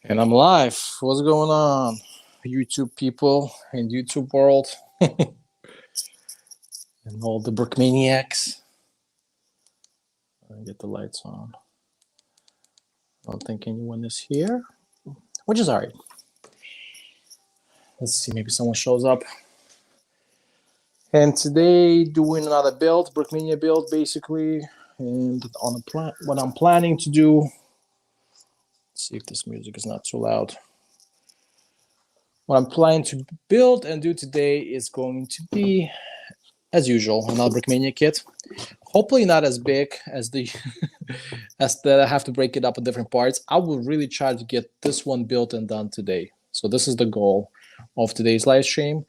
And I'm live. What's going on, YouTube people and YouTube world, and all the Brickmaniacs? Get the lights on. I don't think anyone is here, which is alright. Let's see, maybe someone shows up. And today, doing another build, Brickmania build, basically. And on the plan, what I'm planning to do. Let's see if this music is not too loud. What I'm planning to build and do today is going to be, as usual, another Brickmania kit. Hopefully not as big as the as that I have to break it up in different parts. I will really try to get this one built and done today. So this is the goal of today's live stream.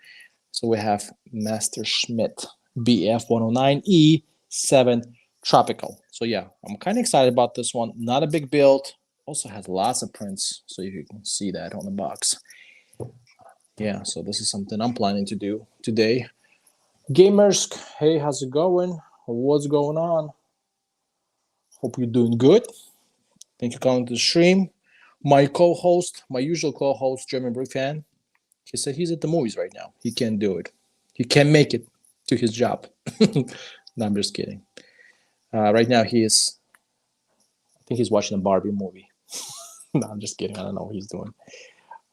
So we have Messerschmitt BF109E-7 Tropical. So yeah, I'm kind of excited about this one. Not a big build. Also has lots of prints, so you can see that on the box. Yeah, so this is something I'm planning to do today. Gamers, hey, how's it going? What's going on? Hope you're doing good. Thank you for coming to the stream. My co-host, my usual co-host, German Brick fan, he said he's at the movies right now. He can't do it. He can't make it to his job. No, I'm just kidding. Right now I think he's watching a Barbie movie. No, I'm just kidding. I don't know what he's doing.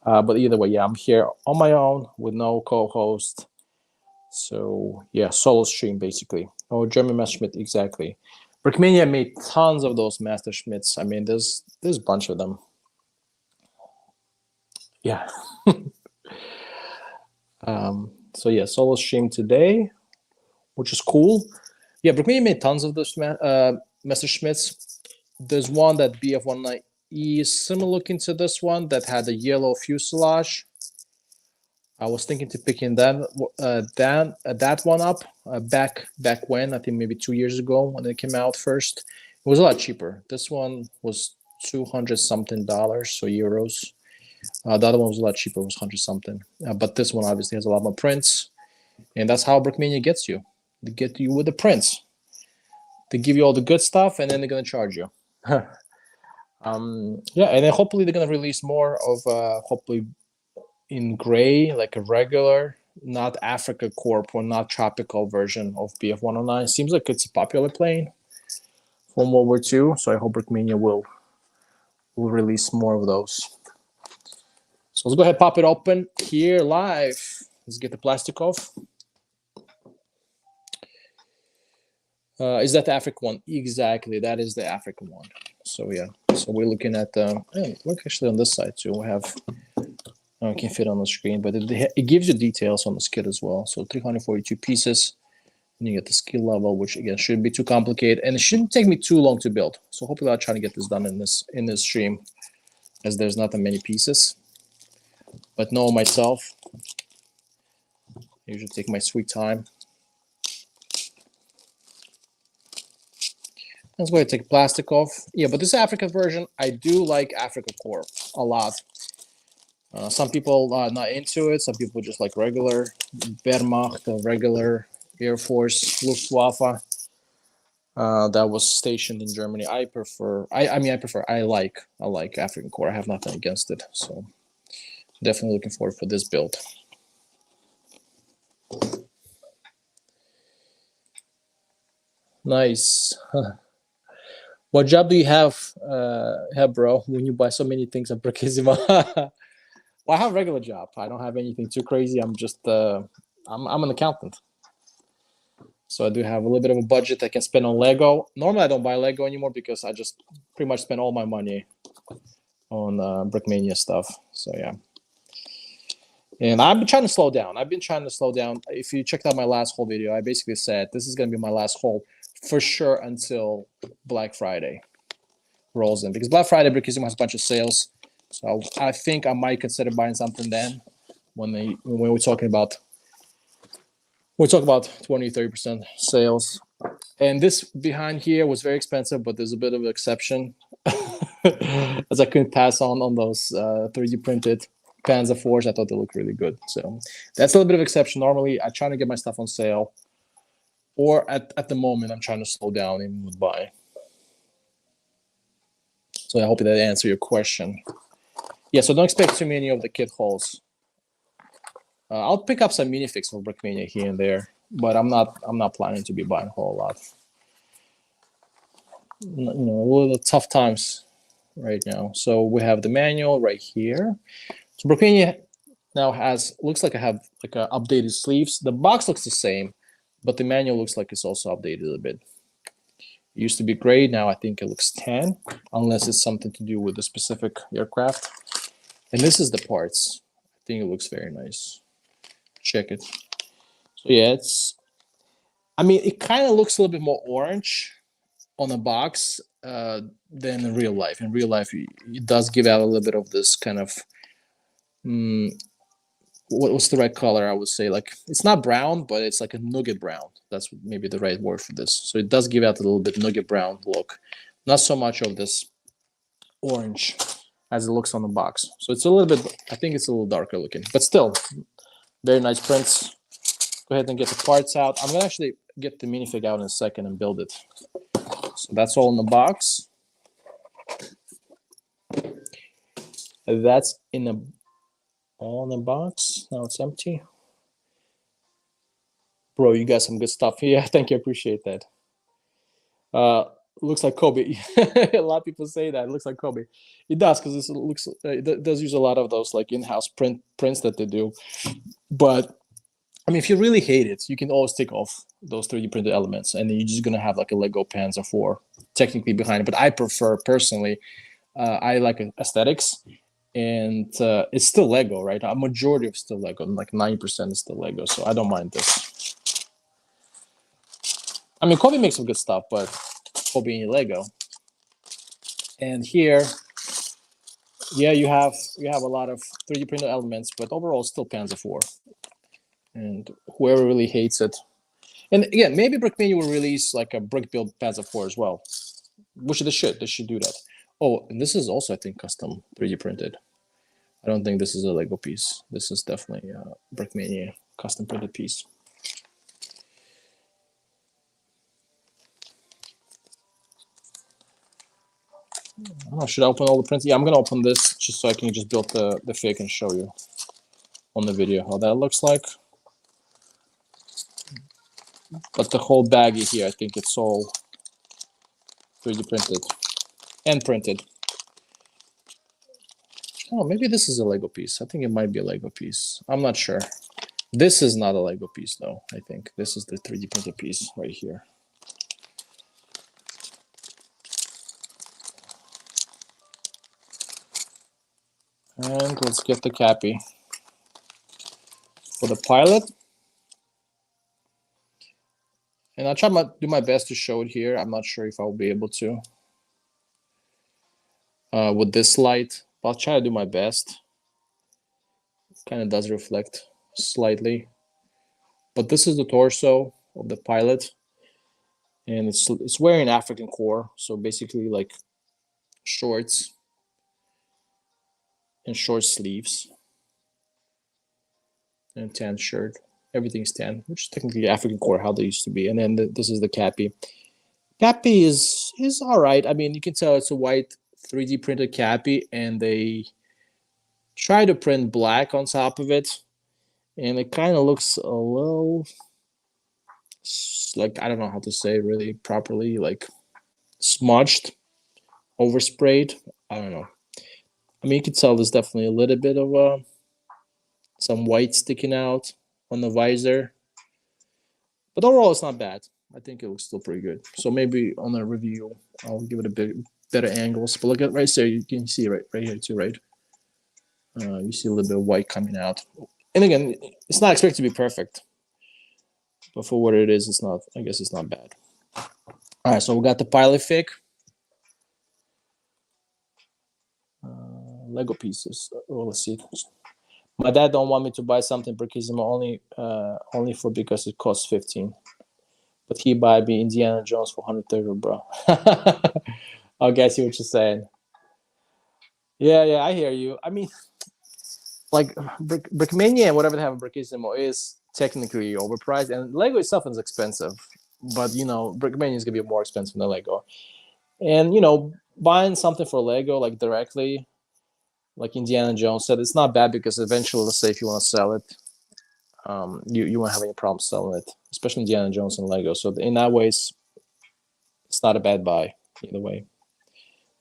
But either way, yeah, I'm here on my own with no co-host. So yeah, solo stream basically. Oh, German Messerschmitt, exactly. Brickmania made tons of those Messerschmitts. I mean, there's a bunch of them. Yeah. So yeah, solo stream today, which is cool. Yeah, Brickmania made tons of those Messerschmitts. There's one that BF19E is similar looking to this one that had a yellow fuselage. I was thinking to picking that one up back when, I think maybe 2 years ago when it came out first. It was a lot cheaper. This one was $200 something, so euros. The other one was a lot cheaper. It was 100 something. But this one obviously has a lot more prints, and that's how Brickmania gets you. They get you with the prints. They give you all the good stuff, and then they're gonna charge you. Yeah, and then hopefully they're gonna release more of hopefully in gray, like a regular, not Africa Corp or not tropical version of BF109. Seems like it's a popular plane from World War II, so I hope Brickmania will release more of those. So let's go ahead and pop it open here live. Let's get the plastic off. Is that the African one? Exactly, that is the African one. So yeah, so we're looking at look actually on this side too. We have. I can't fit on the screen, but it gives you details on the skid as well. So 342 pieces, and you get the skill level, which again shouldn't be too complicated, and it shouldn't take me too long to build. So hopefully I'll try to get this done in this stream, as there's not that many pieces. But know myself, I usually take my sweet time. Let's go ahead and take plastic off. Yeah, but this Africa version, I do like Africa Corp a lot. Some people are not into it. Some people just like regular Wehrmacht, regular Air Force, Luftwaffe. That was stationed in Germany. I like African Corps. I have nothing against it. So definitely looking forward for this build. Nice. What job do you have, bro, when you buy so many things at Brickissima? Well, I have a regular job. I don't have anything too crazy. I'm just I'm an accountant. So I do have a little bit of a budget I can spend on Lego. Normally I don't buy Lego anymore because I just pretty much spend all my money on Brickmania stuff. So yeah. And I've been trying to slow down. If you checked out my last haul video, I basically said this is going to be my last haul for sure until Black Friday rolls in. Because Black Friday, Brickissima has a bunch of sales. So I think I might consider buying something then when we're talking about 20-30% sales. And this behind here was very expensive, but there's a bit of an exception as I couldn't pass on those 3D printed Panzer IVs. I thought they looked really good. So that's a little bit of exception. Normally I try to get my stuff on sale, or at the moment I'm trying to slow down even with buying. So I hope that answered your question. Yeah, so don't expect too many of the kit hauls. I'll pick up some minifigs for Brickmania here and there, but I'm not planning to be buying a whole lot. You know, a little tough times right now. So we have the manual right here. So Brickmania now looks like I have like updated sleeves. The box looks the same, but the manual looks like it's also updated a bit. It used to be gray, now I think it looks tan, unless it's something to do with the specific aircraft. And this is the parts. I think it looks very nice. Check it. So yeah, I mean, it kind of looks a little bit more orange on the box than in real life. In real life, it does give out a little bit of this kind of what's the right color? I would say like it's not brown, but it's like a nugget brown. That's maybe the right word for this. So it does give out a little bit nugget brown look, not so much of this orange as it looks on the box. So it's a little bit. I think it's a little darker looking, but still very nice prints. Go ahead and get the parts out. I'm gonna actually get the minifig out in a second and build it. So that's all in the box. That's all in the box. Now it's empty. Bro, you got some good stuff. Yeah, thank you. I appreciate that. Looks like Kobe. A lot of people say that. It looks like Kobe. It does, because it does use a lot of those like in-house prints that they do. But I mean, if you really hate it, you can always take off those 3D printed elements, and you're just gonna have like a Lego Panzer IV technically behind it. But I prefer personally, I like aesthetics, and it's still Lego, right? A majority of still Lego, like 90% is still Lego, so I don't mind this. I mean, Kobe makes some good stuff, but Kobe ain't Lego. And here, yeah, you have a lot of 3D printed elements, but overall, it's still Panzer IV. And whoever really hates it, and again, maybe Brickmania will release like a brick build Panzer IV as well, which they should. They should do that. Oh, and this is also, I think, custom 3D printed. I don't think this is a Lego piece. This is definitely a Brickmania custom printed piece. I don't know, should I open all the prints? Yeah, I'm gonna open this just so I can just build the fig and show you on the video how that looks like. But the whole baggie here, I think it's all 3D printed and printed. Oh, maybe this is a Lego piece. I think it might be a Lego piece. I'm not sure. This is not a Lego piece, though, I think. This is the 3D printed piece right here. And let's get the cappy for the pilot. And I'll try to do my best to show it here. I'm not sure if I'll be able to with this light. But I'll try to do my best. Kind of does reflect slightly. But this is the torso of the pilot. And it's wearing African core. So basically like shorts and short sleeves. And tan shirt. Everything's tan, which is technically African core, how they used to be. And then this is the cappy. Cappy is all right. I mean, you can tell it's a white 3D printed cappy, and they try to print black on top of it, and it kind of looks a little like, I don't know how to say really properly, like smudged, oversprayed. I don't know. I mean, you can tell there's definitely a little bit of some white sticking out on the visor, but overall it's not bad. I think it looks still pretty good. So maybe on the review I'll give it a bit better angles. But look at right there, you can see right here too, right? You see a little bit of white coming out. And again, it's not expected to be perfect, but for what it is, it's not. I guess it's not bad. All right, so we got the pilot fig. Lego pieces. Oh, let's see. My dad don't want me to buy something Brickisimo only for because it costs 15. But he buy me Indiana Jones for 130, bro. Okay, I see what you're saying. Yeah, I hear you. I mean, like Brickmania and whatever they have in Brickisimo is technically overpriced, and Lego itself is expensive. But you know, Brickmania is gonna be more expensive than Lego. And you know, buying something for Lego like directly, like Indiana Jones said, it's not bad because eventually, let's say if you want to sell it, you won't have any problem selling it, especially Indiana Jones and Lego. So in that way, it's not a bad buy either way.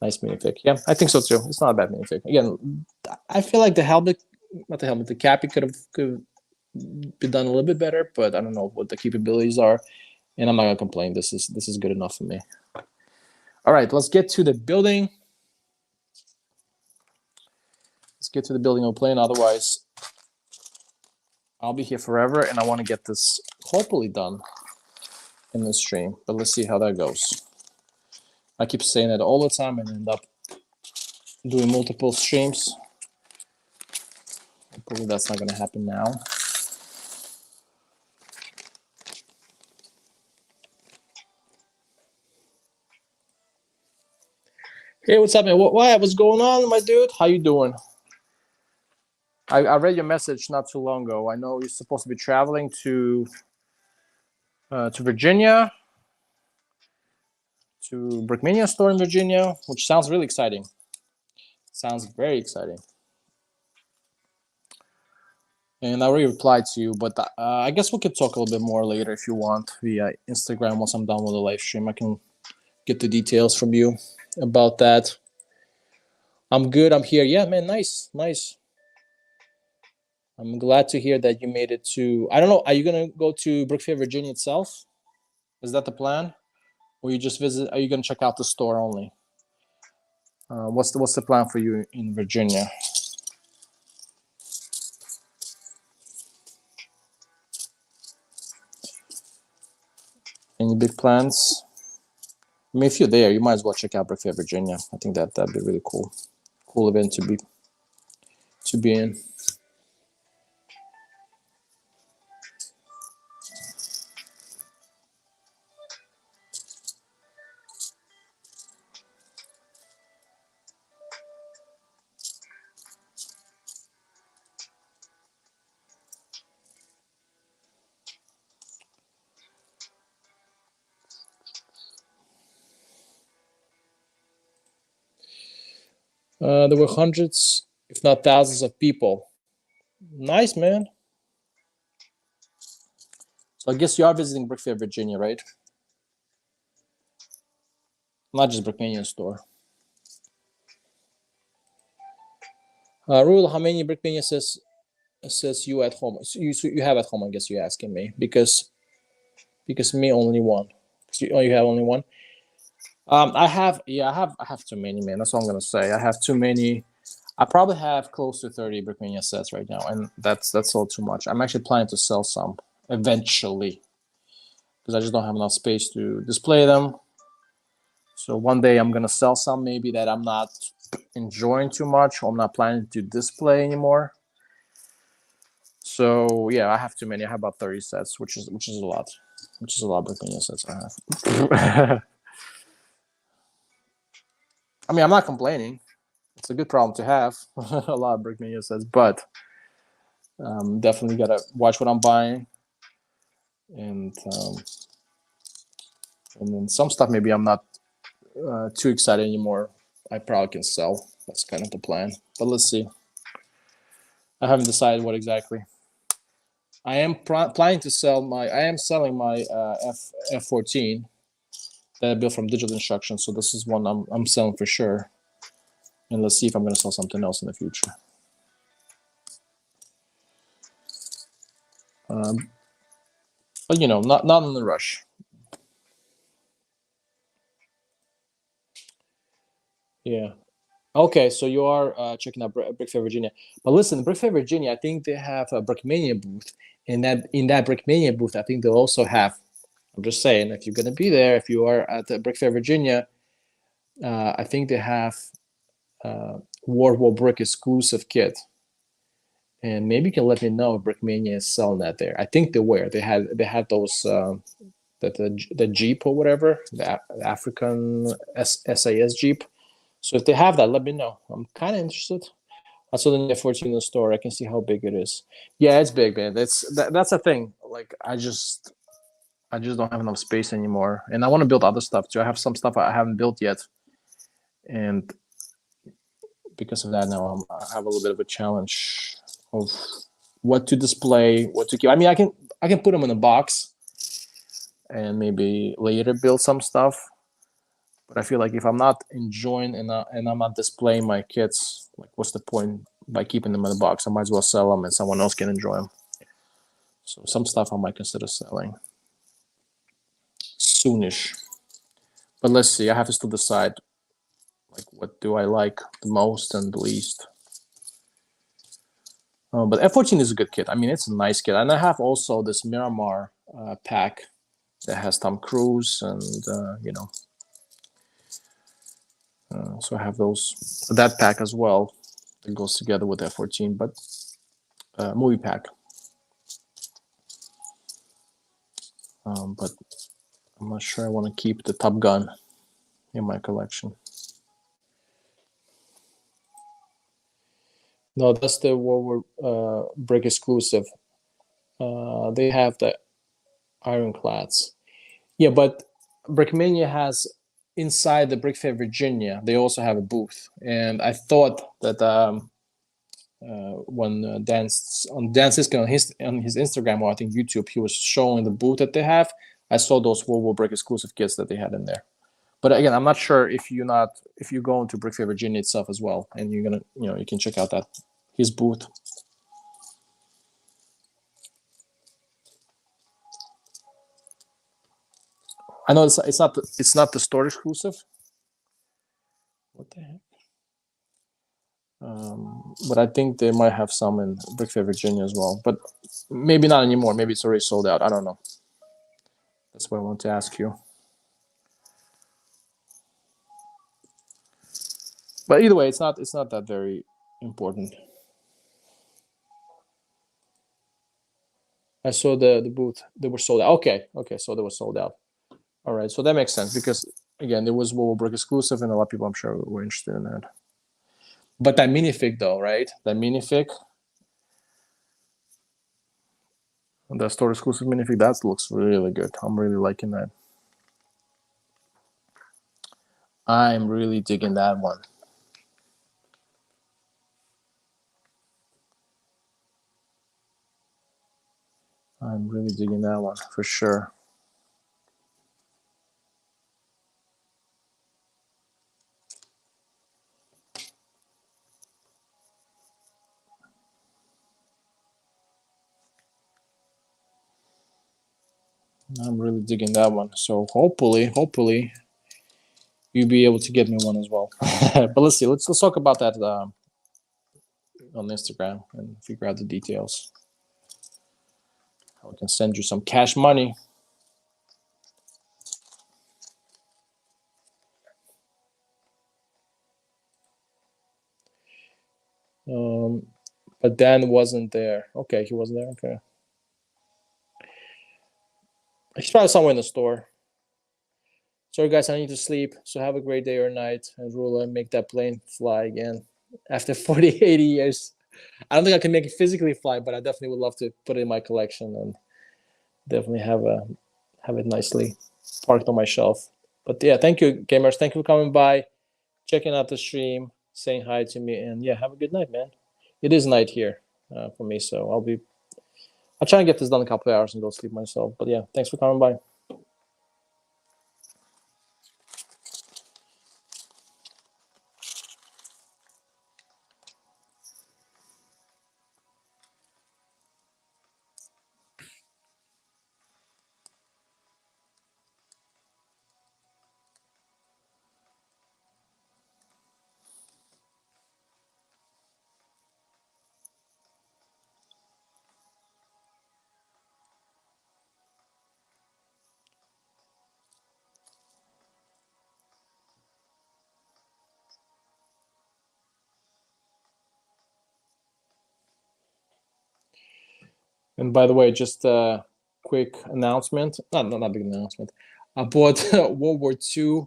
Nice minifig. Yeah, I think so too. It's not a bad minifig. Again, I feel like the helmet, not the helmet, the cappy could have been done a little bit better, but I don't know what the capabilities are, and I'm not gonna complain. This is good enough for me. All right, let's get to the building. Let's get to the building of plane. Otherwise, I'll be here forever, and I want to get this hopefully done in this stream. But let's see how that goes. I keep saying that all the time and end up doing multiple streams. Hopefully that's not going to happen now. Hey, what's up, man? What's going on, my dude? How you doing? I read your message not too long ago. I know you're supposed to be traveling to Virginia, to Brickmania store in Virginia, which sounds really exciting. Sounds very exciting. And I already replied to you, but I guess we could talk a little bit more later if you want via Instagram once I'm done with the live stream. I can get the details from you about that. I'm good. I'm here. Yeah, man. Nice. I'm glad to hear that you made it to. I don't know. Are you gonna go to Brookfield, Virginia itself? Is that the plan, or you just visit? Are you gonna check out the store only? What's the plan for you in Virginia? Any big plans? I mean, if you're there, you might as well check out Brookfield, Virginia. I think that'd be really cool. Cool event to be in. There were hundreds, if not thousands, of people. Nice, man. So I guess you are visiting Brookfield, Virginia, right? Not just Brickmania store. Rule, how many Brickmania says you at home? So you have at home, I guess you're asking me, because me only one. You have only one. I have too many, man. That's what I'm gonna say. I have too many. I probably have close to 30 Brickmania sets right now, and that's all too much. I'm actually planning to sell some eventually because I just don't have enough space to display them. So one day I'm gonna sell some maybe that I'm not enjoying too much, or I'm not planning to display anymore. So yeah, I have too many. I have about 30 sets, which is a lot. Which is a lot of Brickmania sets I have. I mean, I'm not complaining. It's a good problem to have. A lot of Brickmania sets, but definitely gotta watch what I'm buying, and then some stuff maybe I'm not too excited anymore. I probably can sell. That's kind of the plan. But let's see. I haven't decided what exactly. I am planning to sell my. I am selling my F14 that I built from Digital Instructions. So this is one I'm selling for sure. And let's see if I'm going to sell something else in the future. But you know, not in the rush. Yeah. Okay, so you are checking out Brickfair, Virginia. But listen, Brickfair, Virginia, I think they have a Brickmania booth. And that in that Brickmania booth, I think they'll also have. I'm just saying, if you're going to be there, if you are at the Brickfair, Virginia, I think they have World War Brick exclusive kit. And maybe you can let me know if Brickmania is selling that there. I think they were. They had those the Jeep or whatever, the African SAS Jeep. So if they have that, let me know. I'm kind of interested. I saw the F14 in the store. I can see how big it is. Yeah, it's big, man. That's the thing. Like I just don't have enough space anymore, and I want to build other stuff too. I have some stuff I haven't built yet, and because of that, now I have a little bit of a challenge of what to display, what to keep. I mean, I can put them in a box and maybe later build some stuff. But I feel like if I'm not enjoying and I'm not displaying my kits, like what's the point by keeping them in the box? I might as well sell them and someone else can enjoy them. So some stuff I might consider selling soonish. But let's see. I have to still decide, like, what do I like the most and the least. But F-14 is a good kit. I mean, it's a nice kit. And I have also this Miramar pack that has Tom Cruise and, you know. So I have that pack as well. It goes together with F-14, but movie pack. But I'm not sure I want to keep the Top Gun in my collection. No, that's the World War Brick exclusive. They have the Ironclads. Yeah, but Brickmania has inside the Brick Fair Virginia. They also have a booth, and I thought that when Dan Sisko on his Instagram or I think YouTube, he was showing the booth that they have. I saw those World War Brick exclusive kits that they had in there. But again, I'm not sure if you go into Brick Fair Virginia itself as well, and you're gonna, you know, you can check out his booth. I know it's not the store exclusive. What the heck? But I think they might have some in Brick Fair Virginia as well. But maybe not anymore. Maybe it's already sold out. I don't know. That's what I want to ask you. But either way, it's not that very important. I saw the booth. They were sold out. Okay, so they were sold out. All right, so that makes sense because again, there was World War Brick exclusive, and a lot of people, I'm sure, were interested in that. But that minifig, though, right? That minifig, the store exclusive minifig, that looks really good. I'm really liking that. I'm really digging that one. I'm really digging that one for sure. I'm really digging that one. So hopefully, you'll be able to get me one as well. But let's see. Let's talk about that on Instagram and figure out the details. I can send you some cash money. But Dan wasn't there. Okay, he wasn't there. Okay. He's probably somewhere in the store. Sorry, guys, I need to sleep. So have a great day or night. And Rula, make that plane fly again after 40, 80 years. I don't think I can make it physically fly, but I definitely would love to put it in my collection and definitely have it nicely parked on my shelf. But yeah, thank you, gamers. Thank you for coming by, checking out the stream, saying hi to me, and yeah, have a good night, man. It is night here for me, so I'll try and get this done in a couple of hours and go sleep myself. But yeah, thanks for coming by. And by the way, just a quick announcement. Not big announcement. I bought World War II.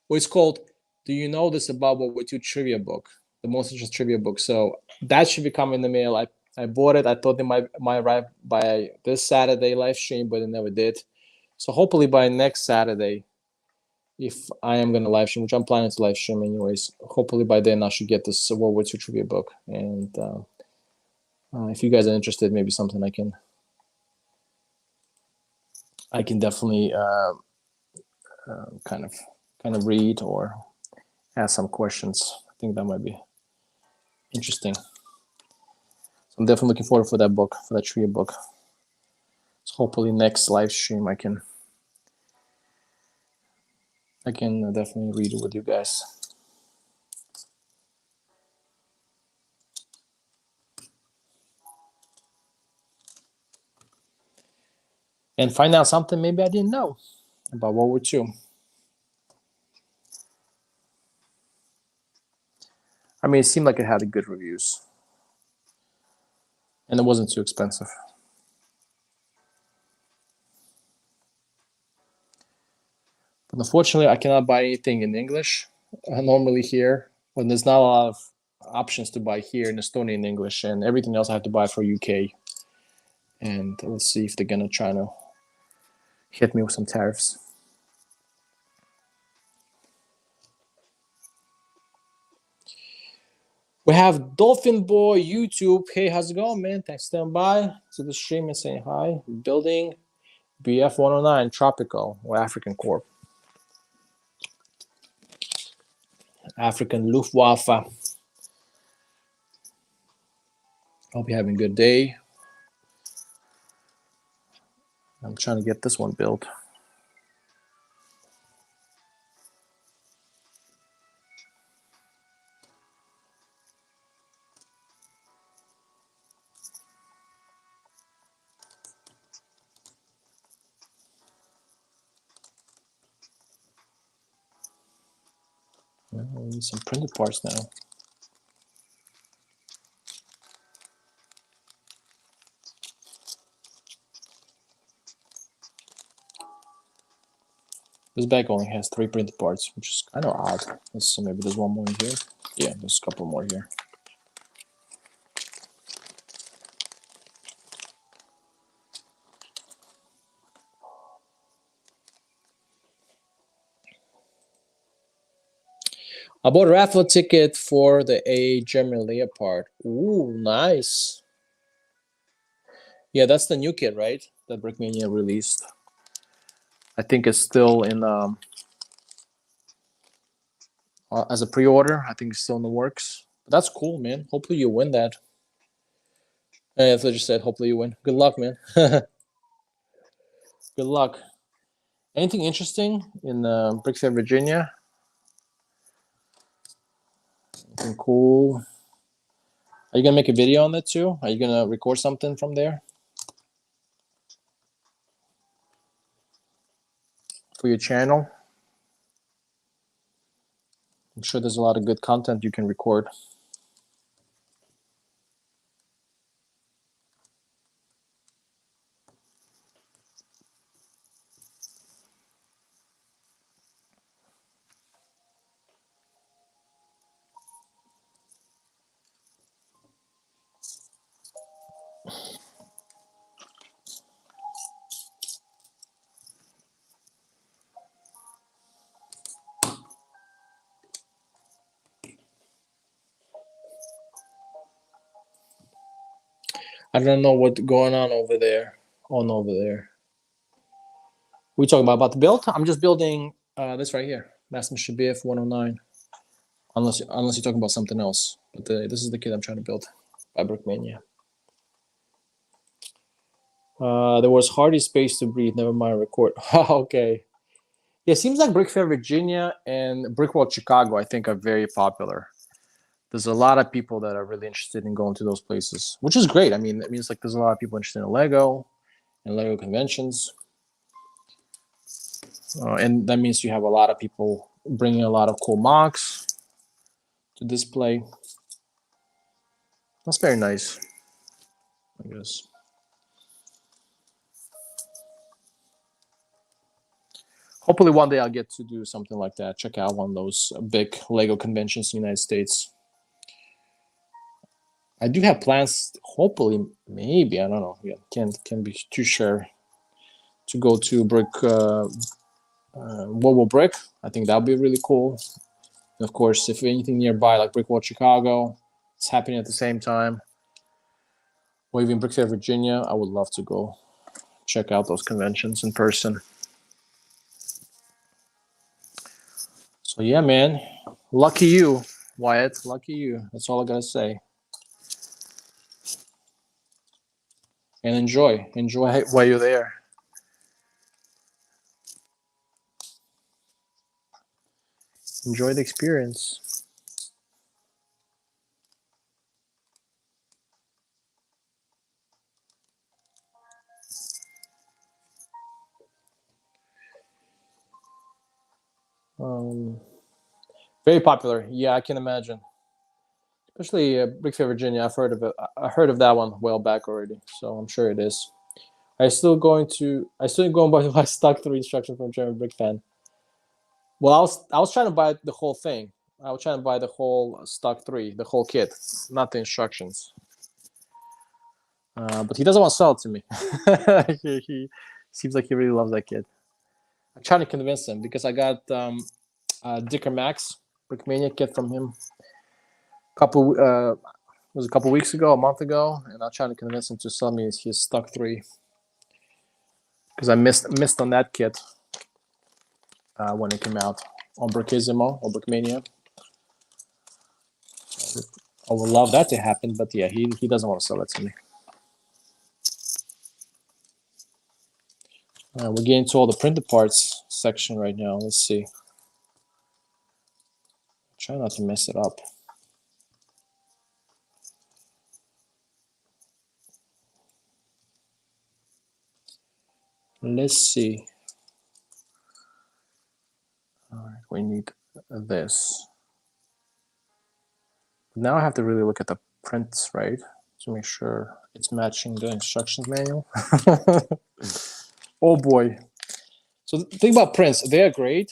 Well, it's called "Do You Know This About World War II Trivia Book," the most interesting trivia book. So that should be coming in the mail. I bought it. I thought it might arrive by this Saturday live stream, but it never did. So hopefully by next Saturday, if I am gonna live stream, which I'm planning to live stream anyways. Hopefully by then I should get this World War II trivia book, and if you guys are interested, maybe something I can definitely kind of read or ask some questions. I think that might be interesting. So I'm definitely looking forward for that book, for that trivia book. So hopefully next live stream I can definitely read it with you guys. And find out something maybe I didn't know about World War II. I mean, it seemed like it had good reviews. And it wasn't too expensive. But unfortunately, I cannot buy anything in English. Normally here, when there's not a lot of options to buy here in Estonia in English, and everything else I have to buy for UK. And we'll see if they're gonna try to hit me with some tariffs. We have Dolphin Boy YouTube. Hey, how's it going, man? Thanks for standing by to the stream and saying hi. Building BF 109 Tropical or African Corp. African Luftwaffe. Hope you're having a good day. I'm trying to get this one built. Well, we need some printed parts now. This bag only has 3 printed parts, which is kind of odd. Let's see, maybe there's one more in here. Yeah, there's a couple more here. I bought a raffle ticket for the A German Leopard. Ooh, nice. Yeah, that's the new kit, right? That Brickmania released. I think it's still in as a pre-order. I think it's still in the works. But that's cool, man. Hopefully you win that. As I just said, hopefully you win. Good luck, man. Good luck. Anything interesting in Brickfair, Virginia? Anything cool? Are you gonna make a video on that too? Are you gonna record something from there for your channel? I'm sure there's a lot of good content you can record. I don't know what's going on over there. Over there. We talking about the build? I'm just building this right here, Messerschmitt BF 109. Unless you're talking about something else. But this is the kit I'm trying to build by Brickmania. There was hardly space to breathe. Never mind record. Okay. Yeah, it seems like Brickfair Virginia and Brickworld Chicago, I think, are very popular. There's a lot of people that are really interested in going to those places, which is great. I mean, it means like there's a lot of people interested in Lego and Lego conventions. And that means you have a lot of people bringing a lot of cool mocks to display. That's very nice, I guess. Hopefully one day I'll get to do something like that. Check out one of those big Lego conventions in the United States. I do have plans, hopefully, maybe, I don't know. Yeah, can't be too sure to go to What brick? I think that would be really cool. And of course, if anything nearby, like Brickworld Chicago, it's happening at the same time. Or even Brickfair Virginia, I would love to go check out those conventions in person. So yeah, man, lucky you, Wyatt. Lucky you. That's all I gotta say. And enjoy while you're there. Enjoy the experience. Um, Very popular. Yeah, I can imagine. Especially Brickfair Virginia. I've heard of it. I heard of that one a while back already, so I'm sure it is. I still going by my stock 3 instruction from German Brick Fan. Well, I was trying to buy the whole thing. I was trying to buy the whole stock 3, the whole kit, not the instructions. But he doesn't want to sell it to me. He seems like he really loves that kit. I'm trying to convince him because I got Dicker Max Brickmania kit from him was a couple weeks ago, a month ago, and I'm trying to convince him to sell me his stock 3 because I missed on that kit when it came out on Brickisimo or Brickmania. I would love that to happen, but yeah, he doesn't want to sell it to me. We're getting to all the printed parts section right now. Let's see. Try not to mess it up. Let's see. All right, we need this. Now I have to really look at the prints, right, to make sure it's matching the instructions manual. Oh boy. So the thing about prints, they are great,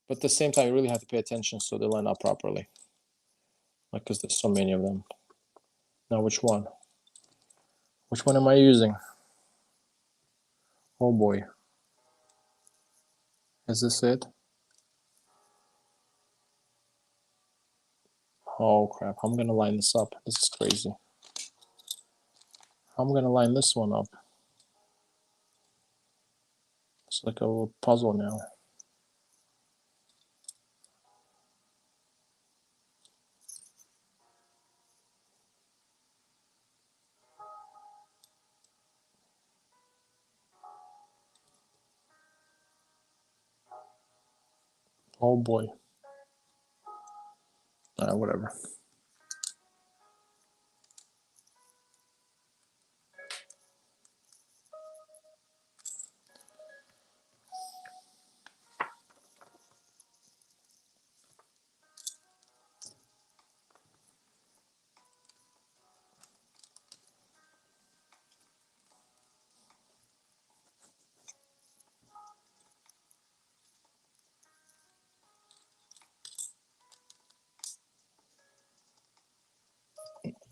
but at the same time, you really have to pay attention so they line up properly. Like, because there's so many of them. Now, which one? Which one am I using? Oh boy. Is this it? Oh crap, I'm gonna line this up. This is crazy. I'm gonna line this one up. It's like a little puzzle now. Oh boy. Whatever.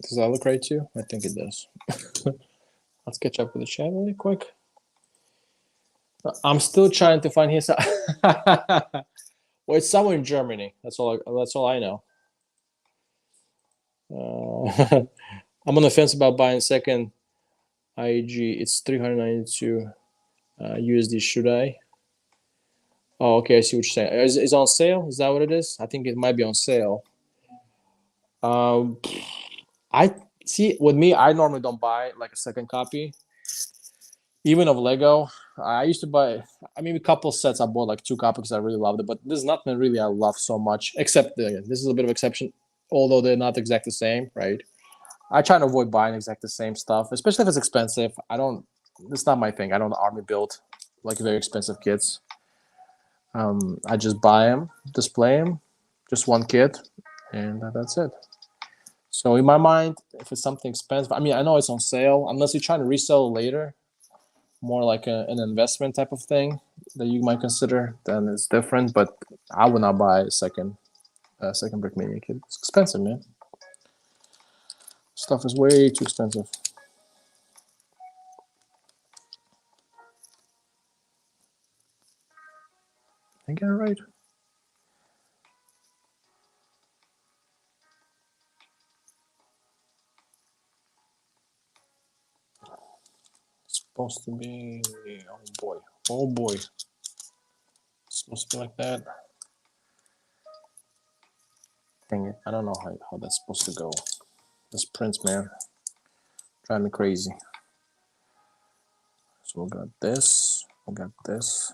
Does that look right to you? I think it does. Let's catch up with the chat really quick. I'm still trying to find his. Well, it's somewhere in Germany. That's all I know. I'm on the fence about buying second IEG. It's 392 USD. Should I? Oh, okay. I see what you're saying. Is on sale? Is that what it is? I think it might be on sale. I see. With me, I normally don't buy like a second copy, even of Lego. I used to buy. I mean, a couple sets. I bought like 2 copies. I really loved it, but there's nothing really I love so much. Except this is a bit of exception, although they're not exactly the same, right? I try to avoid buying exactly the same stuff, especially if it's expensive. I don't. It's not my thing. I don't army build like very expensive kits. I just buy them, display them, just one kit, and that's it. So in my mind, if it's something expensive, I mean, I know it's on sale. Unless you're trying to resell it later, more like an investment type of thing that you might consider, then it's different. But I would not buy a second Brickmania kit. It's expensive, man. Stuff is way too expensive. get it right? It's supposed to be, oh boy. It's supposed to be like that. Dang it, I don't know how that's supposed to go. This prints, man, drive me crazy. So we got this, we got this.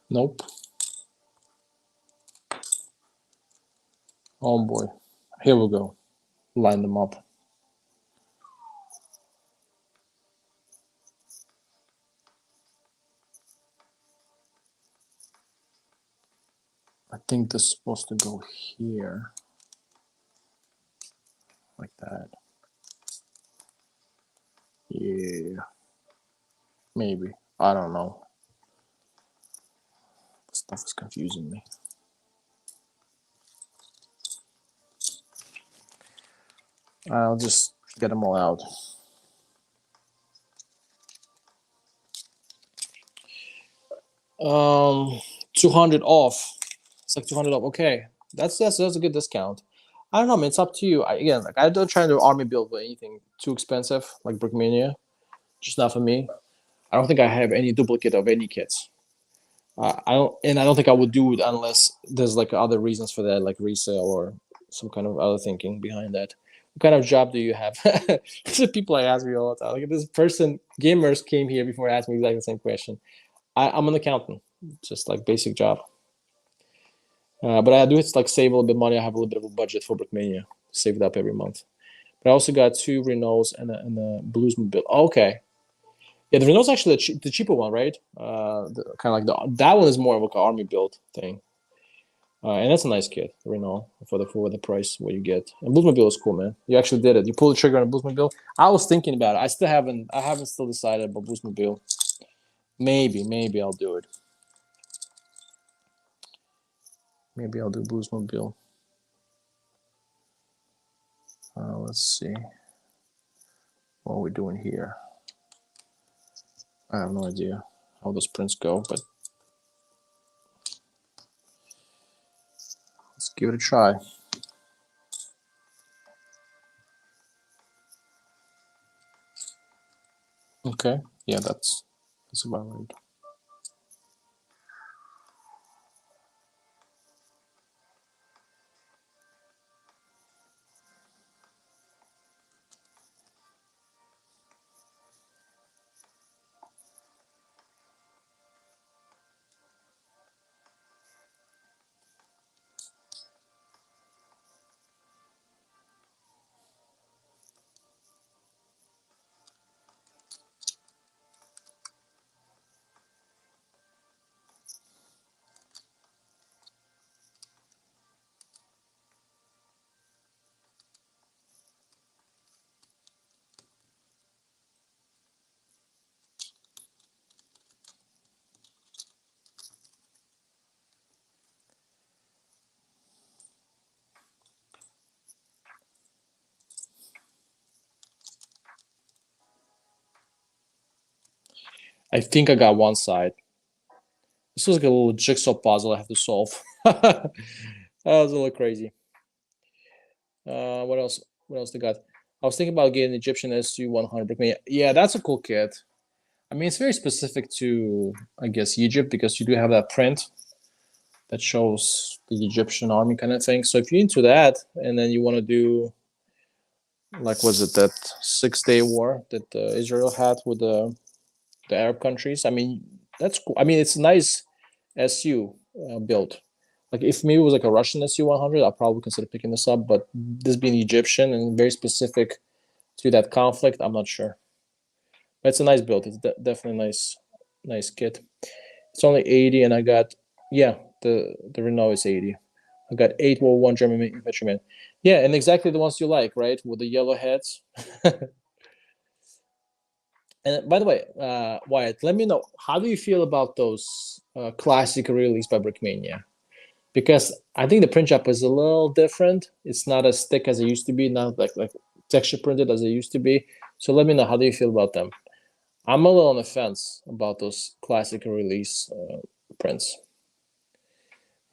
Nope. Oh boy. Here we go. Line them up. I think this is supposed to go here. Like that. Yeah. Maybe. I don't know. This stuff is confusing me. I'll just get them all out. Um, 200 off. It's like 200 off. Okay, that's a good discount. I don't know, man. It's up to you. Again, like I don't try to army build with anything too expensive, like Brickmania. Just not for me. I don't think I have any duplicate of any kits. I don't think I would do it unless there's like other reasons for that, like resale or some kind of other thinking behind that. What kind of job do you have? These are people I ask me all the time. Like this person, gamers came here before asking me exactly the same question. I'm an accountant, just like basic job. But I do like save a little bit of money. I have a little bit of a budget for Brickmania, save it up every month. But I also got 2 Renaults and a Bluesmobile. Oh, okay, yeah, the Renault's actually the cheaper one, right? Kind of like that one is more of like an army build thing, and that's a nice kit, Renault, for the price what you get. And Bluesmobile is cool, man. You actually did it. You pulled the trigger on a Bluesmobile. I was thinking about it. I haven't still decided about Bluesmobile. Maybe I'll do it. Maybe I'll do Bluesmobile. Let's see. What are we doing here? I have no idea how those prints go, but let's give it a try. Okay, yeah, that's about right. I think I got one side. This was like a little jigsaw puzzle I have to solve. That was a little crazy. What else? What else they got? I was thinking about getting Egyptian SU-100. Yeah, that's a cool kit. I mean, it's very specific to, I guess, Egypt because you do have that print that shows the Egyptian army kind of thing. So if you're into that, and then you want to do, like, was it that 6-day war that Israel had with the Arab countries? I mean, that's cool. I mean, it's nice. SU build. Like if maybe it was like a Russian SU-100, I'll probably consider picking this up. But this being Egyptian and very specific to that conflict, I'm not sure. But it's a nice build. It's definitely nice kit. It's only 80, and I got the Renault is 80. I got 8 World War I German infantrymen. Yeah, and exactly the ones you like, right? With the yellow heads. And by the way, Wyatt, let me know, how do you feel about those classic release by Brickmania? Because I think the print job is a little different. It's not as thick as it used to be, not like texture printed as it used to be. So let me know, how do you feel about them? I'm a little on the fence about those classic release prints.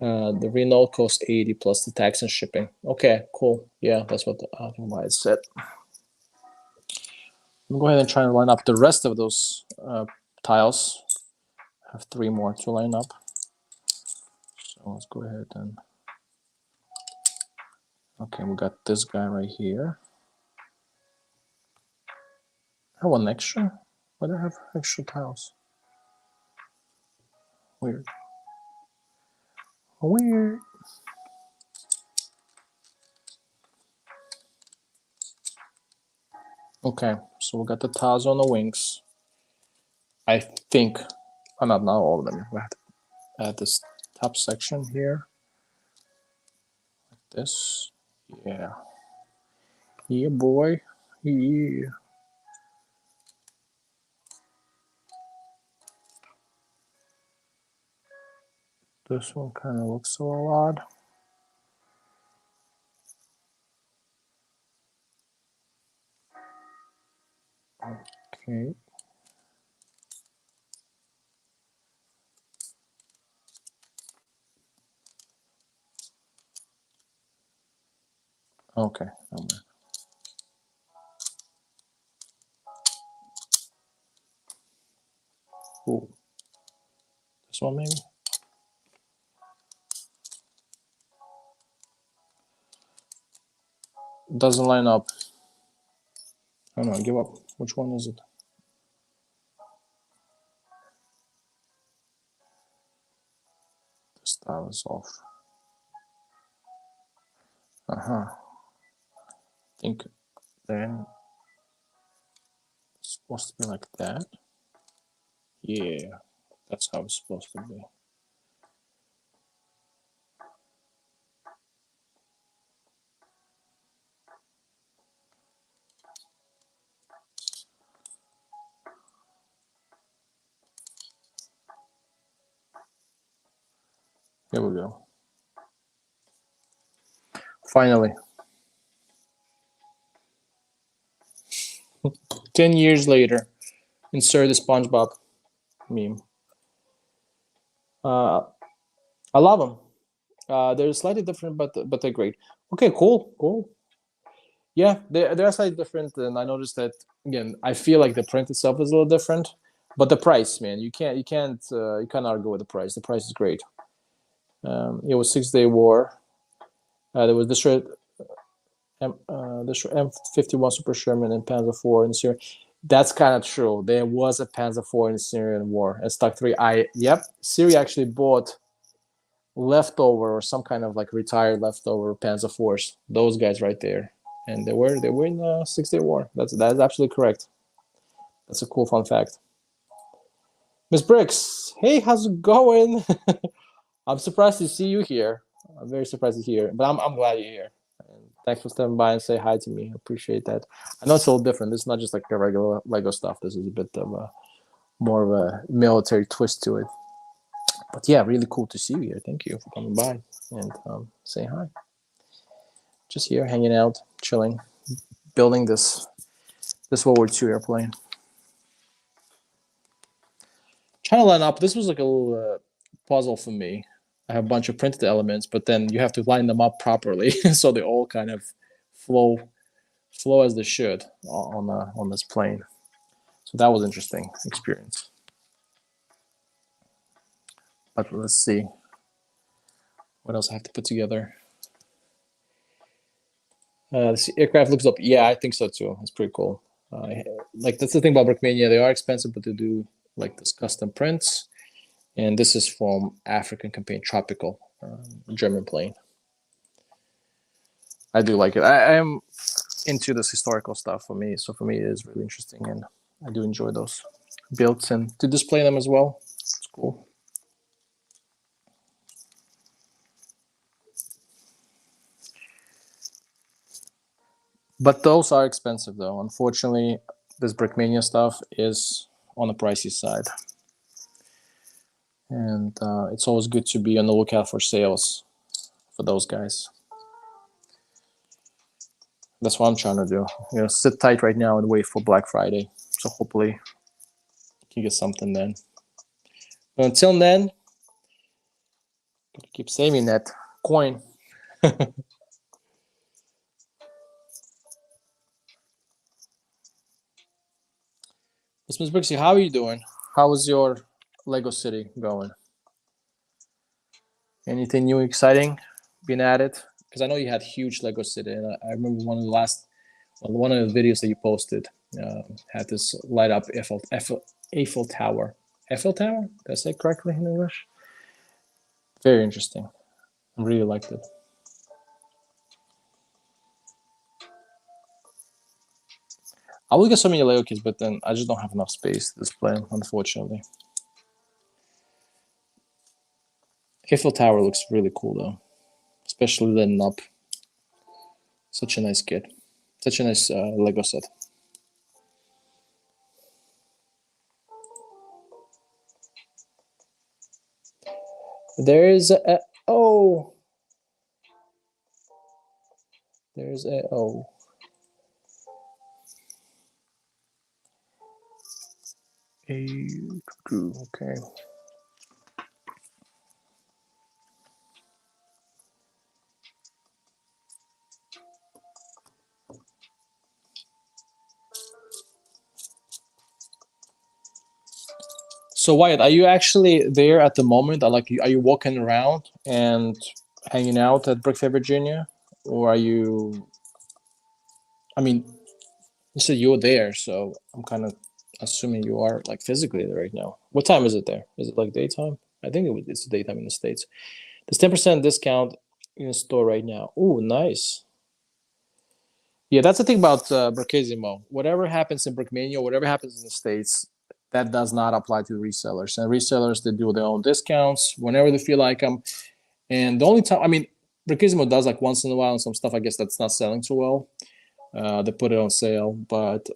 The Renault costs 80 plus the tax and shipping. Okay, cool. Yeah, that's what Wyatt said. I'm going to go ahead and try and line up the rest of those tiles. I have 3 more to line up. So let's go ahead and... Okay, we got this guy right here. I have one extra. Why do I have extra tiles? Weird. Weird. Okay, so we got the tiles on the wings. I think, not all of them. We have to add this top section here. Like this. Yeah. Yeah, boy. Yeah. This one kind of looks a little odd. Okay. Okay. Ooh. This one maybe? Doesn't line up. I don't know, give up. Which one is it? This tile is off. I think then it's supposed to be like that. Yeah, that's how it's supposed to be. Here we go. Finally. 10 years later, insert the SpongeBob meme. I love them. They're slightly different, but they're great. Okay, cool. Yeah, they're slightly different, and I noticed that again. I feel like the print itself is a little different, but the price, man, you can't argue with the price. The price is great. It was 6-day war. There was this M51 Super Sherman and Panzer IV in Syria. That's kind of true. There was a Panzer IV in the Syrian war and Stock 3. Syria actually bought leftover or some kind of like retired leftover Panzer IVs. Those guys right there, and they were in the 6-day war. That's absolutely correct. That's a cool fun fact. Miss Bricks, hey, how's it going? I'm surprised to see you here. I'm very surprised to hear, but I'm glad you're here. And thanks for stopping by and say hi to me. I appreciate that. I know it's a little different. This is not just like a regular Lego stuff. This is a bit of a more of a military twist to it. But yeah, really cool to see you here. Thank you for coming by and saying hi. Just here, hanging out, chilling, building this World War II airplane. Trying to line up. This was like a little puzzle for me. I have a bunch of printed elements, but then you have to line them up properly so they all kind of flow as they should on this plane. So that was an interesting experience. But let's see what else I have to put together. This aircraft looks up. Yeah, I think so too. It's pretty cool. Like that's the thing about Brickmania. They are expensive, but they do like this custom prints. And this is from African campaign, Tropical, German plane. I do like it. I am into this historical stuff for me. So for me, it is really interesting, and I do enjoy those builds and to display them as well. It's cool. But those are expensive, though. Unfortunately, this Brickmania stuff is on the pricey side, and it's always good to be on the lookout for sales for those guys. That's what I'm trying to do. Sit tight right now and wait for Black Friday. So hopefully, you can get something then. But until then, keep saving that coin. Miss Brixie, how are you doing? How is your Lego City going? Anything new, exciting, being added? Because I know you had huge Lego City, and I remember one of the videos that you posted had this light up Eiffel Tower. Eiffel Tower? Did I say it correctly in English? Very interesting. I really liked it. I will get so many Lego kits, but then I just don't have enough space to display them, unfortunately. Eiffel Tower looks really cool, though, especially lit up. Such a nice kit. Such a nice Lego set. There is a oh. There's a oh. Okay. So Wyatt, are you actually there at the moment? Are you walking around and hanging out at Brickfair, Virginia, or are you? I mean, you said you're there, so I'm kind of assuming you are like physically there right now. What time is it there? Is it like daytime? I think it's daytime in the States. There's 10% discount in the store right now. Oh, nice. Yeah, that's the thing about Brickisimo. Whatever happens in Brickmania, whatever happens in the States, that does not apply to resellers. And resellers, they do their own discounts whenever they feel like them. And the only time, I mean, Brickisimo does like once in a while and some stuff, I guess, that's not selling too well. They put it on sale. But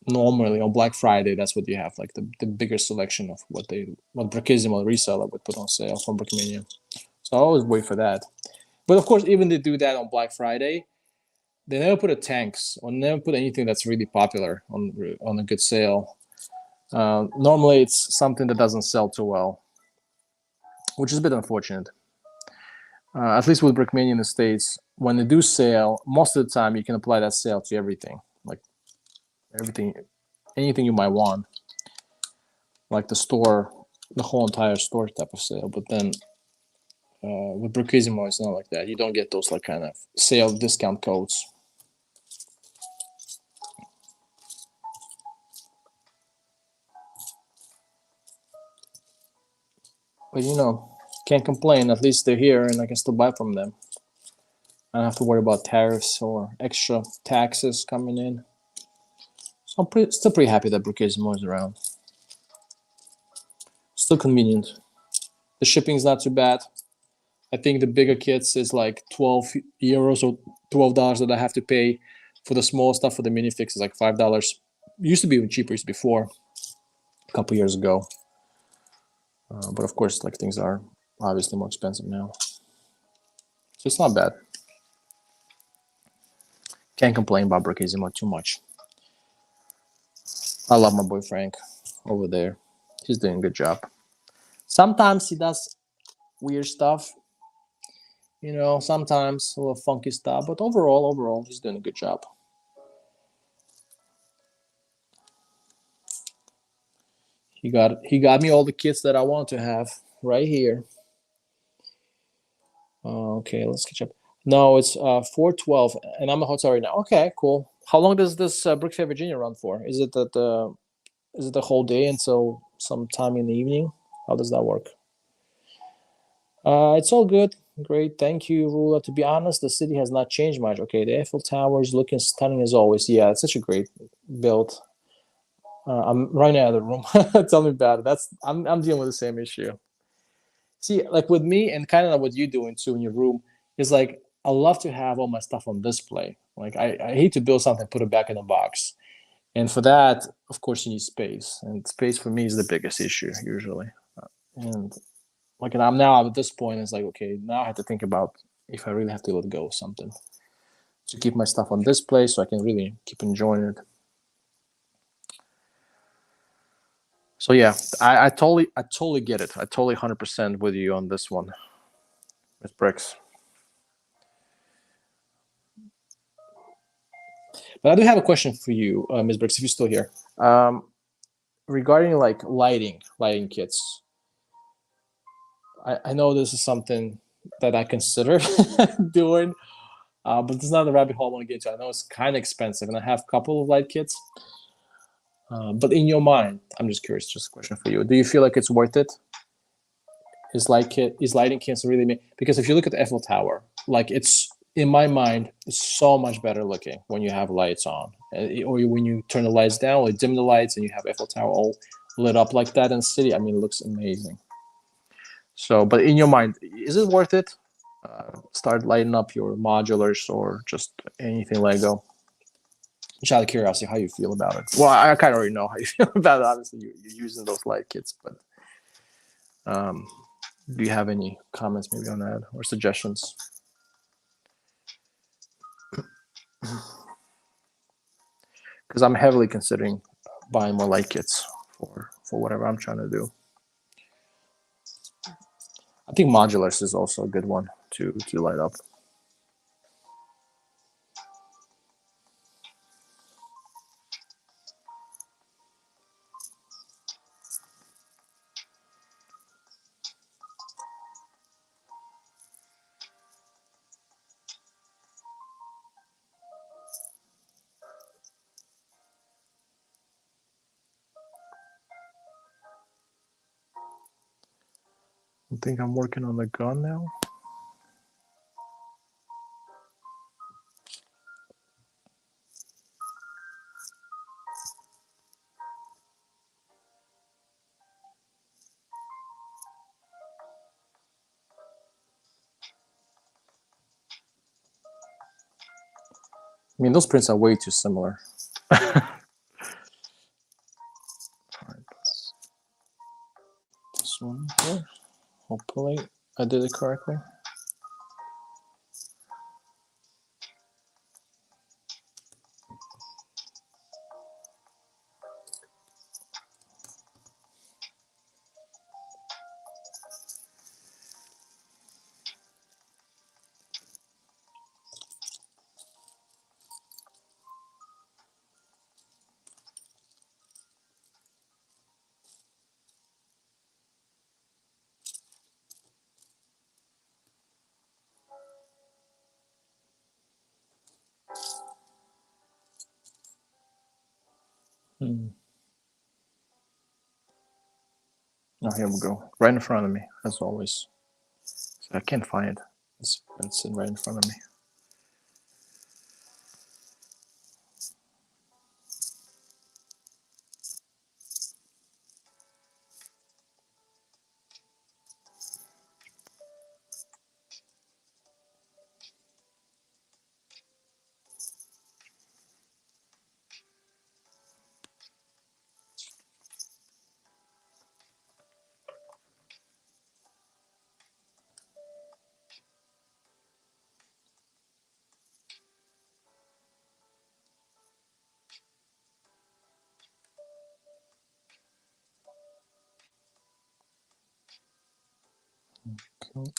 normally on Black Friday, that's what you have, like the bigger selection of what Brickisimo reseller would put on sale from Brickmania. So I always wait for that. But of course, even they do that on Black Friday, they never put a tanks or never put anything that's really popular on a good sale. Normally, it's something that doesn't sell too well, which is a bit unfortunate. At least with Brickmania in the States, when they do sale, most of the time you can apply that sale to everything, like everything, anything you might want, like the store, the whole entire store type of sale. But then with Brickisimo, it's not like that. You don't get those like kind of sale discount codes. But can't complain. At least they're here, and I can still buy from them. I don't have to worry about tariffs or extra taxes coming in. So I'm still pretty happy that Brickisimo is around. Still convenient. The shipping's not too bad. I think the bigger kits is like 12 euros or $12 that I have to pay. For the small stuff, for the minifix, is like $5. Used to be even cheaper. Used to be $4 a couple years ago. But of course, like things are obviously more expensive now. So it's not bad. Can't complain about Brickisimo too much. I love my boy Frank over there. He's doing a good job. Sometimes he does weird stuff. Sometimes a little funky stuff. But overall, he's doing a good job. He got me all the kits that I want to have right here. Okay, let's catch up. No, it's 4:12, and I'm a hotel right now. Okay, cool. How long does this Brickfair Virginia run for? Is it the whole day until sometime in the evening? How does that work? It's all good. Great. Thank you, Rula. To be honest, the city has not changed much. Okay, the Eiffel Tower is looking stunning as always. Yeah, it's such a great build. I'm running out of the room. Tell me about it. I'm dealing with the same issue. See, like with me and kind of like what you're doing too in your room is like I love to have all my stuff on display. Like I hate to build something, put it back in a box. And for that, of course, you need space. And space for me is the biggest issue usually. And like, and I'm now at this point, it's like, okay, now I have to think about if I really have to let go of something to keep my stuff on display so I can really keep enjoying it. So yeah, I totally get it. I totally 100% with you on this one, Miss Bricks. But I do have a question for you, Ms. Brooks, if you're still here, regarding like lighting kits. I know this is something that I consider doing, but it's not the rabbit hole I want to get into. I know it's kind of expensive, and I have a couple of light kits. But in your mind, I'm just curious. Just a question for you: do you feel like it's worth it? Is lighting kits really? Because if you look at the Eiffel Tower, like it's in my mind, it's so much better looking when you have lights on, or when you turn the lights down, or dim the lights, and you have Eiffel Tower all lit up like that in the city. I mean, it looks amazing. So, but in your mind, is it worth it? Start lighting up your modulars or just anything Lego. Just out of curiosity, how you feel about it? Well, I kind of already know how you feel about it. Obviously, you're using those light kits, but um, do you have any comments maybe on that or suggestions? Because I'm heavily considering buying more light kits for whatever I'm trying to do. I think modulars is also a good one to light up. I think I'm working on the gun now. I mean, those prints are way too similar. This one here. Hopefully, I did it correctly. Hmm. Oh, here we go. Right in front of me, as always. So I can't find it. It's been sitting right in front of me. Cool.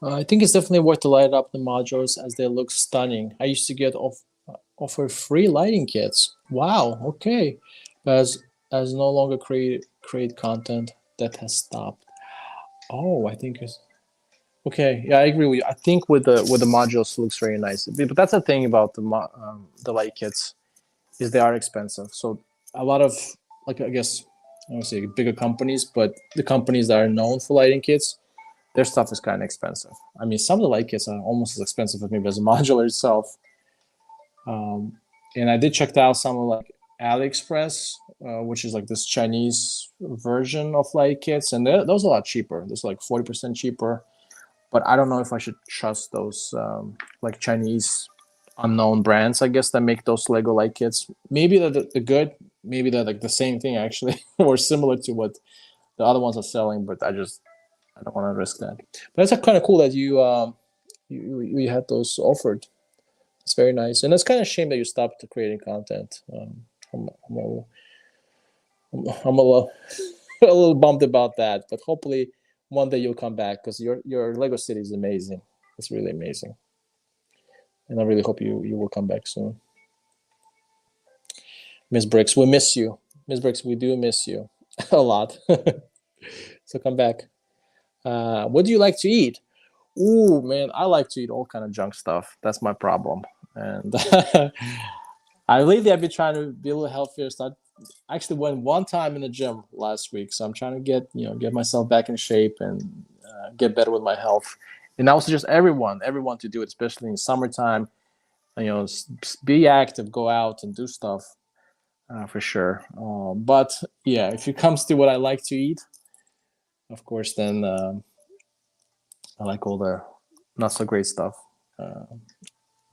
I think it's definitely worth to light up the modules as they look stunning. I used to get offer free lighting kits. Wow, okay. But as no longer create content that has stopped. Oh, I think it's okay. Yeah, I agree with you. I think with the modules looks very nice. But that's the thing about the light kits is they are expensive. So a lot of like I guess I don't say bigger companies, but the companies that are known for lighting kits, their stuff is kind of expensive. I mean, some of the light kits are almost as expensive as maybe as a modular itself. And I did check out some of like AliExpress, which is like this Chinese version of light kits, and those are a lot cheaper. Those are like 40% cheaper. But I don't know if I should trust those like Chinese unknown brands, I guess, that make those Lego light kits. Maybe they're good. Maybe they're like the same thing actually, or similar to what the other ones are selling. But I don't want to risk that. But it's kind of cool that you had those offered. It's very nice, and it's kind of a shame that you stopped creating content. I'm I'm a little, a little bummed about that, but hopefully one day you'll come back because your Lego City is amazing. It's really amazing, and I really hope you will come back soon. Miss Bricks, we miss you. Miss Bricks, we do miss you a lot. So come back. What do you like to eat? Ooh, man, I like to eat all kind of junk stuff. That's my problem. And I lately I've been trying to be a little healthier. So I actually went one time in the gym last week, so I'm trying to get myself back in shape and get better with my health. And I also just everyone to do it, especially in summertime. Be active, go out and do stuff for sure. But yeah, if it comes to what I like to eat, of course, then I like all the not so great stuff. I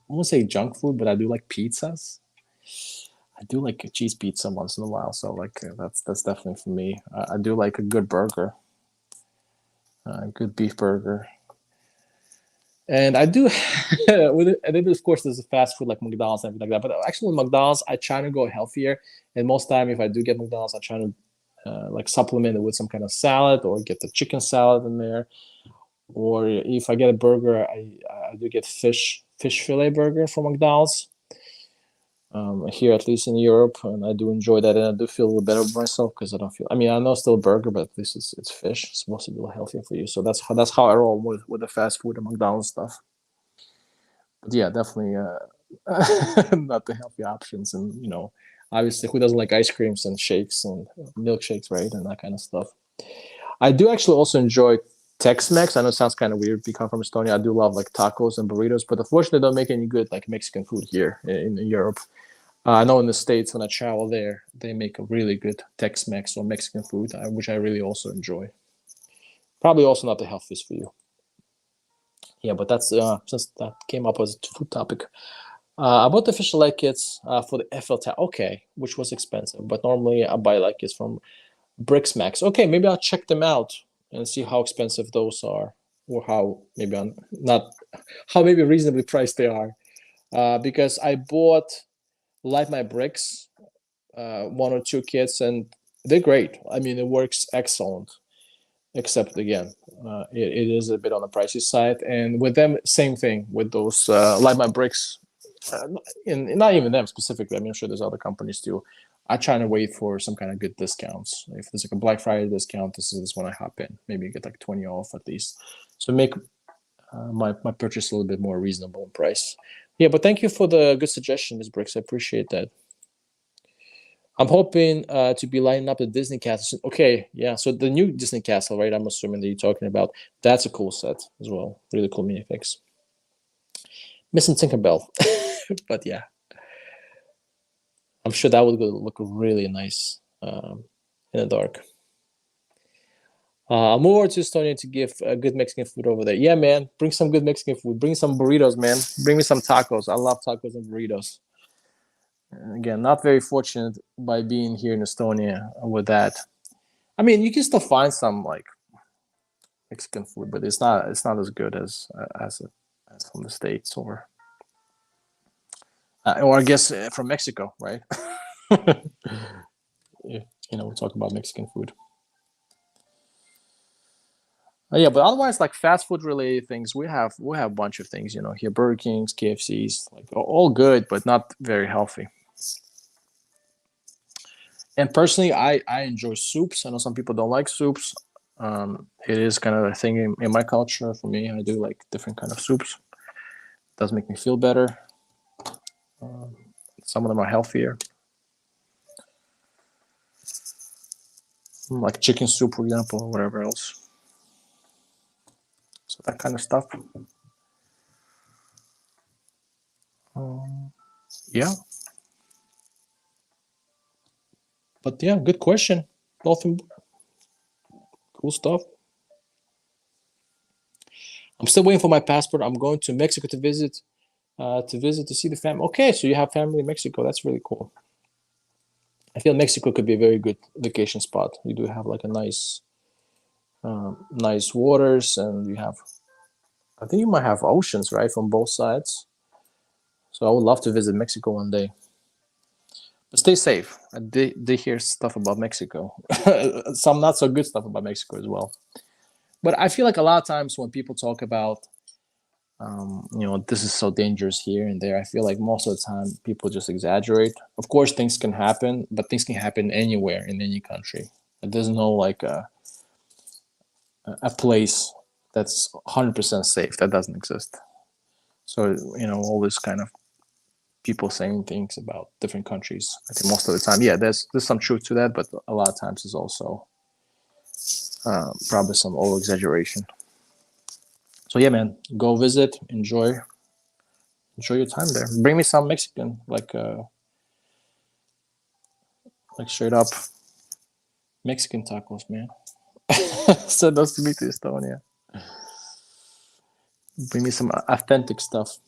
won't say junk food, but I do like pizzas. I do like a cheese pizza once in a while, so like that's definitely for me. I do like a good burger, a good beef burger, and I do. And then of course there's a fast food like McDonald's and everything like that. But actually, with McDonald's, I try to go healthier, and most time if I do get McDonald's, I try to like supplement it with some kind of salad or get the chicken salad in there. Or if I get a burger, I do get fish fillet burger from McDonald's. Here at least in Europe, and I do enjoy that, and I do feel a little better with myself because I don't feel. I mean, I know it's still a burger, but at least it's fish. It's supposed to be a little healthier for you. So that's how I roll with the fast food and McDonald's stuff. But yeah, definitely not the healthy options, and obviously, who doesn't like ice creams and shakes and milkshakes, right, and that kind of stuff. I do actually also enjoy Tex-Mex. I know it sounds kind of weird because I'm from Estonia. I do love like tacos and burritos, but unfortunately, they don't make any good like Mexican food here in Europe. I know in the States, when I travel there, they make a really good Tex-Mex or Mexican food, which I really also enjoy. Probably also not the healthiest for you. Yeah, but that's since that came up as a food topic. About the official light kits for the FL tab, okay, which was expensive, but normally I buy light kits from Brickmax. Okay, maybe I'll check them out and see how expensive those are, or how maybe I'm not, how maybe reasonably priced they are. Because I bought Light My Bricks one or two kits, and they're great. I mean, it works excellent. Except again, it is a bit on the pricey side. And with them, same thing with those Light My Bricks. Not even them specifically. I mean, I'm sure there's other companies too. I try to wait for some kind of good discounts. If there's like a Black Friday discount, this is when I hop in. Maybe you get like 20 off at least. So make my purchase a little bit more reasonable in price. Yeah, but thank you for the good suggestion, Ms. Bricks. I appreciate that. I'm hoping to be lining up the Disney castle. Okay, yeah. So the new Disney castle, right? I'm assuming that you're talking about. That's a cool set as well. Really cool minifix. Missing Tinkerbell, but yeah, I'm sure that would look really nice in the dark. I'll move over to Estonia to give good Mexican food over there. Yeah, man. Bring some good Mexican food. Bring some burritos, man. Bring me some tacos. I love tacos and burritos. And again, not very fortunate by being here in Estonia with that. I mean, you can still find some like Mexican food, but it's not as good as from the States or I guess from Mexico, right? Yeah, we talk about Mexican food. Yeah, but otherwise, like fast food related things, we have a bunch of things, here: Burger Kings, KFCs, like all good, but not very healthy. And personally, I enjoy soups. I know some people don't like soups. It is kind of a thing in my culture. For me, I do like different kind of soups. It does make me feel better. Um, some of them are healthier, like chicken soup, for example, or whatever else. So that kind of stuff. Um, yeah, but yeah, good question. Nothing cool stuff. I'm still waiting for my passport. I'm going to Mexico to visit, to see the family. Okay, so you have family in Mexico. That's really cool. I feel Mexico could be a very good vacation spot. You do have like a nice waters, and you have. I think you might have oceans, right, from both sides. So I would love to visit Mexico one day. But stay safe. They hear stuff about Mexico, some not so good stuff about Mexico as well. But I feel like a lot of times when people talk about, this is so dangerous here and there, I feel like most of the time people just exaggerate. Of course, things can happen, but things can happen anywhere in any country. There's no like a place that's 100% safe. That doesn't exist. So all this kind of people saying things about different countries. I think most of the time, yeah, there's some truth to that, but a lot of times it's also probably some over exaggeration. So yeah, man, go visit, enjoy your time there. Bring me some Mexican, like straight up Mexican tacos, man. Send those to me to Estonia. Bring me some authentic stuff.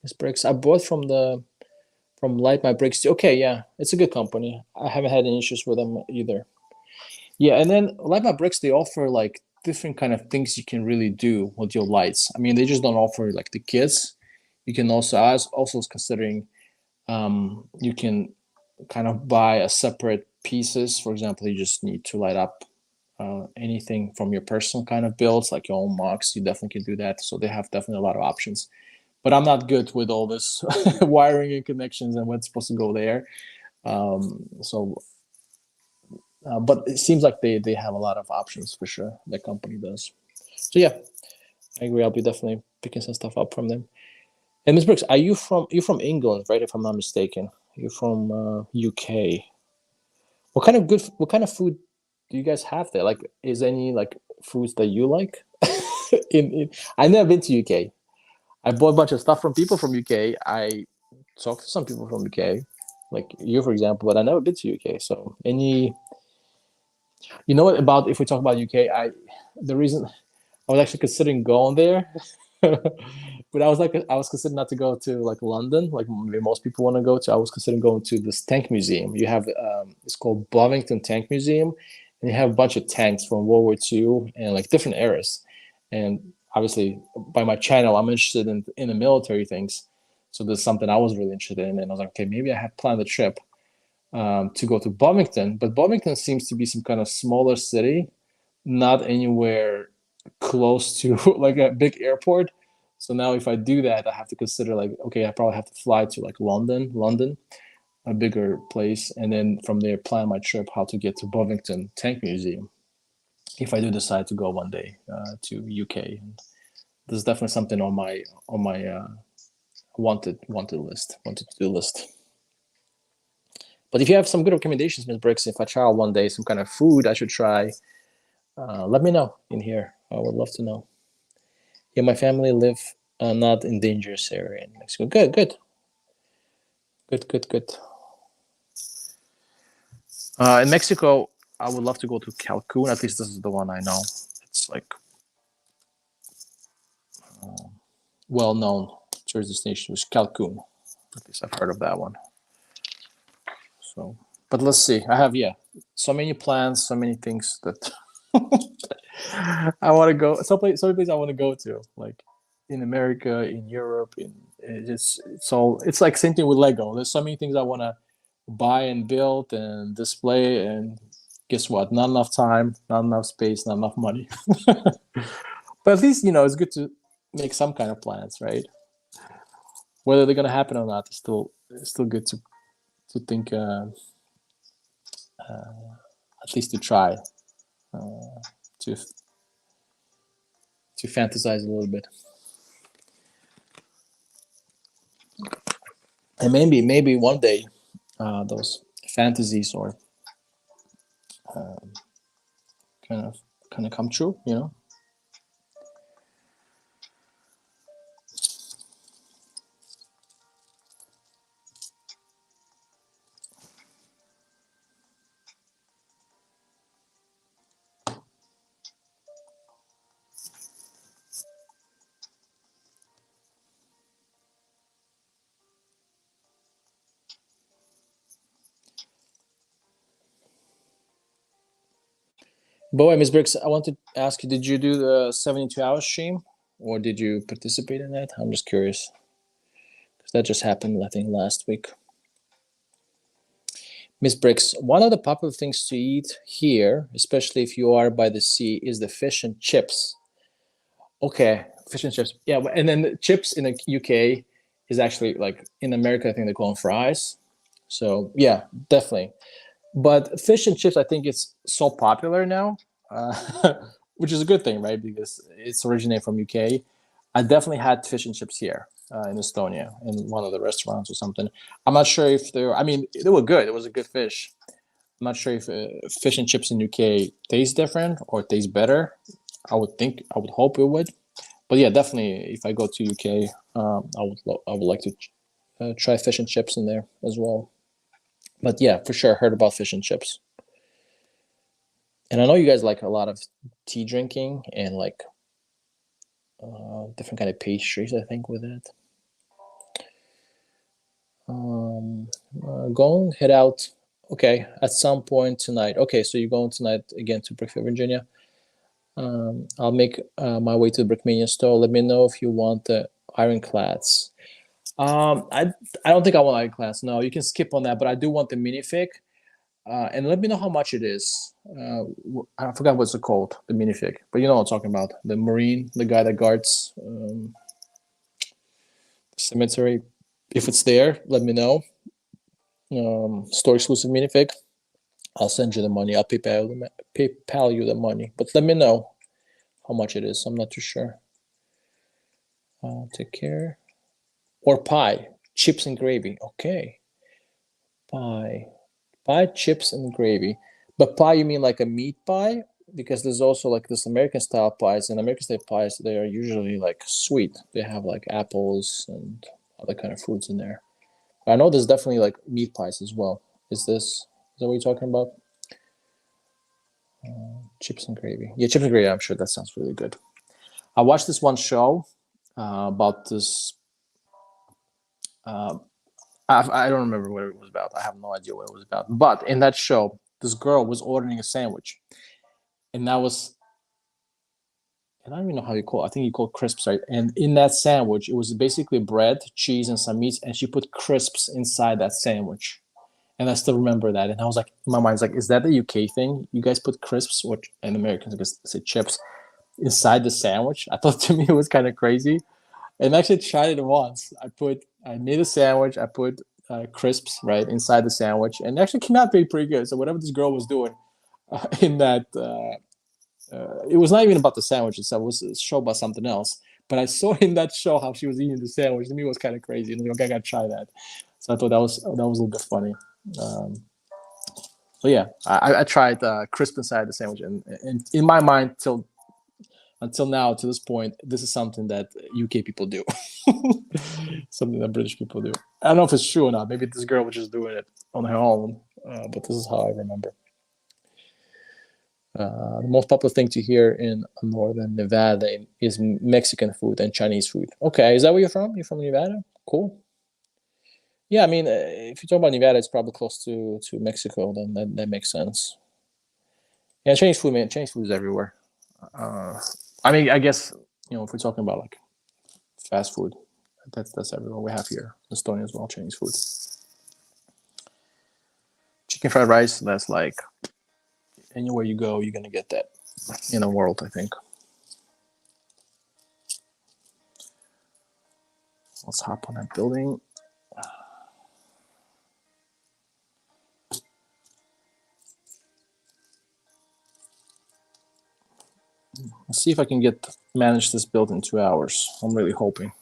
This breaks. I bought from Light My Bricks. Okay, yeah, it's a good company. I haven't had any issues with them either. Yeah, and then Light My Bricks, they offer like different kind of things you can really do with your lights. I mean, they just don't offer like the kits. You can also, I was also considering, you can kind of buy a separate pieces. For example, you just need to light up anything from your personal kind of builds, like your own mocks. You definitely can do that. So they have definitely a lot of options. But I'm not good with all this wiring and connections and what's supposed to go there. But it seems like they have a lot of options for sure. That company does. So yeah, I agree. I'll be definitely picking some stuff up from them. And Ms. Brooks, are you from England, right? If I'm not mistaken, you're from UK. What kind of food do you guys have there? Like, is any like foods that you like? I've never been to UK. I bought a bunch of stuff from people from UK. I talked to some people from UK, like you, for example, but I never been to UK. So you know what about if we talk about UK, the reason I was actually considering going there, but I was considering not to go to like London, like maybe most people want to go to. I was considering going to this tank museum. You have it's called Bovington Tank Museum, and you have a bunch of tanks from World War II and like different eras. And obviously, by my channel, I'm interested in the military things. So there's something I was really interested in, and I was like, okay, maybe I have planned a trip to go to Bovington, but Bovington seems to be some kind of smaller city, not anywhere close to like a big airport. So now if I do that, I have to consider like, okay, I probably have to fly to like London, a bigger place, and then from there plan my trip how to get to Bovington Tank Museum if I do decide to go one day to UK. And there's definitely something on my wanted list, wanted to do list. But if you have some good recommendations, Ms. Bricks, if I try one day some kind of food I should try, let me know in here. I would love to know. Yeah, my family live not in dangerous area in Mexico. Good, good, good, good, good. In Mexico, I would love to go to Cancun. At least this is the one I know. It's like well known tourist destination is Cancun. At least I've heard of that one. So, but let's see. I have so many plans, so many things that I want to go. Some place I want to go to, like in America, in Europe, in It's like same thing with Lego. There's so many things I want to buy and build and display, and guess what? Not enough time, not enough space, not enough money. But at least it's good to make some kind of plans, right? Whether they're gonna happen or not, it's still good to think, at least to try, to fantasize a little bit, and maybe one day those fantasies or kind of come true. Boy, Ms. Briggs, I want to ask you: did you do the 72-hour stream, or did you participate in that? I'm just curious because that just happened, I think, last week. Ms. Briggs, one of the popular things to eat here, especially if you are by the sea, is the fish and chips. Okay, fish and chips. Yeah, and then the chips in the UK is actually like in America, I think they call them fries. So yeah, definitely. But fish and chips, I think it's so popular now, which is a good thing, right? Because it's originated from UK. I definitely had fish and chips here in Estonia in one of the restaurants or something. I'm not sure if they were. I mean, they were good. It was a good fish. I'm not sure if fish and chips in UK taste different or taste better. I would hope it would. But yeah, definitely, if I go to UK, I would like to try fish and chips in there as well. But yeah, for sure, heard about fish and chips. And I know you guys like a lot of tea drinking and like different kind of pastries, I think, with it. Going, head out. Okay, at some point tonight. Okay, so you're going tonight again to Brickfield, Virginia. I'll make my way to the Brickmania store. Let me know if you want the ironclads. I don't think I want ironclads. No, you can skip on that. But I do want the minifig. And let me know how much it is. I forgot what's it called, the minifig. But you know what I'm talking about. The Marine, the guy that guards the cemetery. If it's there, let me know. Store exclusive minifig. I'll send you the money. I'll PayPal you the money. But let me know how much it is. I'm not too sure. Take care. Or pie. Chips and gravy. Okay. Pie, chips, and gravy. But pie, you mean like a meat pie? Because there's also like this American style pies. And American style pies, they are usually like sweet. They have like apples and other kind of fruits in there. I know there's definitely like meat pies as well. Is that what you're talking about? Chips and gravy. Yeah, chips and gravy. I'm sure that sounds really good. I watched this one show about this. I don't remember what it was about. I have no idea what it was about. But in that show, this girl was ordering a sandwich, and that was, and I don't even know how you call it. I think you call it crisps, right? And in that sandwich, it was basically bread, cheese, and some meats, and she put crisps inside that sandwich. And I still remember that. And I was like, in my mind, it's like, is that the UK thing? You guys put crisps, or and Americans, I guess, say chips, inside the sandwich? I thought to me it was kind of crazy. And I actually tried it once. I made a sandwich. I put crisps right inside the sandwich, and it actually came out pretty good. So whatever this girl was doing in that, it was not even about the sandwich itself. It was a show about something else. But I saw in that show how she was eating the sandwich. To me, it was kind of crazy. And I gotta try that. So I thought that was a little bit funny. So yeah, I tried crisp inside the sandwich, and in my mind, until now, to this point, this is something that UK people do. Something that British people do. I don't know if it's true or not. Maybe this girl was just doing it on her own, but this is how I remember. The most popular thing to hear in northern Nevada is Mexican food and Chinese food. Okay, is that where you're from? You're from Nevada? Cool. Yeah, I mean, if you talk about Nevada, it's probably close to Mexico. Then that makes sense. Yeah, Chinese food, man. Chinese food is everywhere. I mean, I guess if we're talking about like fast food, That's everywhere we have here. Estonia as well, Chinese food. Chicken fried rice, that's like anywhere you go, you're gonna get that in the world, I think. Let's hop on that building. Let's see if I can manage this build in 2 hours. I'm really hoping.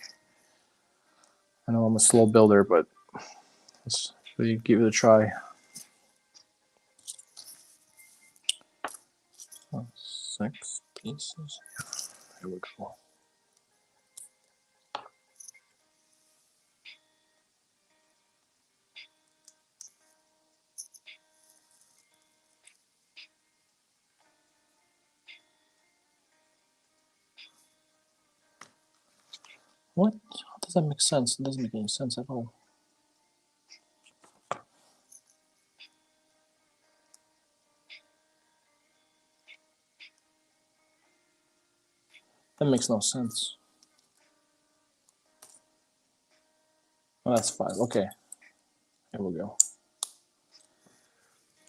I know I'm a slow builder, but let's really give it a try. 6 pieces. Here we go. What? How does that make sense? It doesn't make any sense at all. That makes no sense. Oh, that's 5. Okay. Here we go.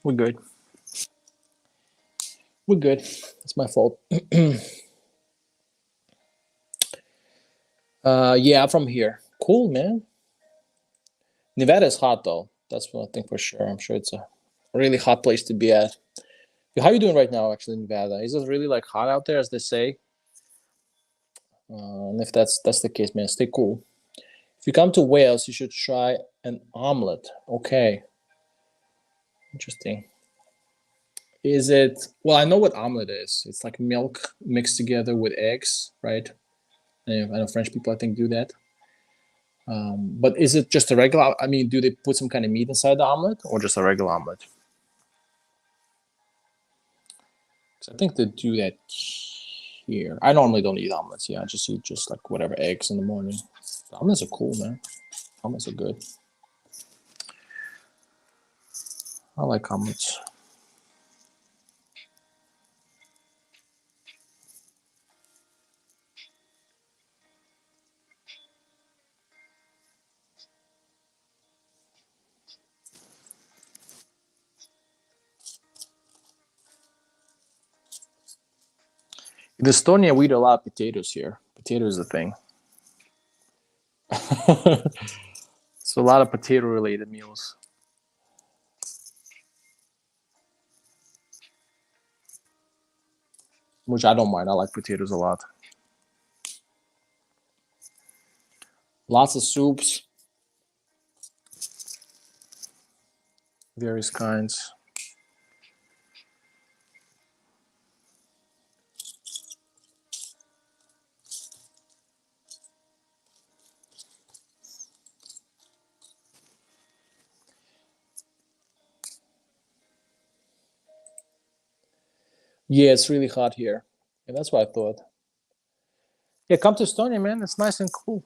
We're good. We're good. It's my fault. Yeah, I'm from here. Cool, man. Nevada is hot, though. That's one thing for sure. I'm sure it's a really hot place to be at. How are you doing right now, actually, in Nevada? Is it really like hot out there, as they say? And if that's the case, man, stay cool. If you come to Wales, you should try an omelet. Okay. Interesting. Is it... Well, I know what omelet is. It's like milk mixed together with eggs, right? And I know French people, I think, do that. But is it just a regular... I mean, do they put some kind of meat inside the omelet or just a regular omelet? I think they do that here. I normally don't eat omelets. Yeah, I just eat just like whatever eggs in the morning. The omelets are cool, man. Omelets are good. I like omelets. In Estonia, we eat a lot of potatoes here. Potato is the thing. So a lot of potato-related meals. Which I don't mind. I like potatoes a lot. Lots of soups. Various kinds. Yeah, it's really hot here. Yeah, that's what I thought. Yeah, come to Estonia, man. It's nice and cool.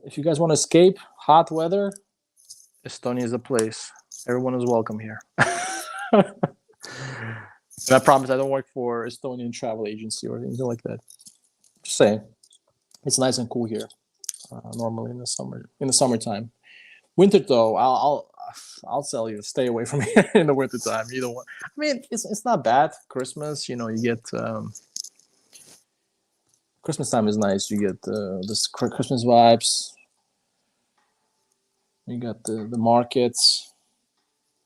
If you guys want to escape hot weather, Estonia is the place. Everyone is welcome here. And I promise I don't work for Estonian travel agency or anything like that. Just saying, it's nice and cool here. Normally in the summertime. Winter though, I'll tell you, stay away from here in the wintertime. You don't want. I mean, it's not bad. Christmas, you get Christmas time is nice. You get this Christmas vibes. You got the markets,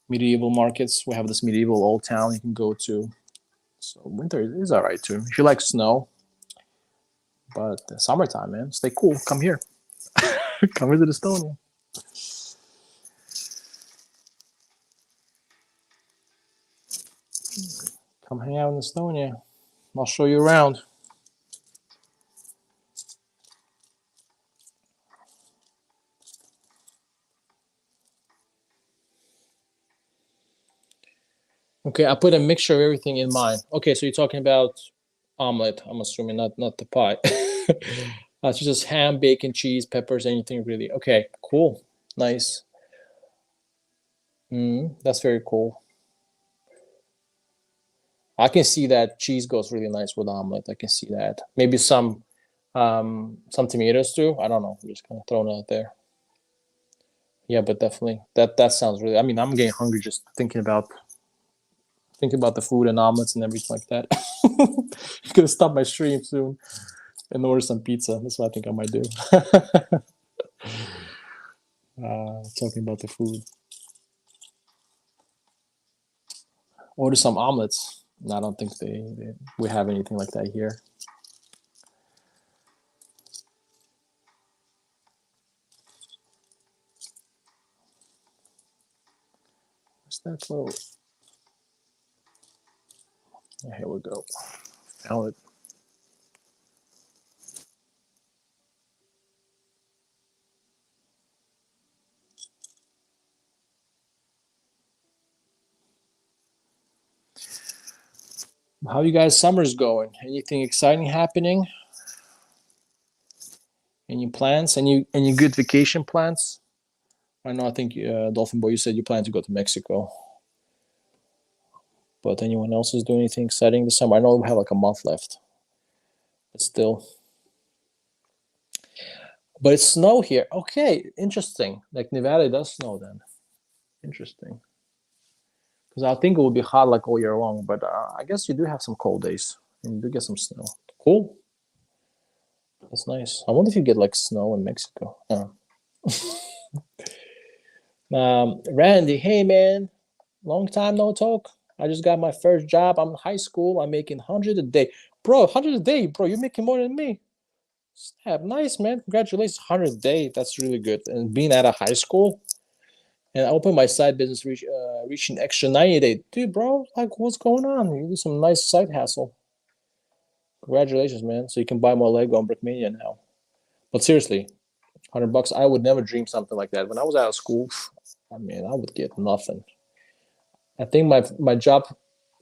medieval markets. We have this medieval old town you can go to. So winter is all right too if you like snow. But summertime, man, stay cool. Come here. Come visit Estonia. Come hang out in Estonia. I'll show you around. Okay, I put a mixture of everything in mine. Okay, so you're talking about omelet, I'm assuming, not the pie. So just ham, bacon, cheese, peppers, anything really. Okay, cool. Nice. That's very cool. I can see that cheese goes really nice with omelet. I can see that. Maybe some Some tomatoes too. I don't know. I'm just kind of throwing it out there. Yeah, but definitely that sounds really. I mean, I'm getting hungry just thinking about the food and omelets and everything like that. I'm gonna stop my stream soon and order some pizza. That's what I think I might do. Talking about the food. Order some omelets. No, I don't think we have anything like that here. What's that little? Yeah, here we go. Found it. How you guys' summer's going? Anything exciting happening? Any plans? Any good vacation plans? I know. I think Dolphin Boy, you said you plan to go to Mexico. But anyone else is doing anything exciting this summer? I know we have like a month left, but still. But it's snow here. Okay, interesting. Like Nevada does snow then. Interesting. Because I think it would be hot like all year long, but I guess you do have some cold days and you do get some snow. Cool. That's nice. I wonder if you get like snow in Mexico. Randy, hey man, long time no talk. I just got my first job. I'm in high school. I'm making 100 a day, bro. 100 a day, bro. You're making more than me. Snap, nice man. Congratulations, 100 a day. That's really good. And being out of high school, and I opened my side business, reaching extra 90 a day, dude, bro. Like, what's going on? You do some nice side hustle. Congratulations, man. So you can buy more Lego on Brickmania now. But seriously, $100. I would never dream something like that. When I was out of school, I mean, I would get nothing. I think my job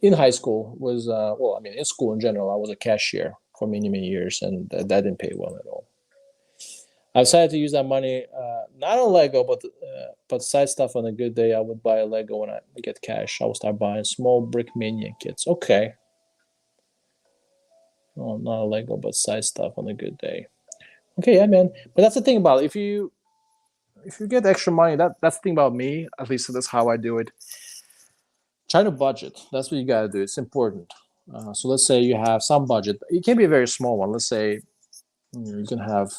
in high school was well, I mean, in school in general, I was a cashier for many years, and that didn't pay well at all. I decided to use that money not on Lego, but side stuff. On a good day, I would buy a Lego when I get cash. I would start buying small Brickmania kits. Okay, oh, not a Lego, but side stuff on a good day. Okay, yeah, man. But that's the thing about it. If you get extra money, that's the thing about me. At least that's how I do it. Try to budget. That's what you gotta do. It's important. So let's say you have some budget. It can be a very small one. Let's say you can have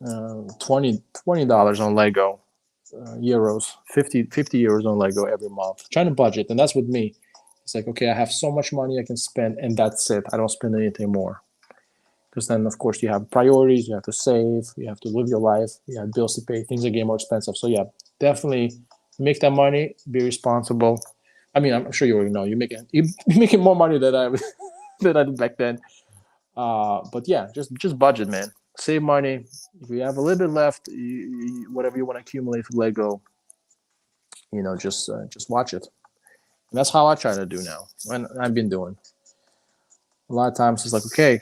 $20 on Lego, euros, 50 euros on Lego every month. Trying to budget, and that's with me. It's like, okay, I have so much money I can spend, and that's it. I don't spend anything more. Because then, of course, you have priorities. You have to save. You have to live your life. You have bills to pay. Things are getting more expensive. So yeah, definitely make that money. Be responsible. I mean, I'm sure you already know you're making more money than I than I did back then. But yeah, just budget, man. Save money. If you have a little bit left, whatever you want to accumulate for Lego, just watch it. And that's how I try to do now. And I've been doing. A lot of times it's like, okay,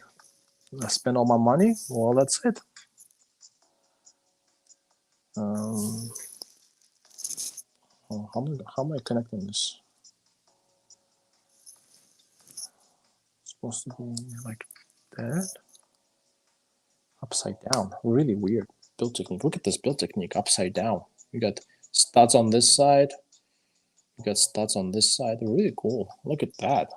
I spend all my money. Well, that's it. How am I connecting this? It's supposed to be like that. Upside down. Really weird build technique. Look at this build technique upside down. You got studs on this side. You got studs on this side. They're really cool. Look at that.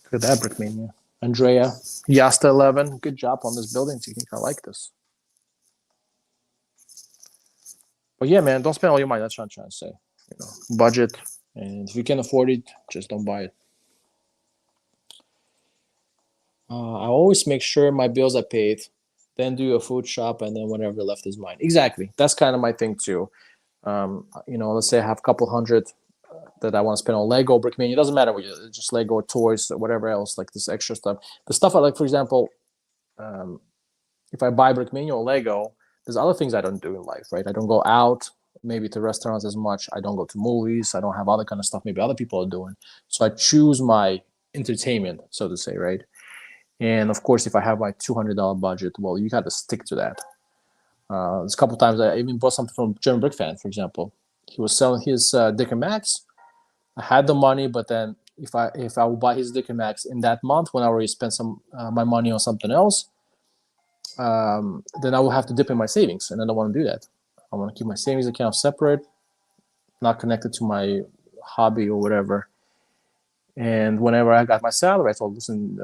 Look at that, Brickmania. Andrea, Yasta 11. Good job on this building technique. I like this. But yeah, man, don't spend all your money. That's what I'm trying to say. Budget. And if you can afford it, just don't buy it. I always make sure my bills are paid, then do a food shop, and then whatever left is mine. Exactly. That's kind of my thing too. Let's say I have a couple hundred that I want to spend on Lego, Brickmania. It doesn't matter what just Lego, toys, or whatever else, like this extra stuff. The stuff I like, for example, if I buy Brickmania or Lego, there's other things I don't do in life, right? I don't go out maybe to restaurants as much. I don't go to movies. I don't have other kind of stuff maybe other people are doing. So I choose my entertainment, so to say, right? And of course, if I have my $200 budget, well, you got to stick to that. There's a couple times I even bought something from German Brick Fan, for example. He was selling his Dick and Max. I had the money, but then if I will buy his Dick Max in that month when I already spent some my money on something else, then I will have to dip in my savings, and I don't want to do that. I want to keep my savings account separate, not connected to my hobby or whatever. And whenever I got my salary, I told, listen,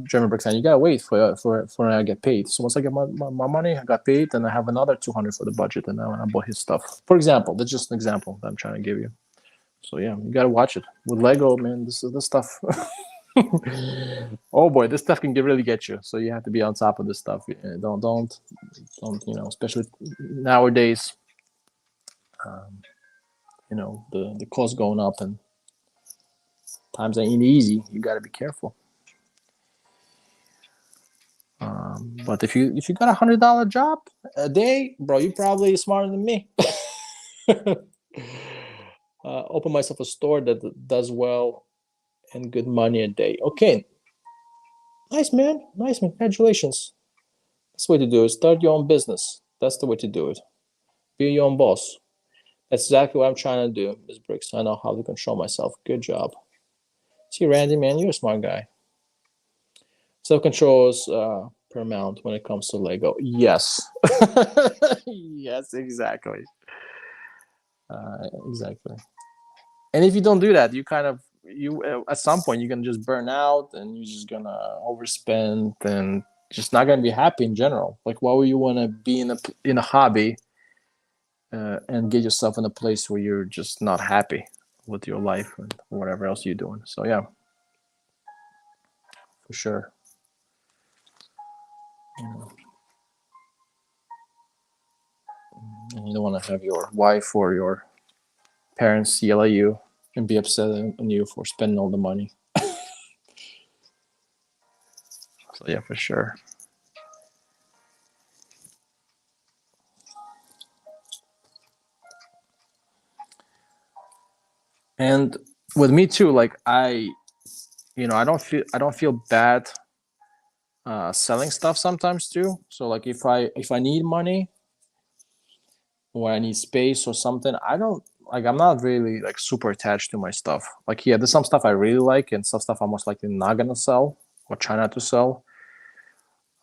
German Brick fan, you gotta wait for when I get paid. So once I get my money, I got paid, and I have another 200 for the budget, and I bought his stuff. For example, that's just an example that I'm trying to give you. So yeah, you gotta watch it with Lego, man. This stuff. Oh boy, this stuff can really get you. So you have to be on top of this stuff. Don't especially nowadays. The cost going up and times ain't easy. You got to be careful. But if you got $100 job a day, bro, you probably smarter than me. Open myself a store that does well and good money a day. Okay, nice man. Congratulations. That's the way to do it. Start your own business. That's the way to do it. Be your own boss. That's exactly what I'm trying to do, Ms. Briggs. I know how to control myself. Good job. See, Randy, man, you're a smart guy. Self-control is paramount when it comes to Lego. Yes. Yes, exactly. Exactly. And if you don't do that, you at some point you're gonna just burn out, and you're just gonna overspend, and just not gonna be happy in general. Like, why would you want to be in a hobby and get yourself in a place where you're just not happy with your life and whatever else you're doing? So yeah, for sure. And you don't want to have your wife or your parents yell at you and be upset on you for spending all the money. So yeah, for sure. And with me too, like I don't feel bad selling stuff sometimes too. So like if I need money or I need space or something, I'm not really like super attached to my stuff. Like, yeah, there's some stuff I really like and some stuff I'm most likely not gonna sell or try not to sell.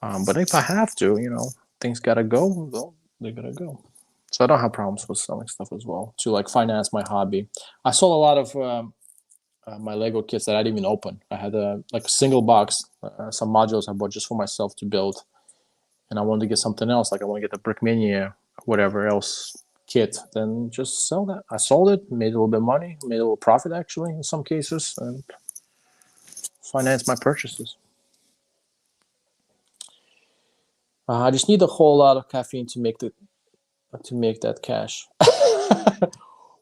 But if I have to, things gotta go, well, they gotta go. So I don't have problems with selling stuff as well to like finance my hobby. I sold a lot of my Lego kits that I didn't even open. I had like a single box, some modules I bought just for myself to build, and I wanted to get something else. Like I want to get the Brickmania, whatever else kit. Then just sell that. I sold it, made a little bit of money, made a little profit actually in some cases, and financed my purchases. I just need a whole lot of caffeine to make that cash.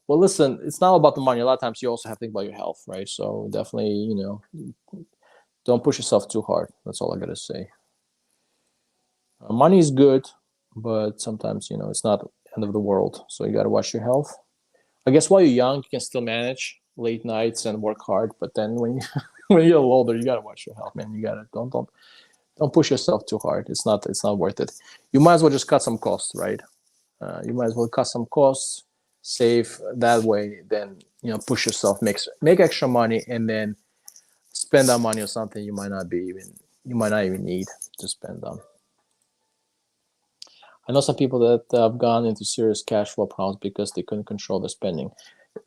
Well, listen, it's not about the money. A lot of times you also have to think about your health, right? So definitely, don't push yourself too hard. That's all I gotta say. Money is good, but sometimes it's not the end of the world. So you gotta watch your health. I guess while you're young, you can still manage late nights and work hard. But then when you when you're older, you gotta watch your health, man. You gotta don't push yourself too hard. It's not worth it. You might as well just cut some costs, right? You might as well cut some costs, save that way. Then push yourself, make extra money, and then spend that money on something you might not even need to spend on. I know some people that have gone into serious cash flow problems because they couldn't control their spending.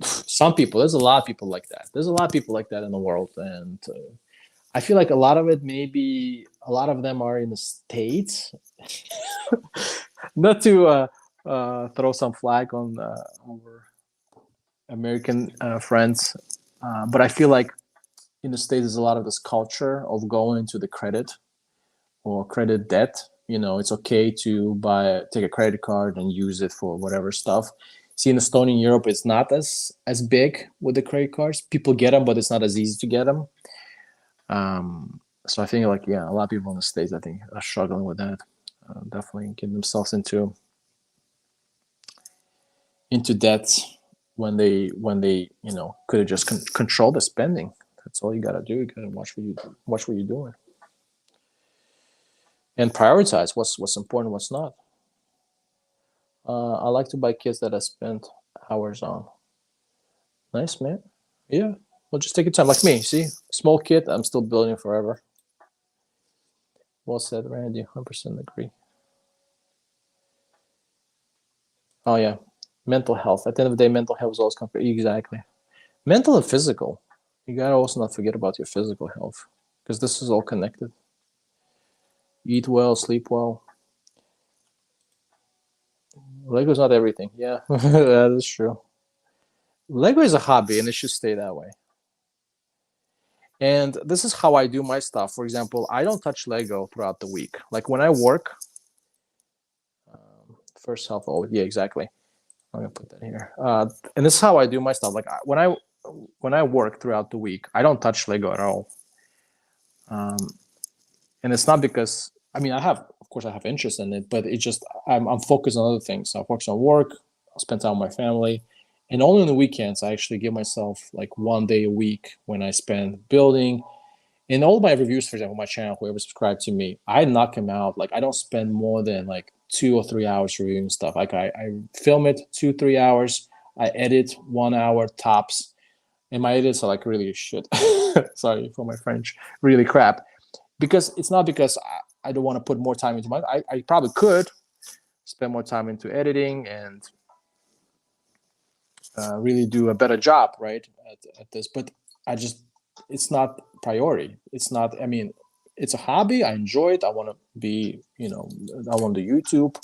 Some people, there's a lot of people like that. There's a lot of people like that in the world, and I feel like a lot of them are in the States. Not to throw some flag on our American friends, but I feel like in the States there's a lot of this culture of going into the credit or credit debt. It's okay to take a credit card and use it for whatever stuff. See, in Estonia, in Europe, it's not as big with the credit cards. People get them, but it's not as easy to get them. So I think a lot of people in the States, I think, are struggling with that. Definitely getting themselves into debt when they could have just controlled the spending. That's all you gotta do. You gotta watch what you're doing, and prioritize what's important, what's not. I like to buy kits that I spent hours on. Nice, man. Yeah. Well, just take your time, like me. See, small kid, I'm still building forever. Well said, Randy. 100% agree. Oh yeah, mental health. At the end of the day, mental health is always exactly mental and physical. You gotta also not forget about your physical health because this is all connected. Eat well, sleep well. Lego's not everything. Yeah, that is true. Lego is a hobby, and it should stay that way. And this is how I do my stuff. For example, I don't touch Lego throughout the week. Like when I work, first half. Oh, yeah, exactly. I'm gonna put that here. And this is how I do my stuff. Like when I work throughout the week, I don't touch Lego at all. And it's not because I mean I have, of course, I have interest in it, but it's just I'm focused on other things. So I focus on work. I'll spend time with my family, and only on the weekends I actually give myself like 1 day a week when I spend building. In all my reviews, for example, my channel, whoever subscribed to me, I knock them out. Like I don't spend more than like 2 or 3 hours reviewing stuff. Like I film it 2 3 hours, I edit 1 hour tops, and my edits are like really shit. Sorry for my French, really crap. Because it's not because I don't want to put more time into my. I probably could spend more time into editing and really do a better job, right, at this. But I just it's not priority. It's not. I mean, it's a hobby. I enjoy it. I want to be, I want to do YouTube,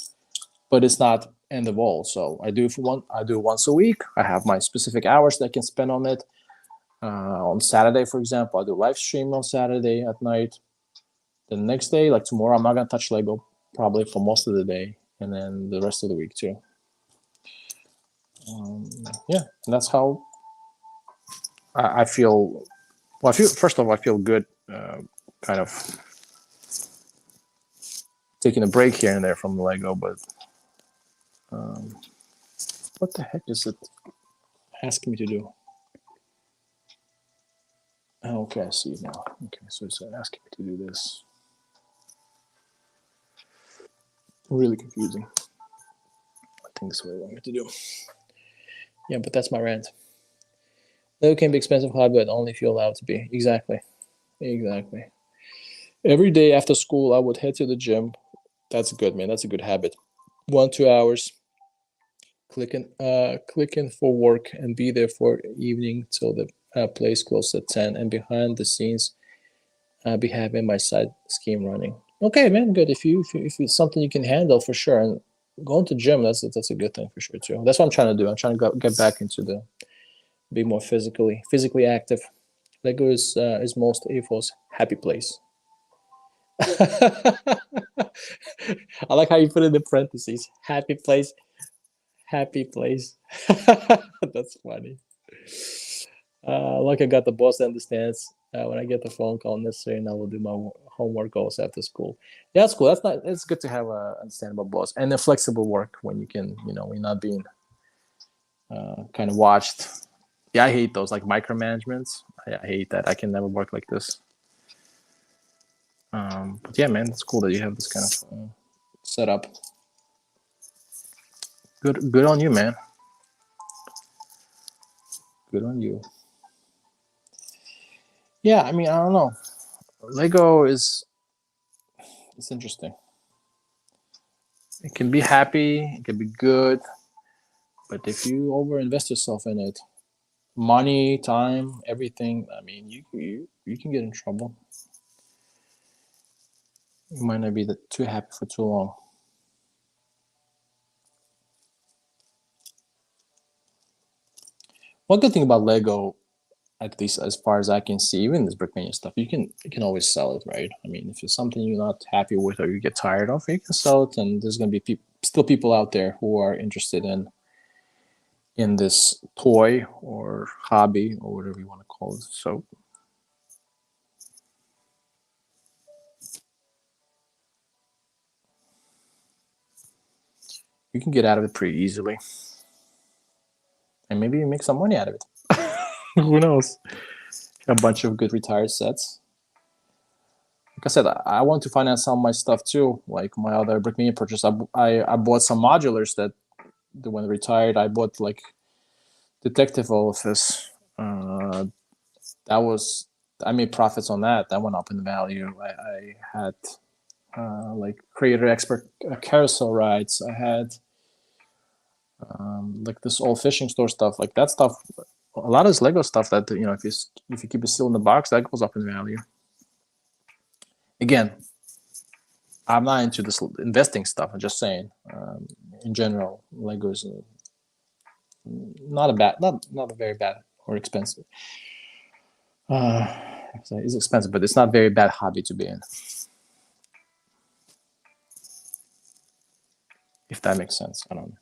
but it's not end of all. So I do for one. I do once a week. I have my specific hours that I can spend on it. On Saturday, for example, I do live stream on Saturday at night. The next day, like tomorrow, I'm not gonna touch Lego probably for most of the day, and then the rest of the week too. Yeah, and that's how I feel. Well, I feel first of all, I feel good, kind of taking a break here and there from the Lego. But what the heck is it asking me to do? Oh, okay, I see now. Okay, so it's asking me to do this. Really confusing. I think this is what I want me to do. Yeah, but that's my rant. Lego can be expensive hobby, but only if you're allowed to be. Exactly. Every day after school, I would head to the gym. That's good, man. That's a good habit. 1 2 hours, clicking for work, and be there for evening till the place closed at 10. And behind the scenes, be having my side scheme running. Okay, man, good. If it's something you can handle for sure, and going to gym, that's a good thing for sure too. That's what I'm trying to do. I'm trying to get back into be more physically active. Lego is most AFO's happy place. I like how you put it in parentheses. Happy place. Happy place. That's funny. Like I got the boss that understands when I get the phone call necessary, and I will do my homework also after school. Yeah, that's cool. It's good to have a understandable boss and a flexible work when you can, when you're not being kind of watched. Yeah, I hate those like micromanagements. I hate that. I can never work like this. But yeah, man, it's cool that you have this kind of setup. Good on you, man. Good on you. Yeah, I mean, I don't know. Lego it's interesting. It can be happy, it can be good, but if you overinvest yourself in it, money, time, everything, I mean, you can get in trouble. You might not be too happy for too long. One good thing about Lego, at least as far as I can see, even this Brickmania stuff, you can always sell it, right? I mean, if it's something you're not happy with or you get tired of, you can sell it, and there's going to be still people out there who are interested in this toy or hobby or whatever you want to call it. So you can get out of it pretty easily, and maybe you make some money out of it. Who knows? A bunch of good retired sets. Like I said, I want to finance some of my stuff too. Like my other Brickmania purchase, I bought some modulars that when retired, I bought like detective office, I made profits on that. That went up in value. I had like creator expert carousel rides. I had like this old fishing store stuff. Like that stuff, a lot of this Lego stuff that if you keep it still in the box, that goes up in value. Again, I'm not into this investing stuff. I'm just saying, in general, Lego is not a very bad or expensive. It's expensive, but it's not a very bad hobby to be in. If that makes sense, I don't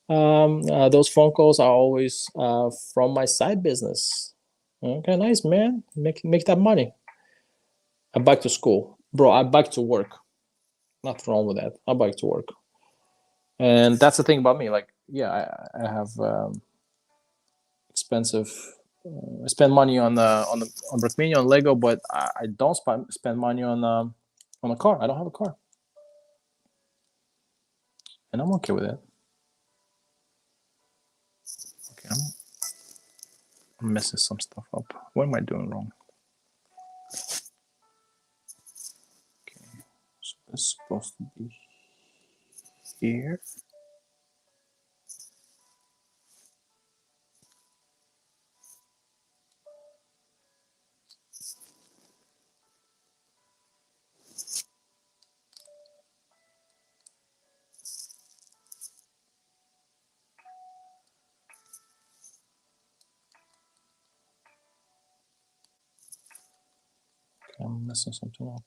know. Those phone calls are always from my side business. Okay, nice, man. Make that money. I bike to school, bro. I bike to work. Nothing wrong with that. I bike to work, and that's the thing about me. Like, yeah, I have expensive. I spend money on Brickmania, on Lego, but I don't spend money on a car. I don't have a car, and I'm okay with it. Okay, I'm messing some stuff up. What am I doing wrong? Okay, so this is supposed to be here. Okay, I'm messing something up.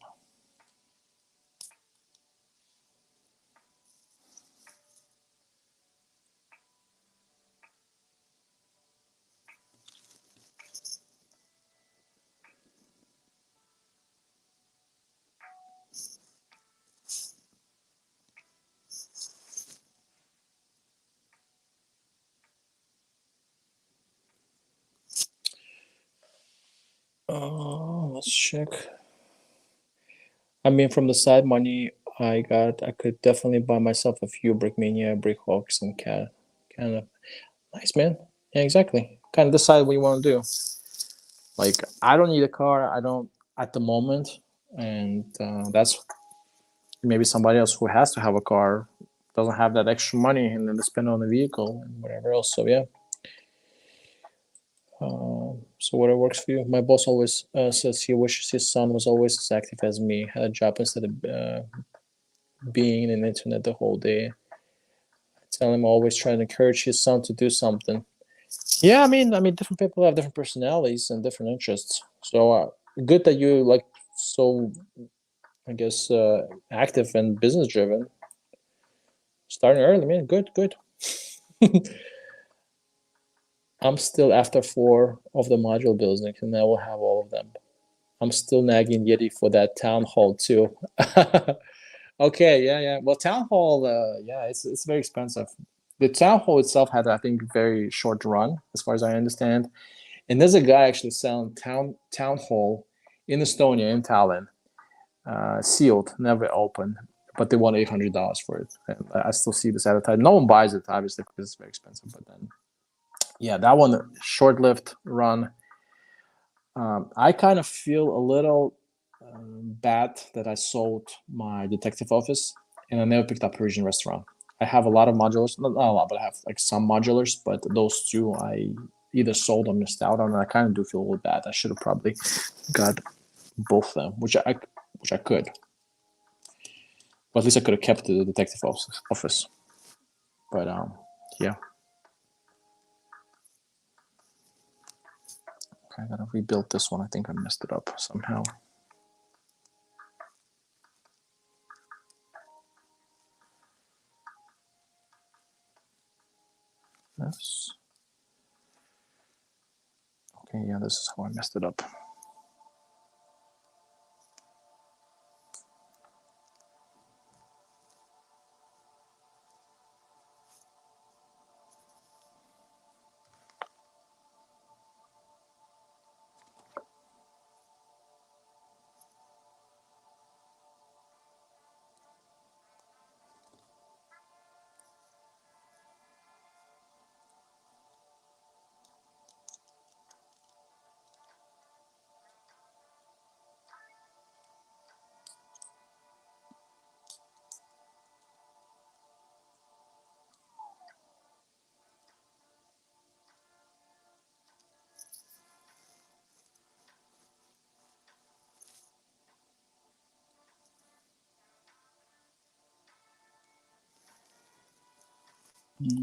Let's check. I mean, from the side money I got, I could definitely buy myself a few Brickmania, Brickhawks, and kind of nice, man. Yeah, exactly. Kind of decide what you want to do. Like, I don't need a car. I don't at the moment, and that's maybe somebody else who has to have a car doesn't have that extra money and then they spend on the vehicle and whatever else. So yeah. So whatever works for you. My boss always says he wishes his son was always as active as me, had a job instead of being in the internet the whole day. I tell him always try to encourage his son to do something. Yeah, I mean, different people have different personalities and different interests. So good that you like so, I guess, active and business driven. Starting early, man. Good, good. I'm still after 4 of the module buildings, and I will have all of them. I'm still nagging Yeti for that town hall too. Okay, yeah, yeah. Well, town hall, yeah, it's very expensive. The town hall itself had, I think, very short run, as far as I understand. And there's a guy actually selling town hall in Estonia, in Tallinn, sealed, never opened, but they want $800 for it. And I still see this advertised. No one buys it, obviously, because it's very expensive. But then, yeah, that one, short-lived run. I kind of feel a little bad that I sold my detective office and I never picked up Parisian restaurant. I have a lot of modulars, not a lot, but I have like some modulars, but those two I either sold or missed out on. And I kind of do feel a little bad. I should have probably got both of them, which I could. But at least I could have kept the detective office. But yeah. Okay, I gotta rebuild this one. I think I messed it up somehow. Yes. Okay, yeah, this is how I messed it up.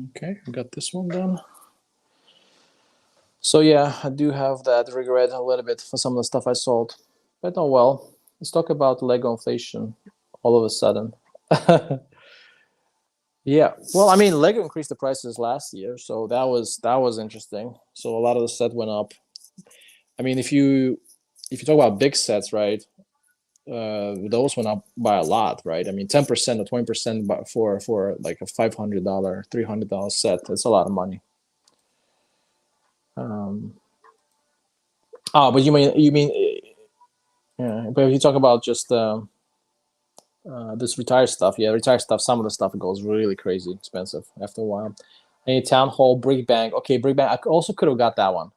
Okay, we got this one done. So yeah, I do have that regret a little bit for some of the stuff I sold. But oh well. Let's talk about Lego inflation all of a sudden. Yeah. Well, I mean, Lego increased the prices last year, so that was interesting. So a lot of the set went up. I mean, if you talk about big sets, right? Those went up by a lot, right? I mean, 10% or 20% for like a $500, $300 set. That's a lot of money. Um, but you mean yeah? But if you talk about just this retired stuff, yeah, retired stuff. Some of the stuff goes really crazy expensive after a while. A town hall brick bank. Okay, brick bank. I also could have got that one.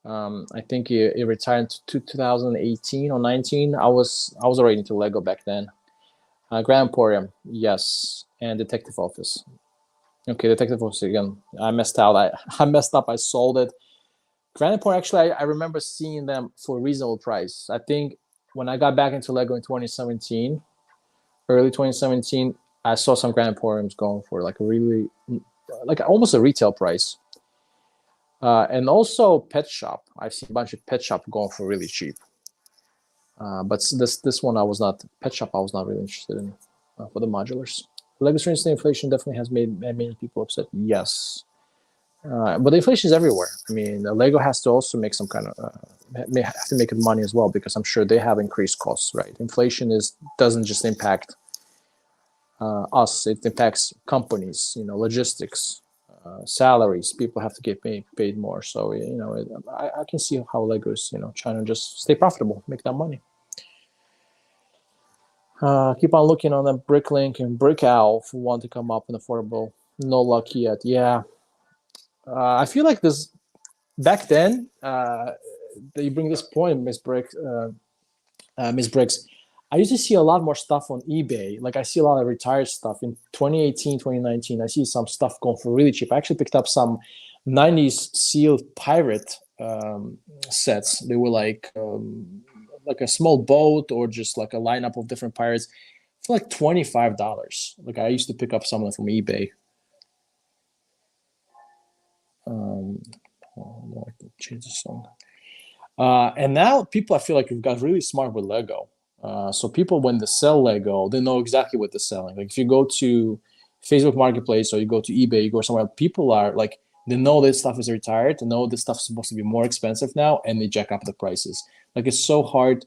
I think it retired to 2018 or 19. I was already into Lego back then. Grand Emporium, yes, and Detective Office. Okay, Detective Office again. I messed out. I messed up. I sold it. Grand Emporium. Actually, I remember seeing them for a reasonable price. I think when I got back into Lego in 2017, early 2017, I saw some Grand Emporiums going for like a really, like almost a retail price. And also Pet Shop. I've seen a bunch of Pet Shop going for really cheap. But this one I was not Pet Shop. I was not really interested in for the modulars. Lego Strange Inflation definitely has made many people upset. Yes, but the inflation is everywhere. I mean, Lego has to also make some kind of have to make money as well because I'm sure they have increased costs. Right? Inflation is doesn't just impact us; it impacts companies. Logistics, salaries. People have to get paid more. So I can see how Lego is trying to just stay profitable, make that money. Keep on looking on the Bricklink and Brickowl for one to come up and affordable. No luck yet. Yeah, I feel like this back then. That you bring this point, Miss Briggs. I used to see a lot more stuff on eBay. Like I see a lot of retired stuff in 2018, 2019. I see some stuff going for really cheap. I actually picked up some 90s sealed pirate sets. They were like a small boat or just like a lineup of different pirates for like $25. Like I used to pick up some of them from eBay. Um, oh, I can change the song. And now people, I feel like, have got really smart with Lego. So people, when they sell Lego, they know exactly what they're selling. Like if you go to Facebook Marketplace or you go to eBay, you go somewhere, people are like, they know this stuff is retired, they know this stuff is supposed to be more expensive now, and they jack up the prices. Like it's so hard,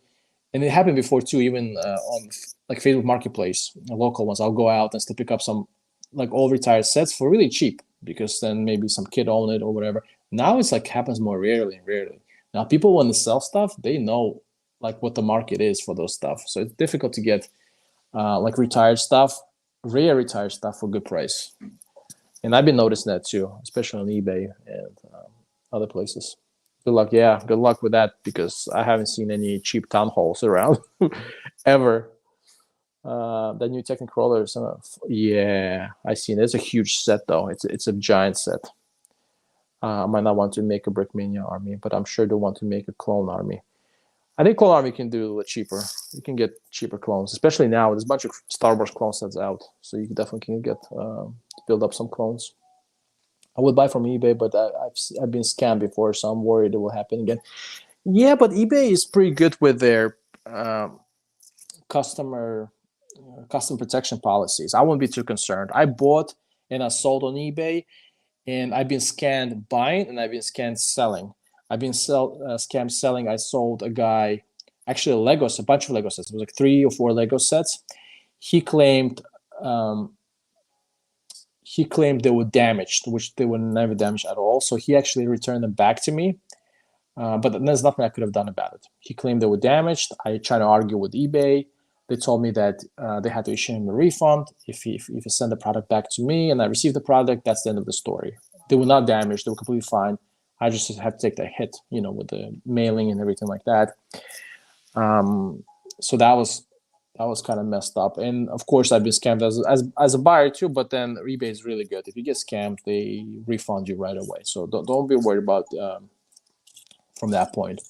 and it happened before too. Even on like Facebook Marketplace, local ones, I'll go out and still pick up some like old retired sets for really cheap because then maybe some kid own it or whatever. Now it's like happens more rarely and rarely. Now people when they sell stuff, they know like what the market is for those stuff. So it's difficult to get like retired stuff, rare retired stuff for good price. And I've been noticing that too, especially on eBay and other places. Good luck, yeah. Good luck with that because I haven't seen any cheap town halls around ever. The new Technicolor, yeah, I seen it. It's a huge set though. It's a giant set. I might not want to make a Brickmania army, but I'm sure they want to make a clone army. I think Clone Army can do it cheaper. You can get cheaper clones, especially now. There's a bunch of Star Wars clone sets out, so you definitely can get build up some clones. I would buy from eBay, but I've been scammed before, so I'm worried it will happen again. Yeah, but eBay is pretty good with their customer custom protection policies. I wouldn't be too concerned. I bought and I sold on eBay, and I've been scammed buying and I've been scammed selling. I've been scammed selling. I sold a guy actually Legos, a bunch of Lego sets. It was like 3 or 4 Lego sets. He claimed um, he claimed they were damaged, which they were never damaged at all. So he actually returned them back to me. But there's nothing I could have done about it. He claimed they were damaged. I tried to argue with eBay. They told me that they had to issue him a refund if he sent the product back to me and I received the product. That's the end of the story. They were not damaged. They were completely fine. I just had to take the hit, with the mailing and everything like that. So that was kind of messed up. And of course, I've been scammed as a buyer too. But then eBay is really good. If you get scammed, they refund you right away. So don't be worried about from that point.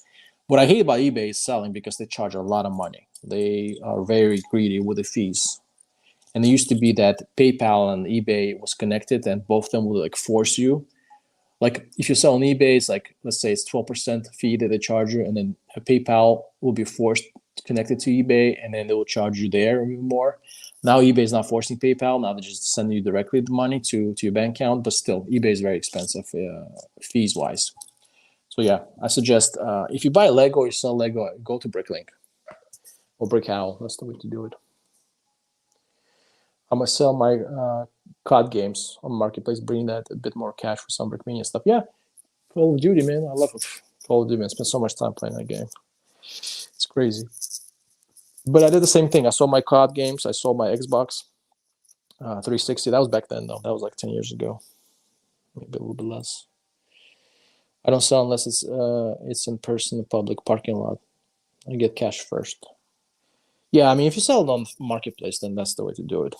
What I hate about eBay is selling because they charge a lot of money. They are very greedy with the fees. And it used to be that PayPal and eBay was connected, and both of them would like force you. Like if you sell on eBay, it's like, let's say it's 12% fee that they charge you, and then PayPal will be forced to connect it to eBay, and then they will charge you there even more. Now eBay is not forcing PayPal. Now they just send you directly the money to your bank account, but still eBay is very expensive fees wise. So yeah, I suggest if you buy Lego or you sell Lego, go to Bricklink or Brickhow. That's the way to do it. I'm gonna sell my COD games on Marketplace, bring that a bit more cash for some Brickmania stuff. Yeah, Call of Duty, man. I love it. Call of Duty, man. I spent so much time playing that game. It's crazy. But I did the same thing. I sold my COD games. I sold my Xbox 360. That was back then, though. That was like 10 years ago. Maybe a little bit less. I don't sell unless it's in person, public parking lot. I get cash first. Yeah, I mean, if you sell it on Marketplace, then that's the way to do it.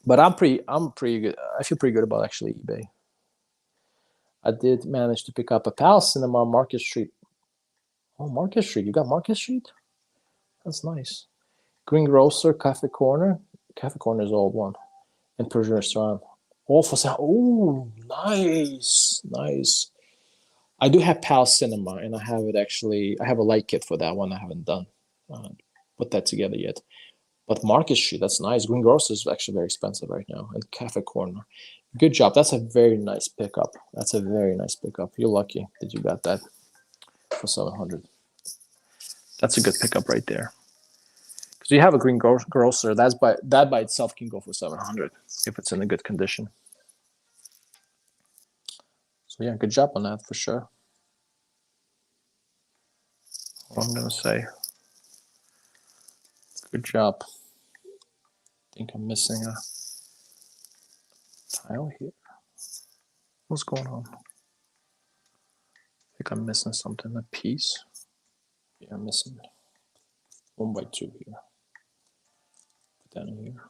But I'm pretty good. I feel pretty good about actually eBay. I did manage to pick up a Pal Cinema on Market Street. Oh, Market Street. You got Market Street? That's nice. Green Grocer, Cafe Corner. Cafe Corner is the old one. And Persian Restaurant. All for sale. Oh, nice. Nice. I do have Pal Cinema, and I have it actually. I have a light kit for that one. I haven't done. Put that together yet. But Market Street, that's nice. Green Grocer is actually very expensive right now. And Cafe Corner. Good job. That's a very nice pickup. That's a very nice pickup. You're lucky that you got that for 700. That's a good pickup right there. Because you have a Green Grocer, that by itself can go for 700 if it's in a good condition. So yeah, good job on that for sure. What I'm gonna say. Good job. I think I'm missing a tile here. What's going on? I think I'm missing something, a piece. Yeah, I'm missing 1x2 here. Put that in here.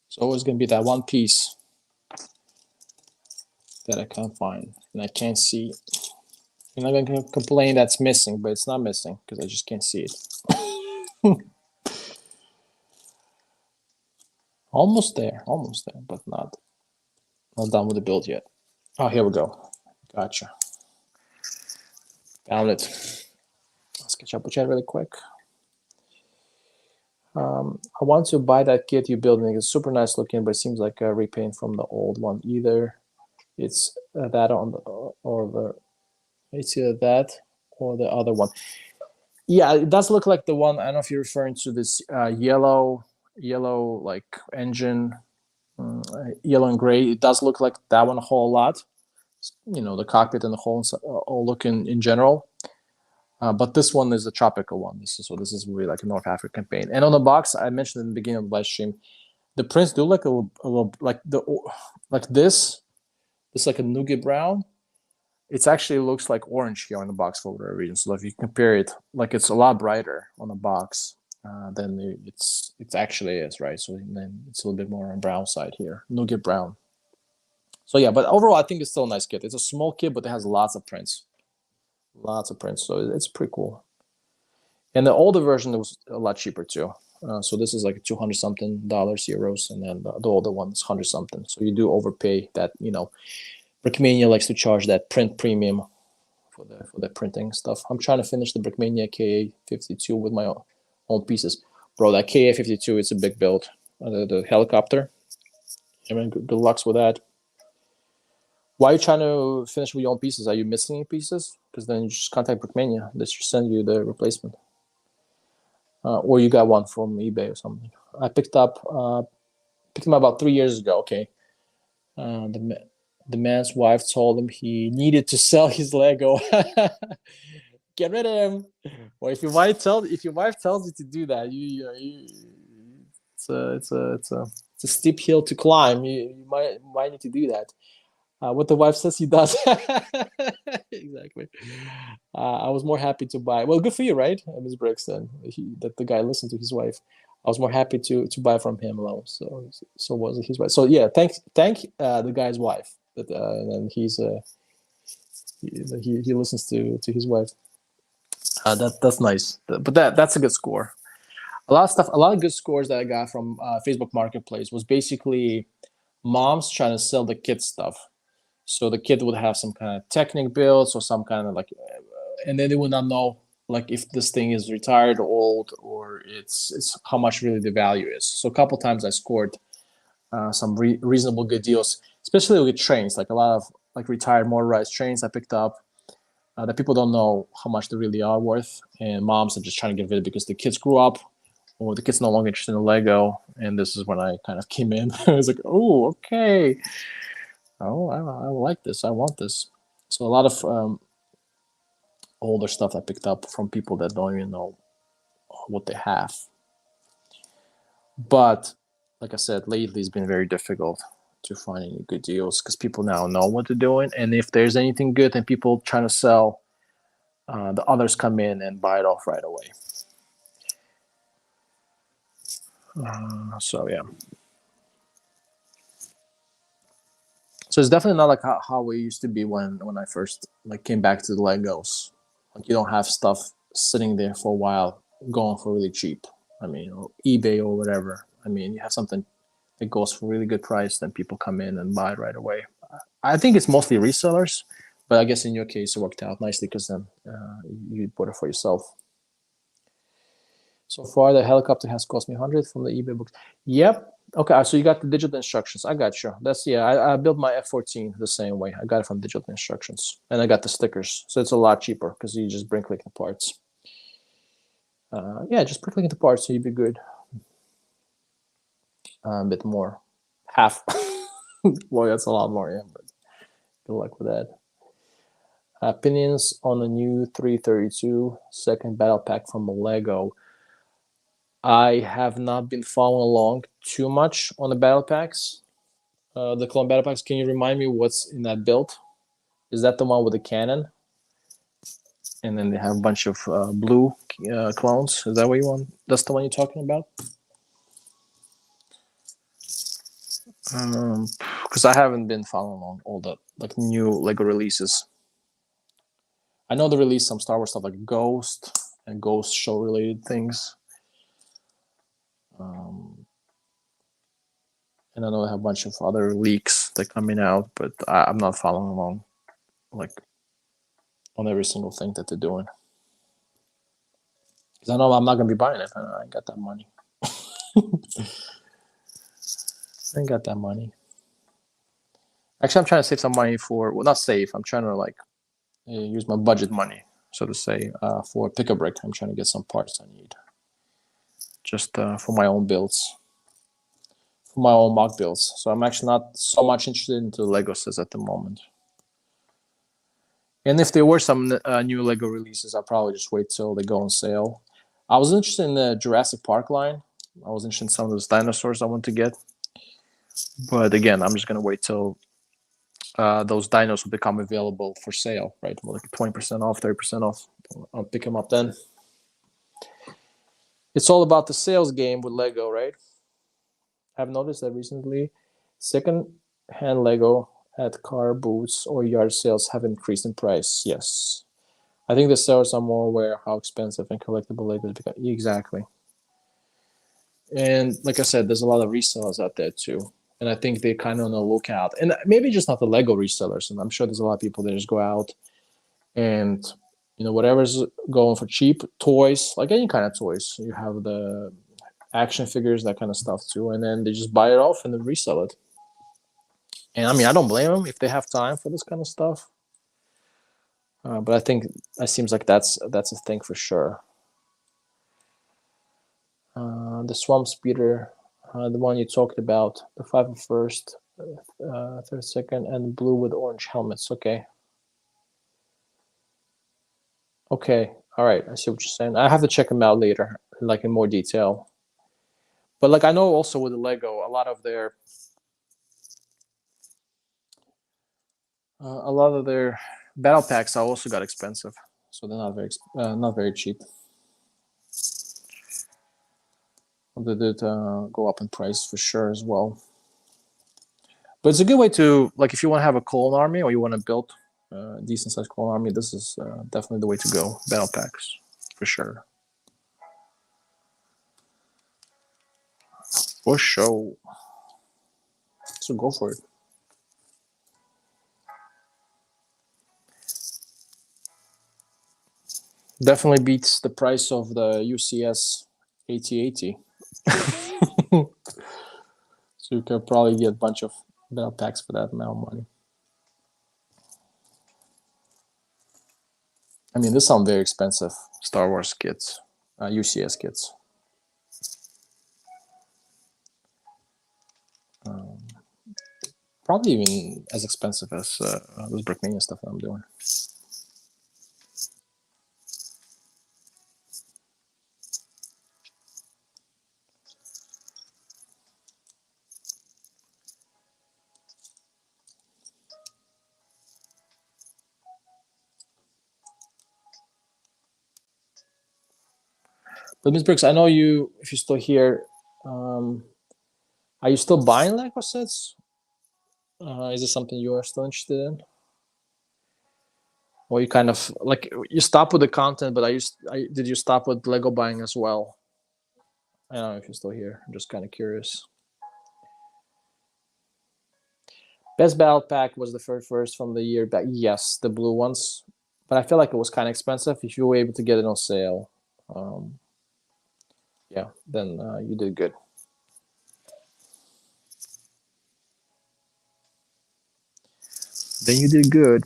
It's always going to be that one piece that I can't find and I can't see. You're not going to complain that's missing, but it's not missing because I just can't see it. Almost there, but not done with the build yet. Oh, here we go. Gotcha. Found it. Let's catch up with chat really quick. I want to buy that kit you're building. It's super nice looking, but it seems like a repaint from the old one. Either it's that on the or the it's either that or the other one. Yeah, it does look like the one. I don't know if you're referring to this yellow like engine, yellow and gray. It does look like that one a whole lot. You know, the cockpit and the whole all look in general. But this one is a tropical one. This is really like a North African paint. And on the box, I mentioned in the beginning of the live stream, the prints do look a little like this. It's like a nougat brown. It actually looks like orange here on the box for whatever reason. So if you compare it, like it's a lot brighter on the box than it's actually is, right? So then it's a little bit more on the brown side here, nougat brown. So yeah, but overall, I think it's still a nice kit. It's a small kit, but it has lots of prints. So it's pretty cool. And the older version was a lot cheaper too. So this is like $200 something euros, and then the older one is 100 something. So you do overpay that. You know, Brickmania likes to charge that print premium for the printing stuff. I'm trying to finish the Brickmania KA52 with my own pieces, bro. That KA52, it's a big build. The helicopter. I mean, good luck with that. Why are you trying to finish with your own pieces? Are you missing any pieces? Because then you just contact Brickmania. They should send you the replacement. Or you got one from eBay or something. I picked them up about 3 years ago. Okay. The man's wife told him he needed to sell his Lego. Get rid of him. Or if your wife tells you to do that, it's a steep hill to climb. You might need to do that. What the wife says he does. Exactly. I was more happy to buy. Well, good for you, right, Ms. Brixton? That the guy listened to his wife. I was more happy to buy from him alone. So was his wife. So yeah, thank the guy's wife. That and he listens to his wife. That's nice. But that's a good score. A lot of stuff. A lot of good scores that I got from Facebook Marketplace was basically moms trying to sell the kids stuff. So the kid would have some kind of Technic builds or some kind of like, and then they would not know like if this thing is retired or old or it's how much really the value is. So a couple times I scored some reasonable good deals, especially with trains. Like a lot of like retired motorized trains I picked up that people don't know how much they really are worth, and moms are just trying to get rid of it because the kids grew up or the kids no longer interested in Lego. And this is when I kind of came in. I was like, oh, okay. Oh, I like this. I want this. So a lot of older stuff I picked up from people that don't even know what they have. But like I said, lately it's been very difficult to find any good deals because people now know what they're doing. And if there's anything good and people trying to sell, the others come in and buy it off right away. So yeah. So it's definitely not like how it used to be when I first like came back to the Legos. Like you don't have stuff sitting there for a while going for really cheap. I mean, or eBay or whatever. I mean, you have something that goes for a really good price, then people come in and buy it right away. I think it's mostly resellers, but I guess in your case it worked out nicely because then you bought it for yourself. So far, the helicopter has cost me 100 from the eBay books. Yep. Okay, so you got the digital instructions. I got you. I built my F-14 the same way. I got it from digital instructions, and I got the stickers, so it's a lot cheaper because you just bring click the parts. Yeah, just bring click the parts, so you'd be good. A bit more, half. Well, that's a lot more. Yeah, but good luck with that. Opinions on the new 332 second battle pack from Lego. I have not been following along too much on the battle packs. The clone battle packs. Can you remind me what's in that build? Is that the one with the cannon? And then they have a bunch of blue clones. Is that what you want? That's the one you're talking about? Because I haven't been following along all the like new Lego releases. I know they released some Star Wars stuff like Ghost and Ghost show related things. And I know they have a bunch of other leaks that are coming out, but I'm not following along like on every single thing that they're doing. Because I know I'm not going to be buying it. I ain't got that money. I ain't got that money. Actually, I'm trying to save some money for, well, not save. I'm trying to like use my budget money, so to say, for Pick a Brick. I'm trying to get some parts I need. Just for my own builds. For my own mock builds. So I'm actually not so much interested into Lego sets at the moment. And if there were some new Lego releases, I'll probably just wait till they go on sale. I was interested in the Jurassic Park line. I was interested in some of those dinosaurs I want to get. But again, I'm just going to wait till those dinos will become available for sale, right? Like 20% off, 30% off. I'll pick them up then. It's all about the sales game with Lego, right? I've noticed that recently, second-hand Lego at car booths or yard sales have increased in price. Yes. I think the sellers are more aware how expensive and collectible Lego is becoming. Exactly. And like I said, there's a lot of resellers out there too. And I think they're kind of on the lookout. And maybe just not the Lego resellers. And I'm sure there's a lot of people that just go out and, you know, whatever's going for cheap, toys, like any kind of toys. You have the action figures, that kind of stuff too. And then they just buy it off and then resell it. And I mean, I don't blame them if they have time for this kind of stuff. But I think it seems like that's a thing for sure. The Swamp Speeder, the one you talked about, the 501st, 32nd, and blue with orange helmets. Okay. Okay, all right. I see what you're saying. I have to check them out later, like in more detail. But like I know also with the Lego, a lot of their battle packs are also got expensive, so they're not very cheap. They did go up in price for sure as well. But it's a good way to, like, if you want to have a clone army or you want to build a decent sized clone army, this is definitely the way to go. Battle packs for sure. For sure. So go for it. Definitely beats the price of the UCS 8080. So you could probably get a bunch of battle packs for that amount of money. I mean, this sound very expensive. Star Wars kits, UCS kits. Probably even as expensive as this Brickmania stuff that I'm doing. But Ms. Brooks, I know you. If you're still here, are you still buying Lego sets? Is this something you are still interested in? Or you kind of like you stop with the content, but did you stop with Lego buying as well? I don't know if you're still here. I'm just kind of curious. Best Battle Pack was the first from the year back. Yes, the blue ones, but I feel like it was kind of expensive. If you were able to get it on sale, um, yeah, then you did good. Then you did good.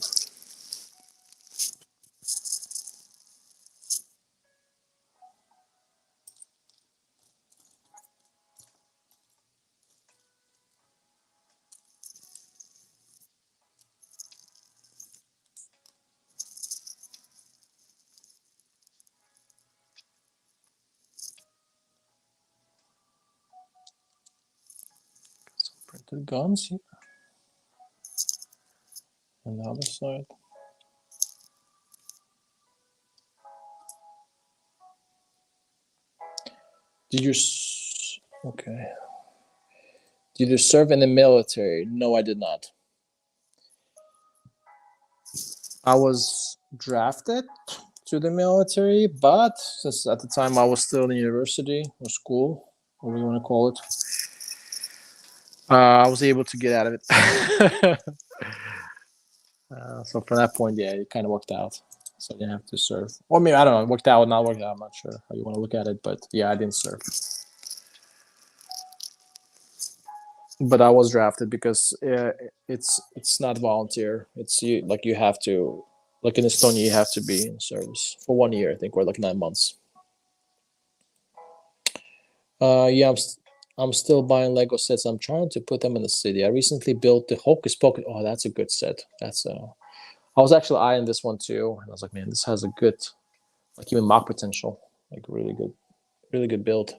Some printed guns here on the other side. Did you? Okay. Did you serve in the military? No, I did not. I was drafted to the military, but since at the time I was still in university or school, whatever you want to call it, I was able to get out of it. So from that point, yeah, it kind of worked out. So I didn't have to serve. Or maybe, I don't know, it worked out or not worked out. I'm not sure how you want to look at it, but yeah, I didn't serve. But I was drafted because it's not volunteer. It's you have to, like in Estonia, you have to be in service for 1 year, I think, or like 9 months. Yeah, I'm still buying Lego sets. I'm trying to put them in the city. I recently built the Hocus Pocus. Oh, that's a good set. I was actually eyeing this one too, and I was like, man, this has a good, like even mock potential, like really good build,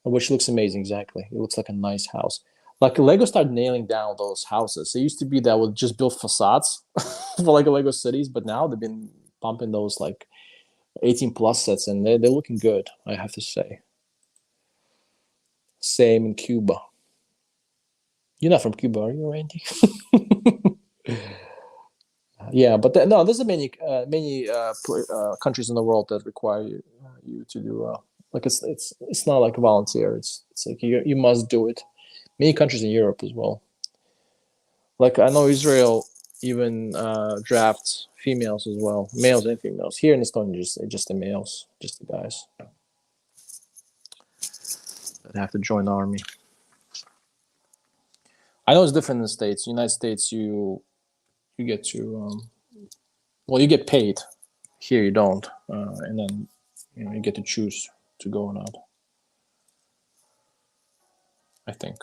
which looks amazing. Exactly, it looks like a nice house. Like Lego started nailing down those houses. It used to be that would just build facades for like Lego cities, but now they've been pumping those like 18 plus sets, and they're looking good. I have to say. Same in Cuba. You're not from Cuba, are you, Randy? Yeah, but no, there's many countries in the world that require you to do like it's not like a volunteer. It's like you must do it. Many countries in Europe as well. Like I know Israel even drafts females as well, males and females. Here in Estonia, just the males, just the guys that have to join the army. I know it's different in the States. United States, you get to well, you get paid. Here you don't, and then you get to choose to go or not. I think.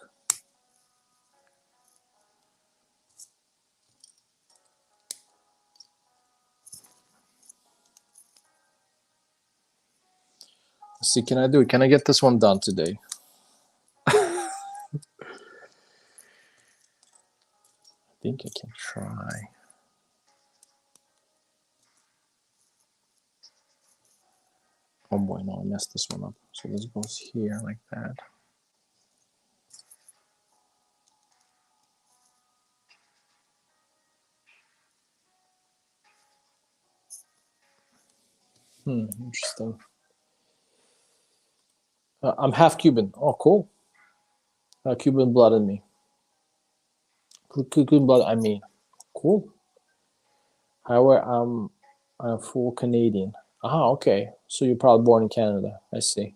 Let's see, can I do it? Can I get this one done today? I think I can try. Oh boy, no, I messed this one up. So this goes here like that. Interesting. I'm half Cuban. Oh, cool. Cuban blood in me. Cuban blood, I mean. Cool. However, I'm full Canadian. Ah, okay. So you're probably born in Canada. I see.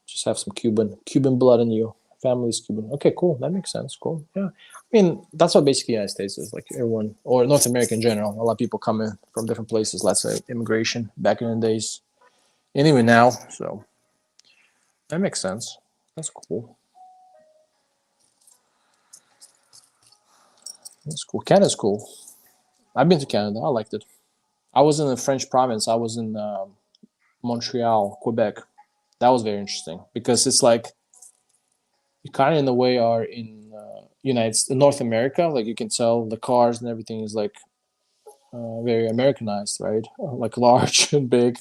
Just have some Cuban blood in you. Family's Cuban. Okay, cool. That makes sense. Cool. Yeah. I mean, that's what basically the United States is. Like everyone, or North America in general. A lot of people come in from different places. Let's say immigration back in the days. And even now. So that makes sense. That's cool. That's cool. Canada's cool. I've been to Canada. I liked it. I was in the French province. I was in Montreal, Quebec. That was very interesting because it's like you kind of in a way are in North America. Like you can tell the cars and everything is like very Americanized, right? Like large and big.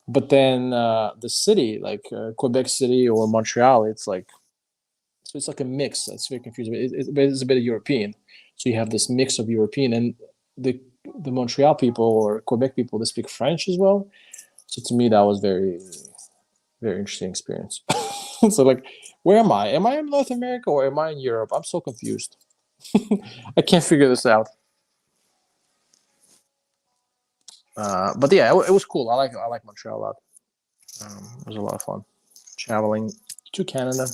But then the city, like Quebec City or Montreal, it's like a mix. That's very confusing. It's a bit of European. So you have this mix of European and the the Montreal people or Quebec people, they speak French as well. So to me, that was very interesting experience. So like, where am I? Am I in North America or am I in Europe? I'm so confused. I can't figure this out. But yeah, it was cool. I like Montreal a lot. It was a lot of fun traveling to Canada.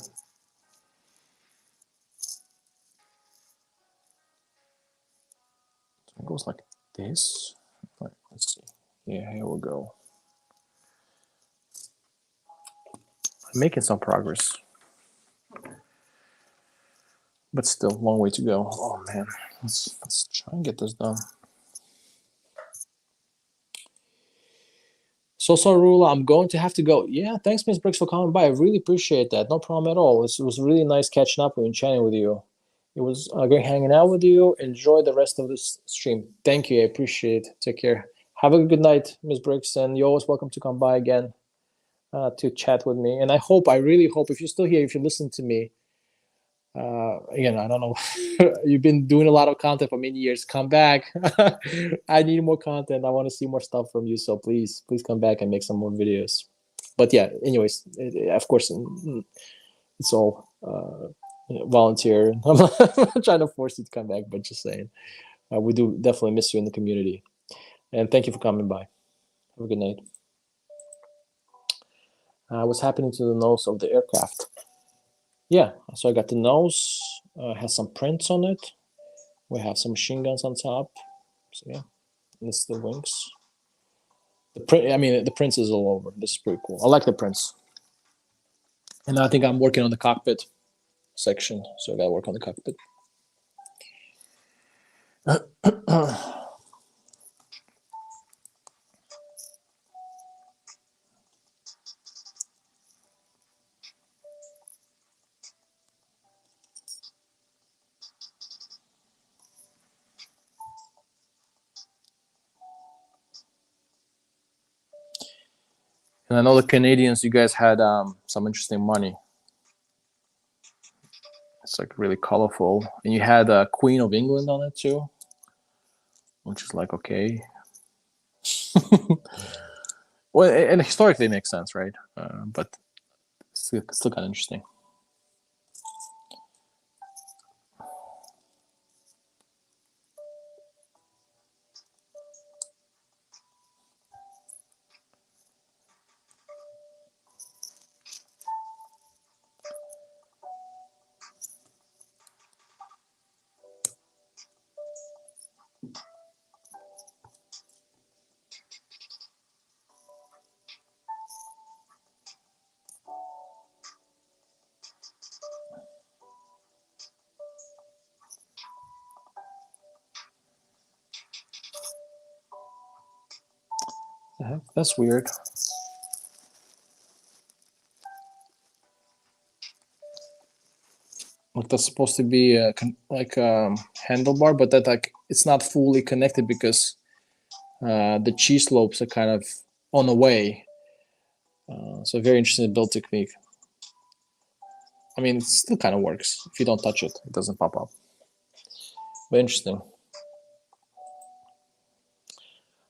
It goes like this. Let's see. Yeah, here we go. I'm making some progress, but still, long way to go. Oh man, let's try and get this done. So Rula, I'm going to have to go. Yeah, thanks, Miss Briggs, for coming by. I really appreciate that. No problem at all. It was really nice catching up and chatting with you. It was great hanging out with you. Enjoy the rest of this stream. Thank you. I appreciate it. Take care. Have a good night, Miss Briggs, and you're always welcome to come by again to chat with me. And I really hope, if you're still here, if you listen to me, again, I don't know, you've been doing a lot of content for many years. Come back. I need more content. I want to see more stuff from you. So please come back and make some more videos. But yeah, anyways, of course, it's all volunteer. I'm not trying to force you to come back, but just saying, we do definitely miss you in the community. And thank you for coming by. Have a good night. What's happening to the nose of the aircraft? Yeah, so I got the nose, has some prints on it. We have some machine guns on top. So yeah, and this is the wings. The print, I mean, the prints is all over. This is pretty cool. I like the prints. And I think I'm working on the cockpit section, so I gotta work on the cockpit. And I know the Canadians, you guys had some interesting money. It's like really colorful. And you had Queen of England on it too, which is like, okay. Well, and historically it makes sense, right? But it's still kind of interesting. That's weird. like that's supposed to be like handlebar, but that like it's not fully connected because the cheese slopes are kind of on the way. So very interesting build technique. I mean, it still kind of works. If you don't touch it, it doesn't pop up. But interesting.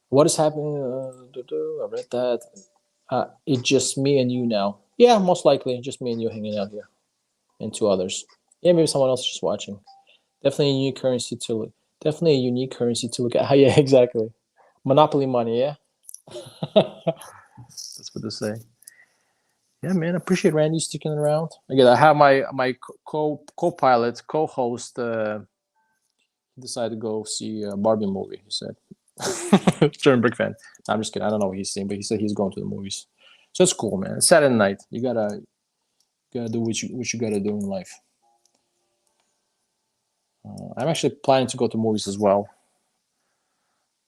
What is happening? I read that. It's just me and you now. Yeah, most likely just me and you hanging out here, and two others. Yeah, maybe someone else is just watching. Definitely a unique currency to look. Definitely a unique currency to look at. Yeah, exactly. Monopoly money. Yeah, that's what they say. Yeah, man. I appreciate Randy sticking around. Again, I have my co-pilot, co-host. Decided to go see a Barbie movie. He said, German Brick fan. No, I'm just kidding. I don't know what he's saying, but he said he's going to the movies. So it's cool, man. It's Saturday night. You gotta do what you gotta do in life. I'm actually planning to go to movies as well,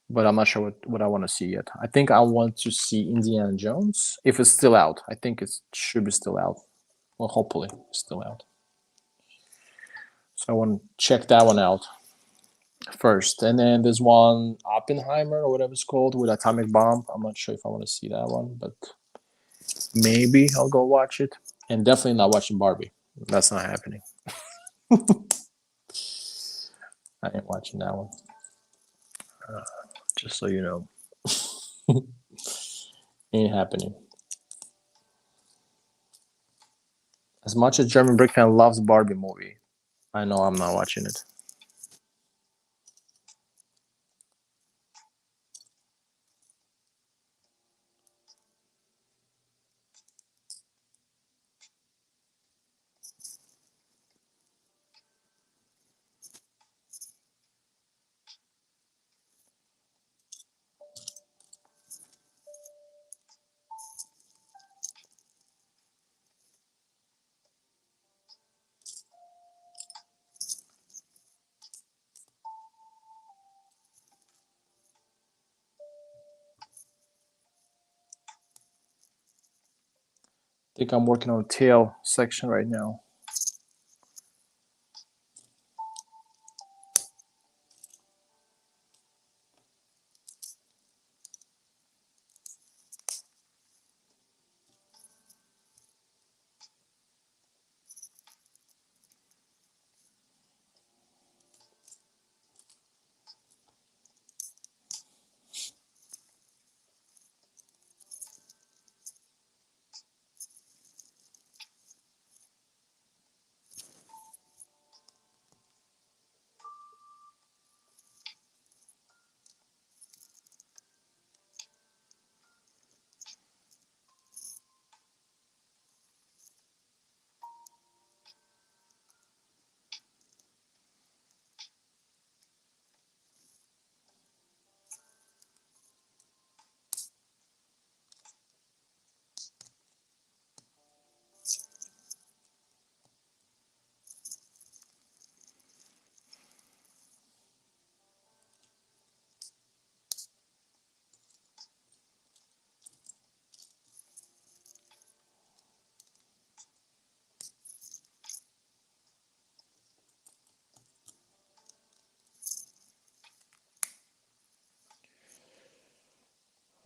but I'm not sure what I want to see yet. I think I want to see Indiana Jones if it's still out. I think it should be still out. Well, hopefully it's still out. So I want to check that one out first, and then there's one Oppenheimer or whatever it's called with atomic bomb. I'm not sure if I want to see that one, but maybe I'll go watch it. And definitely not watching Barbie. That's not happening. I ain't watching that one. Just so you know, ain't happening. As much as German Brick fan loves Barbie movie, I know I'm not watching it. I think I'm working on the tail section right now.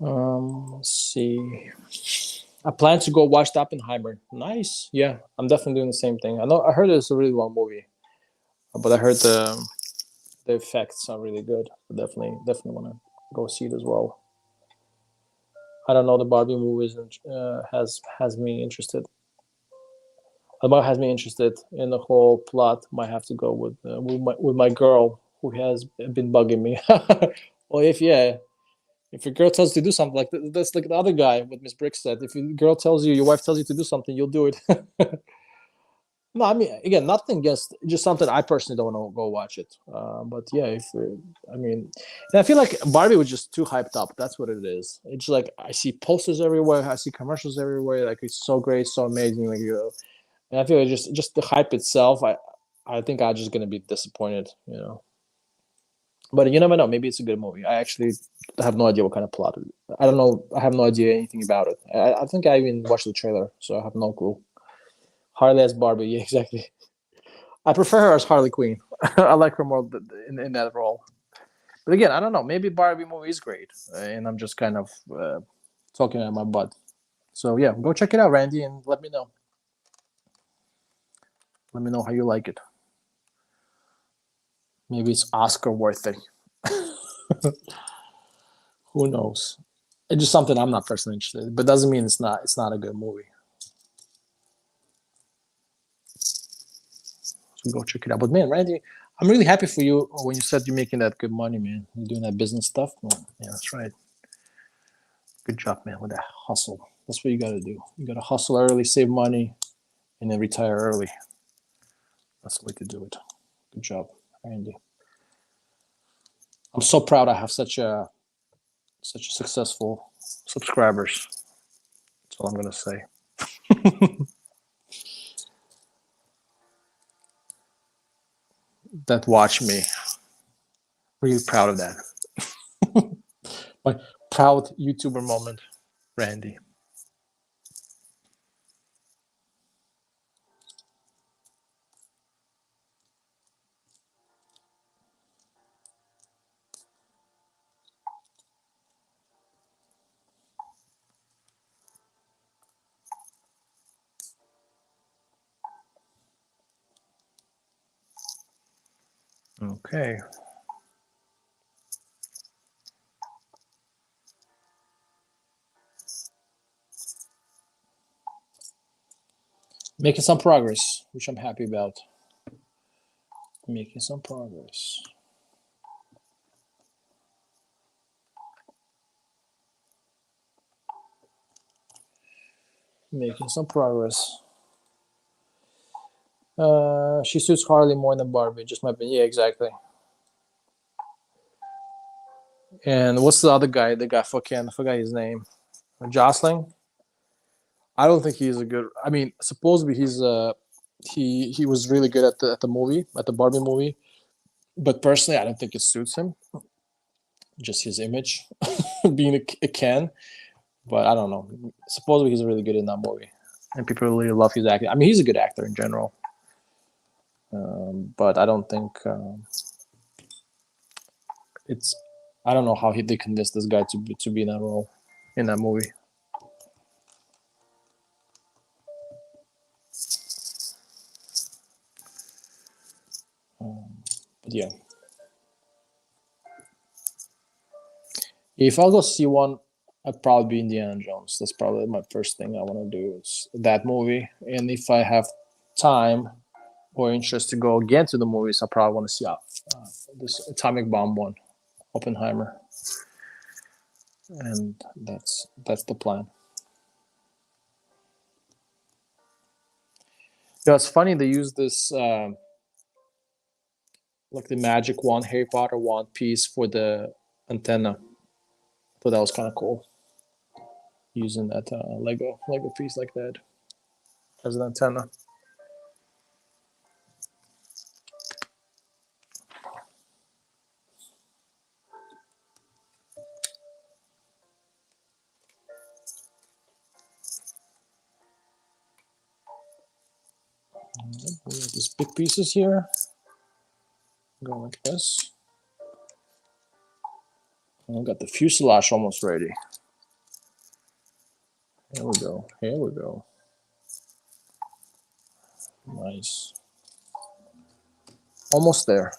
Let's see. I plan to go watch the Oppenheimer. Nice. Yeah, I'm definitely doing the same thing. I know. I heard it's a really long movie, but I heard the effects are really good. Definitely want to go see it as well. I don't know. The Barbie movies has me interested. About has me interested in the whole plot. Might have to go with my girl who has been bugging me. Well, if your girl tells you to do something like that's like the other guy with Miss Brick said. If your girl tells you, your wife tells you to do something, you'll do it. No, I mean, again, nothing against, just something I personally don't want to go watch it. But yeah, if I mean, and I feel like Barbie was just too hyped up. That's what it is. It's like I see posters everywhere, I see commercials everywhere. Like it's so great, so amazing. Like and I feel like just the hype itself. I think I'm just gonna be disappointed. But you never know. Maybe it's a good movie. I actually have no idea what kind of plot. I don't know. I have no idea anything about it. I think I even watched the trailer, so I have no clue. Harley as Barbie. Yeah, exactly. I prefer her as Harley Quinn. I like her more in that role. But again, I don't know. Maybe Barbie movie is great, and I'm just kind of talking out my butt. So yeah, go check it out, Randy, and let me know. Let me know how you like it. Maybe it's Oscar worthy. Who knows? It's just something I'm not personally interested in, but doesn't mean it's not. It's not a good movie. So go check it out. But man, Randy, I'm really happy for you when you said you're making that good money, man. You're doing that business stuff. Well, yeah, that's right. Good job, man, with that hustle. That's what you got to do. You got to hustle early, save money, and then retire early. That's the way to do it. Good job, Randy. I'm so proud I have such a successful subscribers. That's all I'm gonna say. That watch me. Really proud of that. My proud YouTuber moment, Randy. Okay. Making some progress, which I'm happy about. Making some progress. Making some progress. She suits Harley more than Barbie. Just my opinion. Yeah, exactly. And what's the other guy? The guy fucking I forgot his name. Jocelyn. I don't think he's a good. I mean, supposedly he was really good at the movie at the Barbie movie, but personally, I don't think it suits him. Just his image, being a Ken. But I don't know. Supposedly he's really good in that movie, and people really love his acting. I mean, he's a good actor in general, but I don't think it's. I don't know how they convinced this guy to be in that role in that movie. But yeah, if I'll go see one, I'd probably be Indiana Jones. That's probably my first thing I want to do is that movie. And if I have time or interest to go again to the movies, I probably want to see this atomic bomb one, Oppenheimer, and that's the plan. Yeah, it's funny they use this like the magic wand, Harry Potter wand piece for the antenna. So that was kind of cool using that Lego piece like that as an antenna. We have these big pieces here. Go like this. I've got the fuselage almost ready. Here we go. Here we go. Nice. Almost there.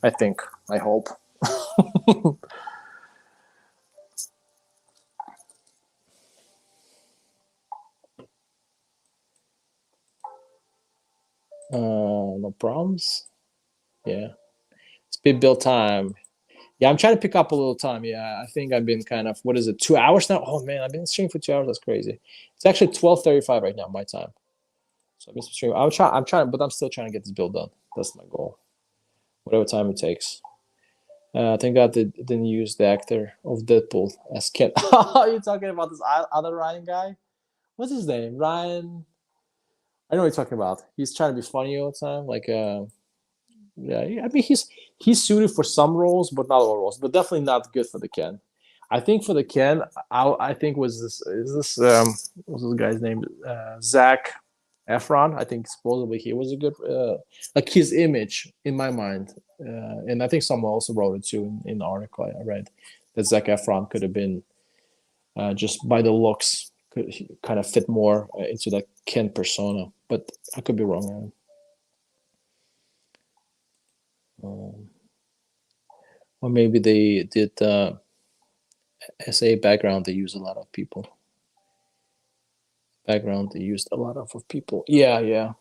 I think. I hope. No problems. Yeah. It's big build time. Yeah, I'm trying to pick up a little time. Yeah, I think I've been kind of, what is it, 2 hours now? Oh man, I've been streaming for 2 hours. That's crazy. It's actually 12:35 right now, my time. So I've been streaming. I'm trying, but I'm still trying to get this build done. That's my goal. Whatever time it takes. Thank God they didn't use the actor of Deadpool as Ken. You're talking about this other Ryan guy? What's his name? Ryan. I know what you're talking about. He's trying to be funny all the time. Like, yeah. I mean, he's suited for some roles, but not all roles. But definitely not good for the Ken. I think for the Ken, I think was this what's this guy's name? Zach. Efron. I think supposedly he was a good, like his image in my mind, and I think someone also wrote it too in the article I read that Zac Efron could have been just by the looks could kind of fit more into that Ken persona, but I could be wrong. Or maybe they did SA background. They use a lot of people. Background they used a lot of people. Yeah, yeah.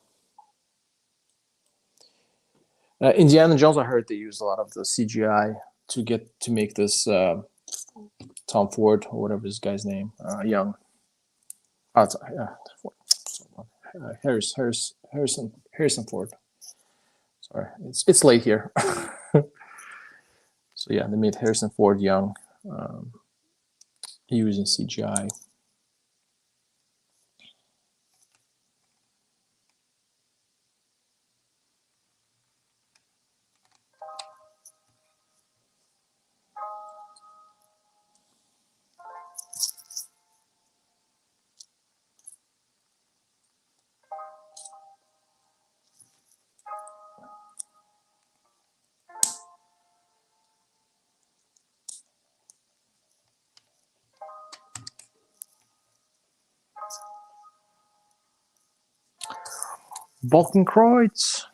Indiana Jones, I heard they used a lot of the CGI to make this Tom Ford or whatever this guy's name, young. Harrison Ford. Sorry, it's late here. So yeah, they made Harrison Ford young, using CGI. Balkenkreuz.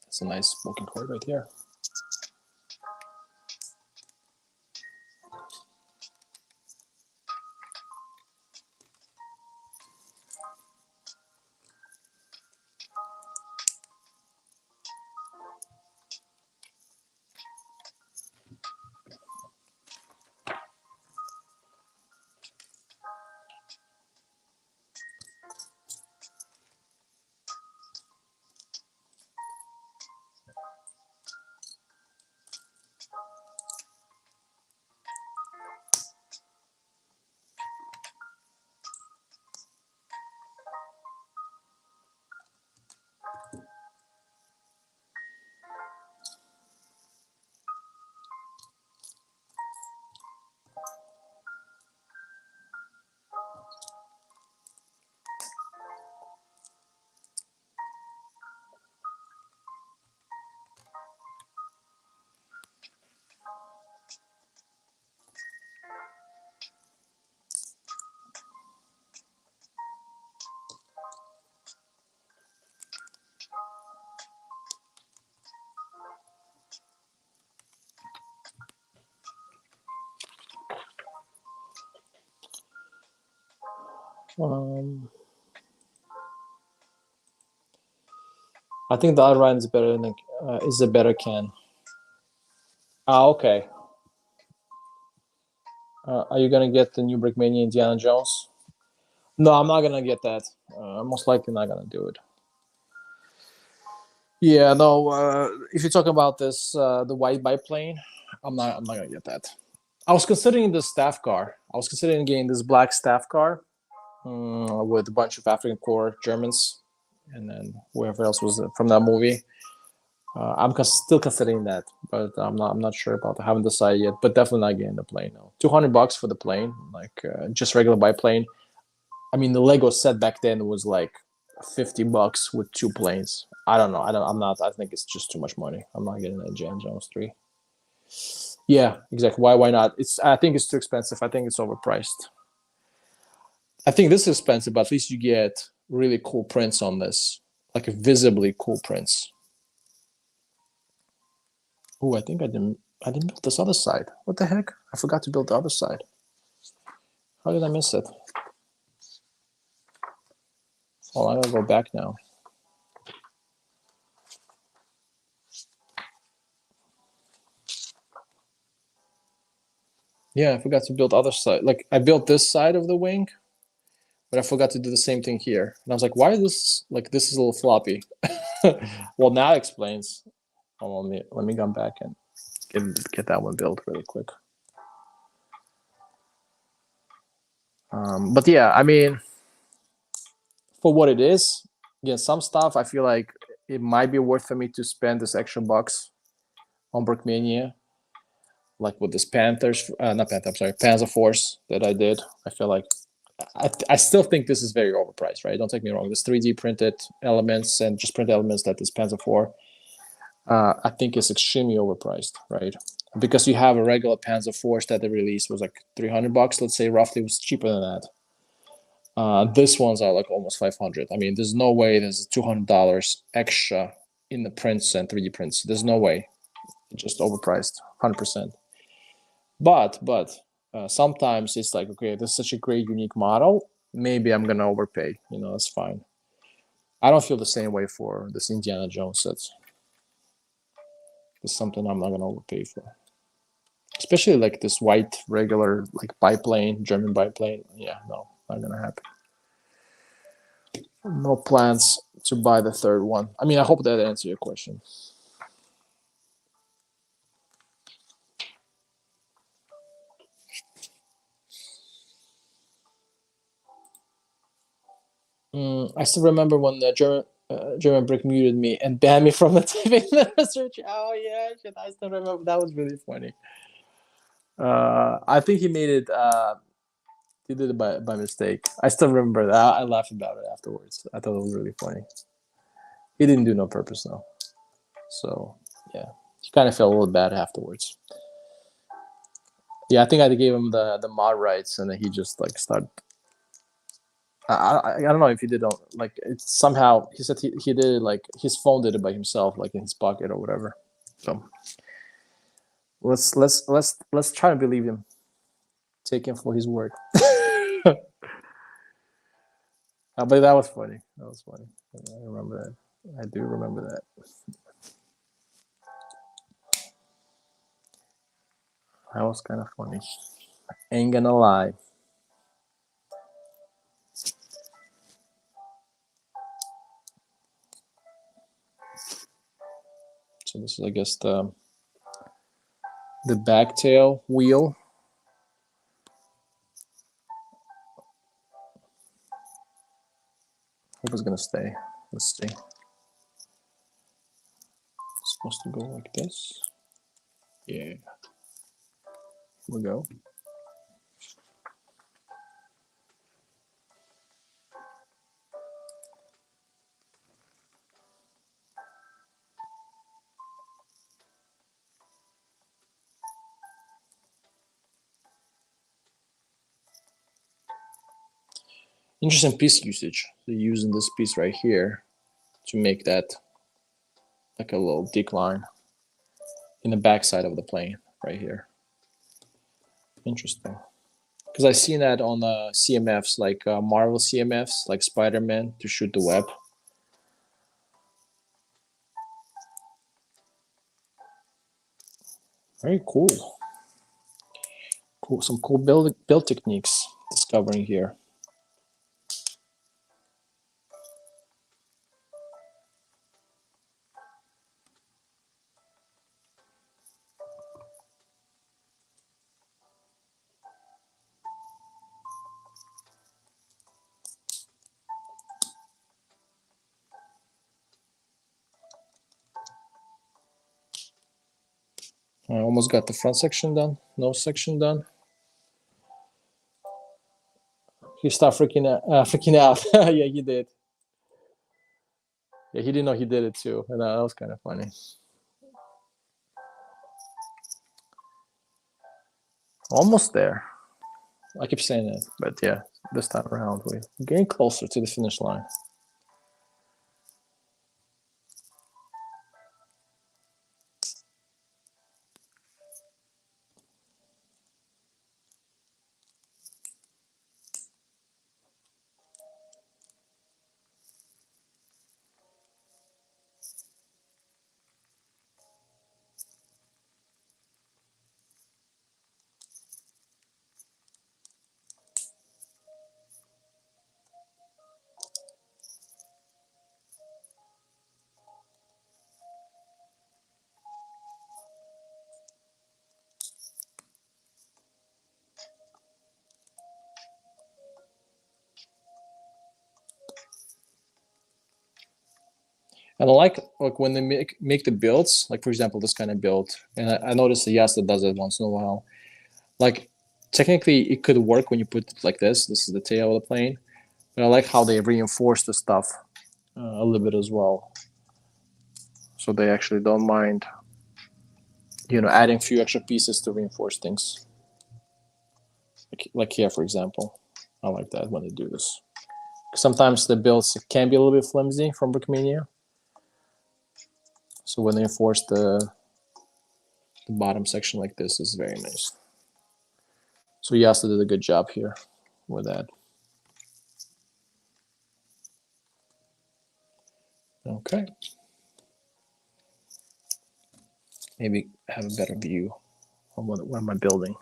That's a nice Balkenkreuz right here. I think the Outrun is better than is a better can. Okay. Are you gonna get the new Brickmania Indiana Jones? No, I'm not gonna get that. I'm most likely not gonna do it. Yeah, no. If you're talking about this, the white biplane, I'm not. I'm not gonna get that. I was considering the staff car. I was considering getting this black staff car with a bunch of African Corps Germans, and then whoever else was from that movie. I'm still considering that, but I'm not. I'm not sure about that. I haven't decided yet. But definitely not getting the plane. No, $200 for the plane, like just regular biplane. I mean, the Lego set back then was like $50 with two planes. I don't know. I'm not. I think it's just too much money. I'm not getting that Jan Jones 3. Yeah, exactly. Why not? It's. I think it's too expensive. I think it's overpriced. I think this is expensive, but at least you get really cool prints on this, like visibly cool prints. Oh, I think I didn't. I didn't build this other side. What the heck? I forgot to build the other side. How did I miss it? Oh, I gotta go back now. Yeah, I forgot to build other side. Like I built this side of the wing, but I forgot to do the same thing here. And I was like, why is this like this is a little floppy? Well, now it explains. Oh, let me come back and get that one built really quick. But yeah, I mean, for what it is, again, some stuff I feel like it might be worth for me to spend this extra bucks on Brickmania, like with this Panthers, not Panther, I'm sorry, Panzer Force that I did. I feel like I still think this is very overpriced, right? Don't take me wrong. There's 3D printed elements and just printed elements that this Panzer IV, I think is extremely overpriced, right? Because you have a regular Panzer IV that they released was like $300, let's say roughly, it was cheaper than that. This ones are like almost 500. I mean, there's no way there's $200 extra in the prints and 3D prints. There's no way. It's just overpriced, 100%. But sometimes it's like, okay, this is such a great unique model. Maybe I'm gonna overpay. You know, that's fine. I don't feel the same way for this Indiana Jones sets. It's something I'm not gonna overpay for. Especially like this white regular like biplane, German biplane. Yeah, no, not gonna happen. No plans to buy the third one. I mean, I hope that answers your question. I still remember when the German Brick muted me and banned me from the typing search. Oh yeah, shit, I still remember. That was really funny. I think he made it. He did it by mistake. I still remember that. I laughed about it afterwards. I thought it was really funny. He didn't do no purpose though. So yeah, he kind of felt a little bad afterwards. Yeah, I think I gave him the mod rights, and then he just like started. I don't know if he did like it's somehow he said he did it like his phone did it by himself, like in his pocket or whatever. So let's try to believe him. Take him for his word. But that was funny. That was funny. I remember that. I do remember that. That was kind of funny. Ain't gonna lie. So this is, I guess, the back tail wheel. Hope it's gonna stay. Let's see. It's supposed to go like this. Yeah. Here we go. Interesting piece usage. They're using this piece right here to make that like a little decline in the backside of the plane right here. Interesting. Because I've seen that on CMFs, like Marvel CMFs, like Spider-Man to shoot the web. Very cool. Cool. Some cool build techniques discovering here. I almost got the front section done, nose section done. He started freaking out. Yeah, he did. Yeah, he didn't know he did it too, and that was kind of funny. Almost there. I keep saying that, but yeah, this time around we're getting closer to the finish line. And I like when they make the builds, like for example, this kind of build. And I noticed that Yasta does it once in a while. Like technically it could work when you put it like this. This is the tail of the plane. But I like how they reinforce the stuff a little bit as well. So they actually don't mind, adding a few extra pieces to reinforce things. Like here, for example. I like that when they do this. Sometimes the builds can be a little bit flimsy from Brickmania. So when they enforce the bottom section like this is very nice. So Yasta did a good job here with that. Okay. Maybe have a better view on what am I building.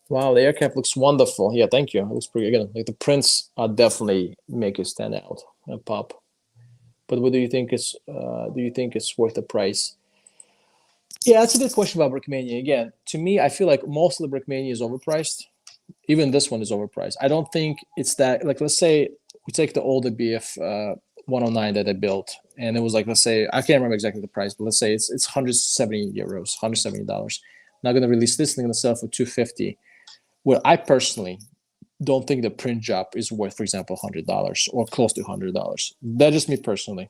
Wow, the aircraft looks wonderful. Yeah, thank you. It looks pretty good. Like the prints definitely make it stand out and pop. But what do you think is? Do you think it's worth the price? Yeah, that's a good question about Brickmania. Again, to me, I feel like most of the Brickmania is overpriced. Even this one is overpriced. I don't think it's that. Like, let's say we take the older BF 109 that I built, and it was like, let's say I can't remember exactly the price, but let's say it's 170 euros, $170. Not going to release this. They're going to sell for 250. Well, I personally don't think the print job is worth, for example, $100 or close to $100. That's just me personally.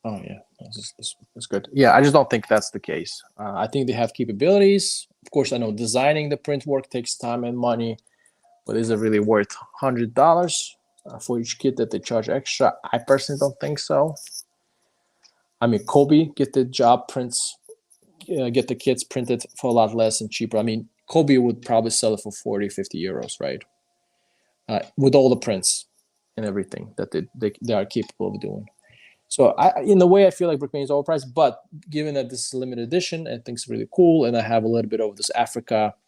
Oh yeah, that's good. Yeah, I just don't think that's the case. I think they have capabilities. Of course, I know designing the print work takes time and money, but is it really worth $100 for each kit that they charge extra? I personally don't think so. I mean, Kobe get the job prints, get the kits printed for a lot less and cheaper. I mean, Kobe would probably sell it for 40, 50 euros, right? With all the prints and everything that they are capable of doing. So in a way, I feel like Brickmania is overpriced, but given that this is a limited edition and things really cool, and I have a little bit of this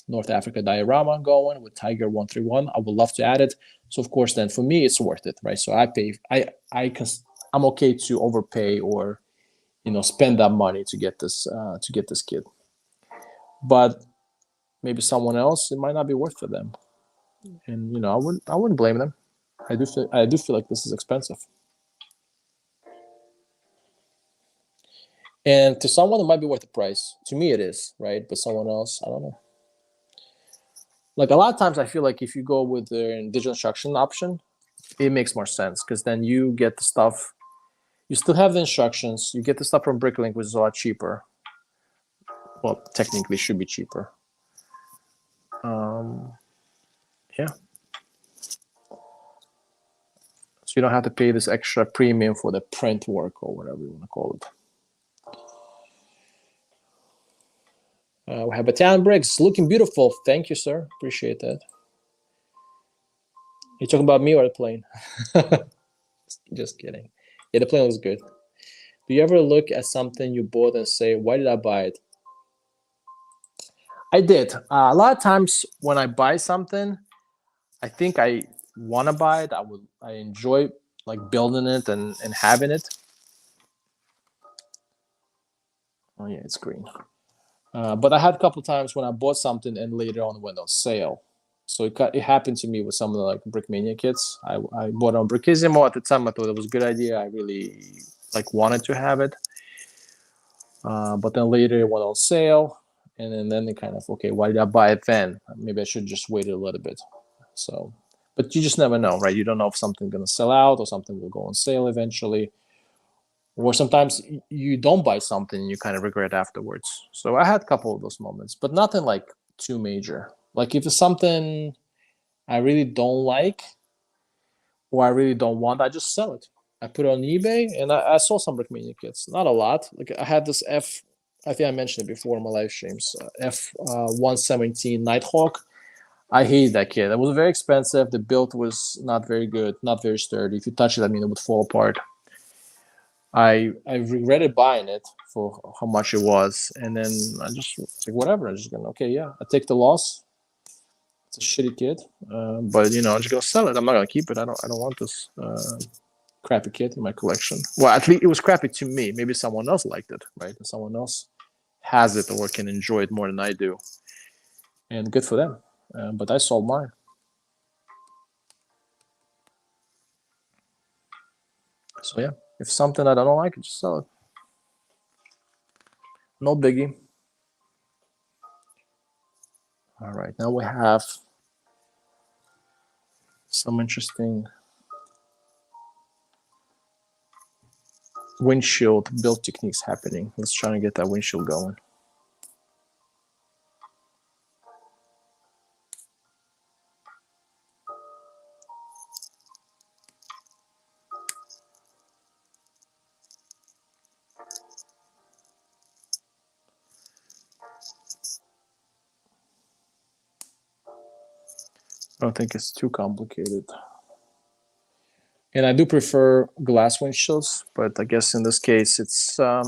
North Africa diorama going with Tiger 131, I would love to add it. So of course, then for me, it's worth it, right? So I'm okay to overpay or, spend that money to get this kit. But maybe someone else, it might not be worth for them, and I wouldn't blame them. I do feel like this is expensive. And to someone, it might be worth the price. To me, it is, right? But someone else, I don't know. Like a lot of times, I feel like if you go with the digital instruction option, it makes more sense because then you get the stuff. You still have the instructions. You get the stuff from Bricklink, which is a lot cheaper. Well, technically, should be cheaper. Yeah. So you don't have to pay this extra premium for the print work or whatever you want to call it. We have Battalion Bricks looking beautiful. Thank you, sir. Appreciate that. You talking about me or the plane? Just kidding. Yeah, the plane looks good. Do you ever look at something you bought and say, why did I buy it? I did. A lot of times when I buy something, I think I want to buy it. I enjoy like building it and having it. Oh yeah, it's green. But I had a couple times when I bought something and later on went on sale. So it happened to me with some of the like Brickmania kits. I bought on Brickisimo at the time. I thought it was a good idea. I really wanted to have it. But then later it went on sale, and then it kind of, okay, why did I buy it then? Maybe I should just wait a little bit. So, but you just never know, right? You don't know if something's gonna sell out or something will go on sale eventually. Or sometimes you don't buy something and you kind of regret afterwards. So I had a couple of those moments, but nothing like too major. Like if it's something I really don't like or I really don't want, I just sell it. I put it on eBay and I saw some Brickmania kits. Not a lot. Like I had this I think I mentioned it before in my live streams, F-117 Nighthawk. I hated that kit. It was very expensive. The build was not very good, not very sturdy. If you touch it, I mean, it would fall apart. I regretted buying it for how much it was, and then I just like whatever. I'm just gonna I take the loss. It's a shitty kit, but I'm just gonna sell it. I'm not gonna keep it. I don't want this crappy kit in my collection. Well, at least it was crappy to me. Maybe someone else liked it, right? And someone else has it or can enjoy it more than I do, and good for them. But I sold mine. So yeah, if something that I don't like, just sell it. No biggie. All right, now we have some interesting windshield build techniques happening. Let's try and get that windshield going. I don't think it's too complicated. And I do prefer glass windshields, but I guess in this case it's you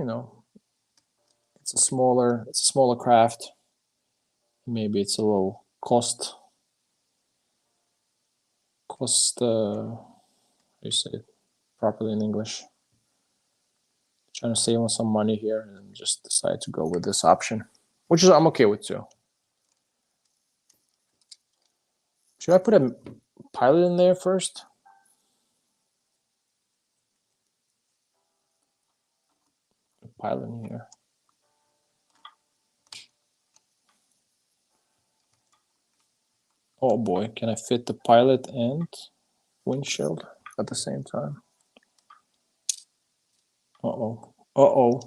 know, it's a smaller craft. Maybe it's a little cost how you say it properly in English. Trying to save on some money here and just decide to go with this option, which is I'm okay with too. Should I put a pilot in there first? A pilot in here. Oh boy, can I fit the pilot and windshield at the same time? Uh-oh. Uh-oh.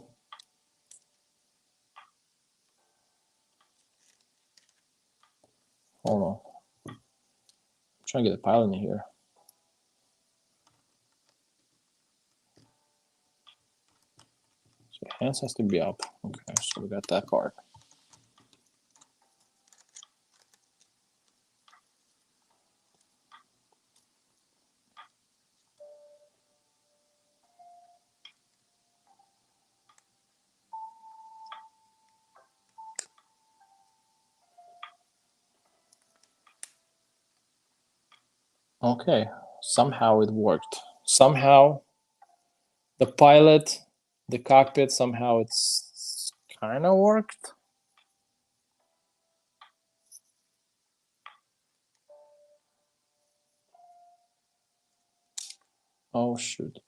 Hold on. I'm trying to get the pilot in here. So hands has to be up. Okay, so we got that part. Okay, somehow it worked. Somehow the pilot, the cockpit, somehow it's kind of worked. Oh, shoot.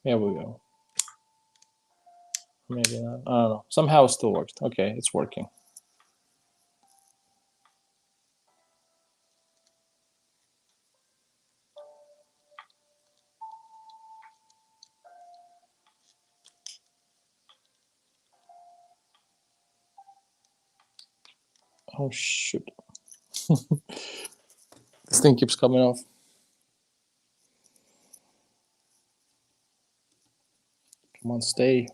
Here we go. Maybe not. I don't know. Somehow it still worked. Okay, it's working. Oh, shoot. This thing keeps coming off. Come on, stay.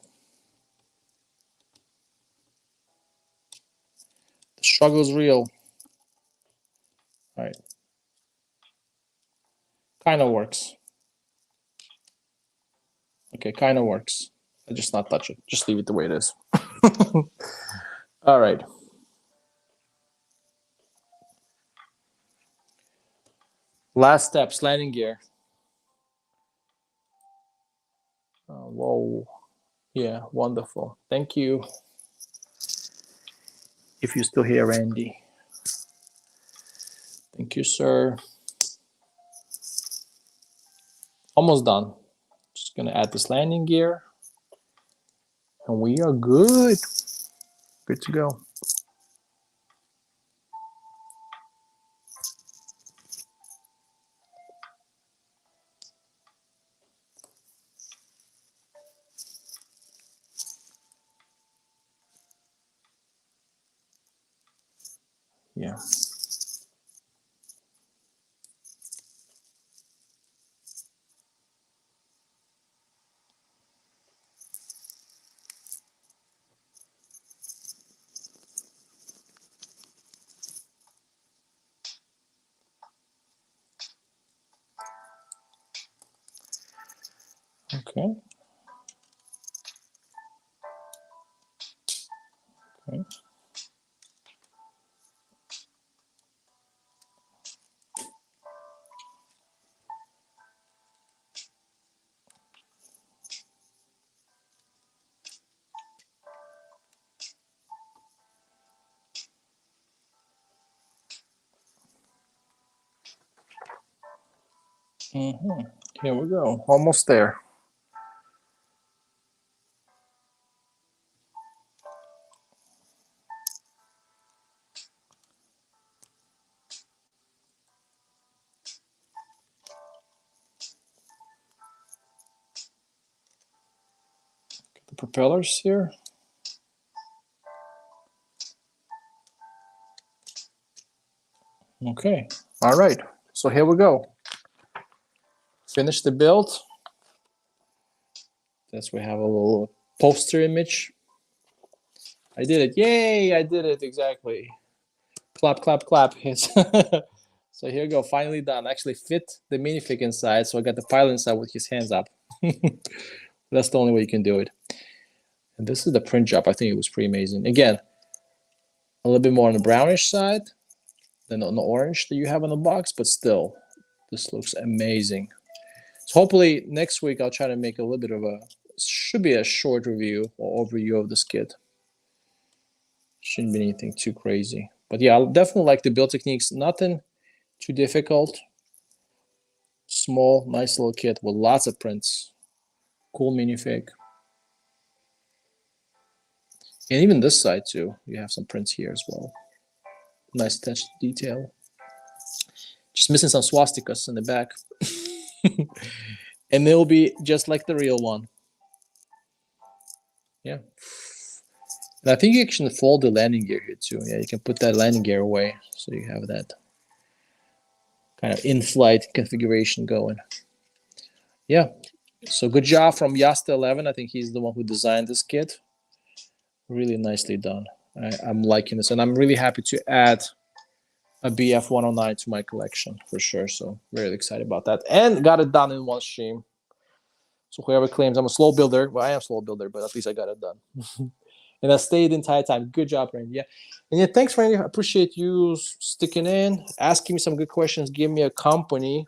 The struggle is real. All right. Kind of works. Okay, kind of works. I just not touch it. Just leave it the way it is. All right. Last steps, landing gear. Whoa. Yeah, wonderful. Thank you. If you're still here, Randy. Thank you, sir. Almost done. Just gonna add this landing gear. And we are good. Good to go. Yeah. Okay. Okay. Here we go. Almost there. Get the propellers here. Okay. All right. So here we go. Finish the build. That's we have a little poster image. I did it. Yay, I did it. Exactly. Clap, clap, clap. So here we go. Finally done. Actually fit the minifig inside. So I got the pilot inside with his hands up. That's the only way you can do it. And this is the print job. I think it was pretty amazing. Again, a little bit more on the brownish side than on the orange that you have on the box, but still, this looks amazing. So hopefully next week I'll try to make a little bit of a, should be a short review or overview of this kit. Shouldn't be anything too crazy. But yeah, I definitely like the build techniques. Nothing too difficult. Small, nice little kit with lots of prints. Cool minifig. And even this side too. You have some prints here as well. Nice touch detail. Just missing some swastikas in the back. And they'll be just like the real one. Yeah. And I think you can fold the landing gear here too. Yeah, you can put that landing gear away. So you have that kind of in-flight configuration going. Yeah. So good job from Yasta11. I think he's the one who designed this kit. Really nicely done. I'm liking this. And I'm really happy to add a BF109 to my collection for sure. So really excited about that. And got it done in one stream. So whoever claims I'm a slow builder, well, I am a slow builder, but at least I got it done. And I stayed the entire time. Good job, Randy. Yeah. And yeah, thanks, Randy. I appreciate you sticking in, asking me some good questions, giving me a company.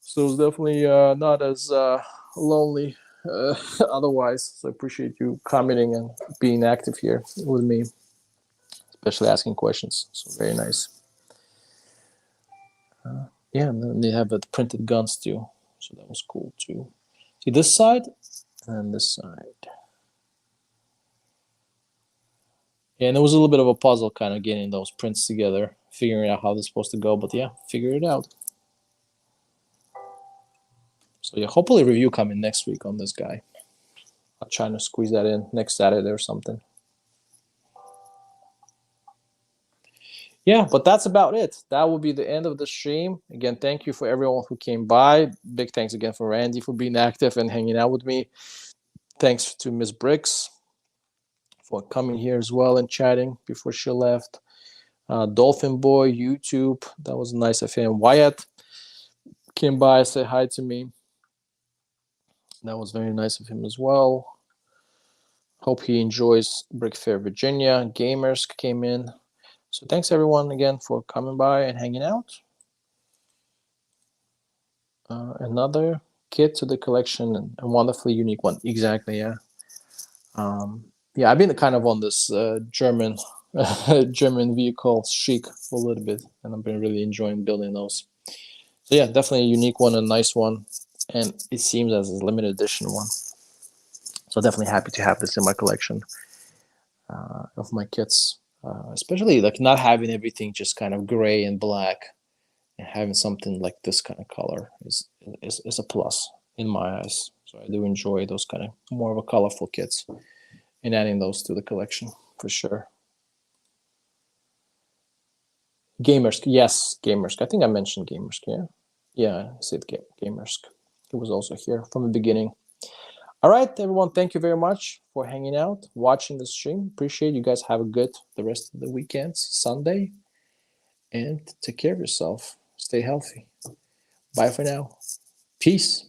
So it's definitely not as lonely otherwise. So I appreciate you commenting and being active here with me, especially asking questions. So very nice. Yeah, and then they have the printed guns too. So that was cool too. See this side and this side. Yeah, and it was a little bit of a puzzle kind of getting those prints together, figuring out how they're supposed to go. But yeah, figure it out. So yeah, hopefully a review coming next week on this guy. I'll try to squeeze that in next Saturday or something. Yeah, but that's about it. That will be the end of the stream. Again, thank you for everyone who came by. Big thanks again for Randy for being active and hanging out with me. Thanks to Miss Bricks for coming here as well and chatting before she left. Dolphin Boy, YouTube, that was nice of him. Wyatt came by, said hi to me. That was very nice of him as well. Hope he enjoys Brick Fair Virginia. Gamers came in. So thanks everyone again for coming by and hanging out. Another kit to the collection, a wonderfully unique one. Exactly, yeah. Yeah, I've been kind of on this German German vehicle streak for a little bit, and I've been really enjoying building those. So yeah, definitely a unique one, a nice one, and it seems as a limited edition one. So definitely happy to have this in my collection of my kits, especially like not having everything just kind of gray and black, and having something like this kind of color is a plus in my eyes. So I do enjoy those kind of more of a colorful kits, and adding those to the collection for sure. Gamersk, yes, Gamersk. I think I mentioned Gamersk, yeah. Yeah, I said Gamersk. It was also here from the beginning. All right, everyone, thank you very much for hanging out, watching the stream. Appreciate you guys. Have a good the rest of the weekends, Sunday, and take care of yourself. Stay healthy. Bye for now. Peace.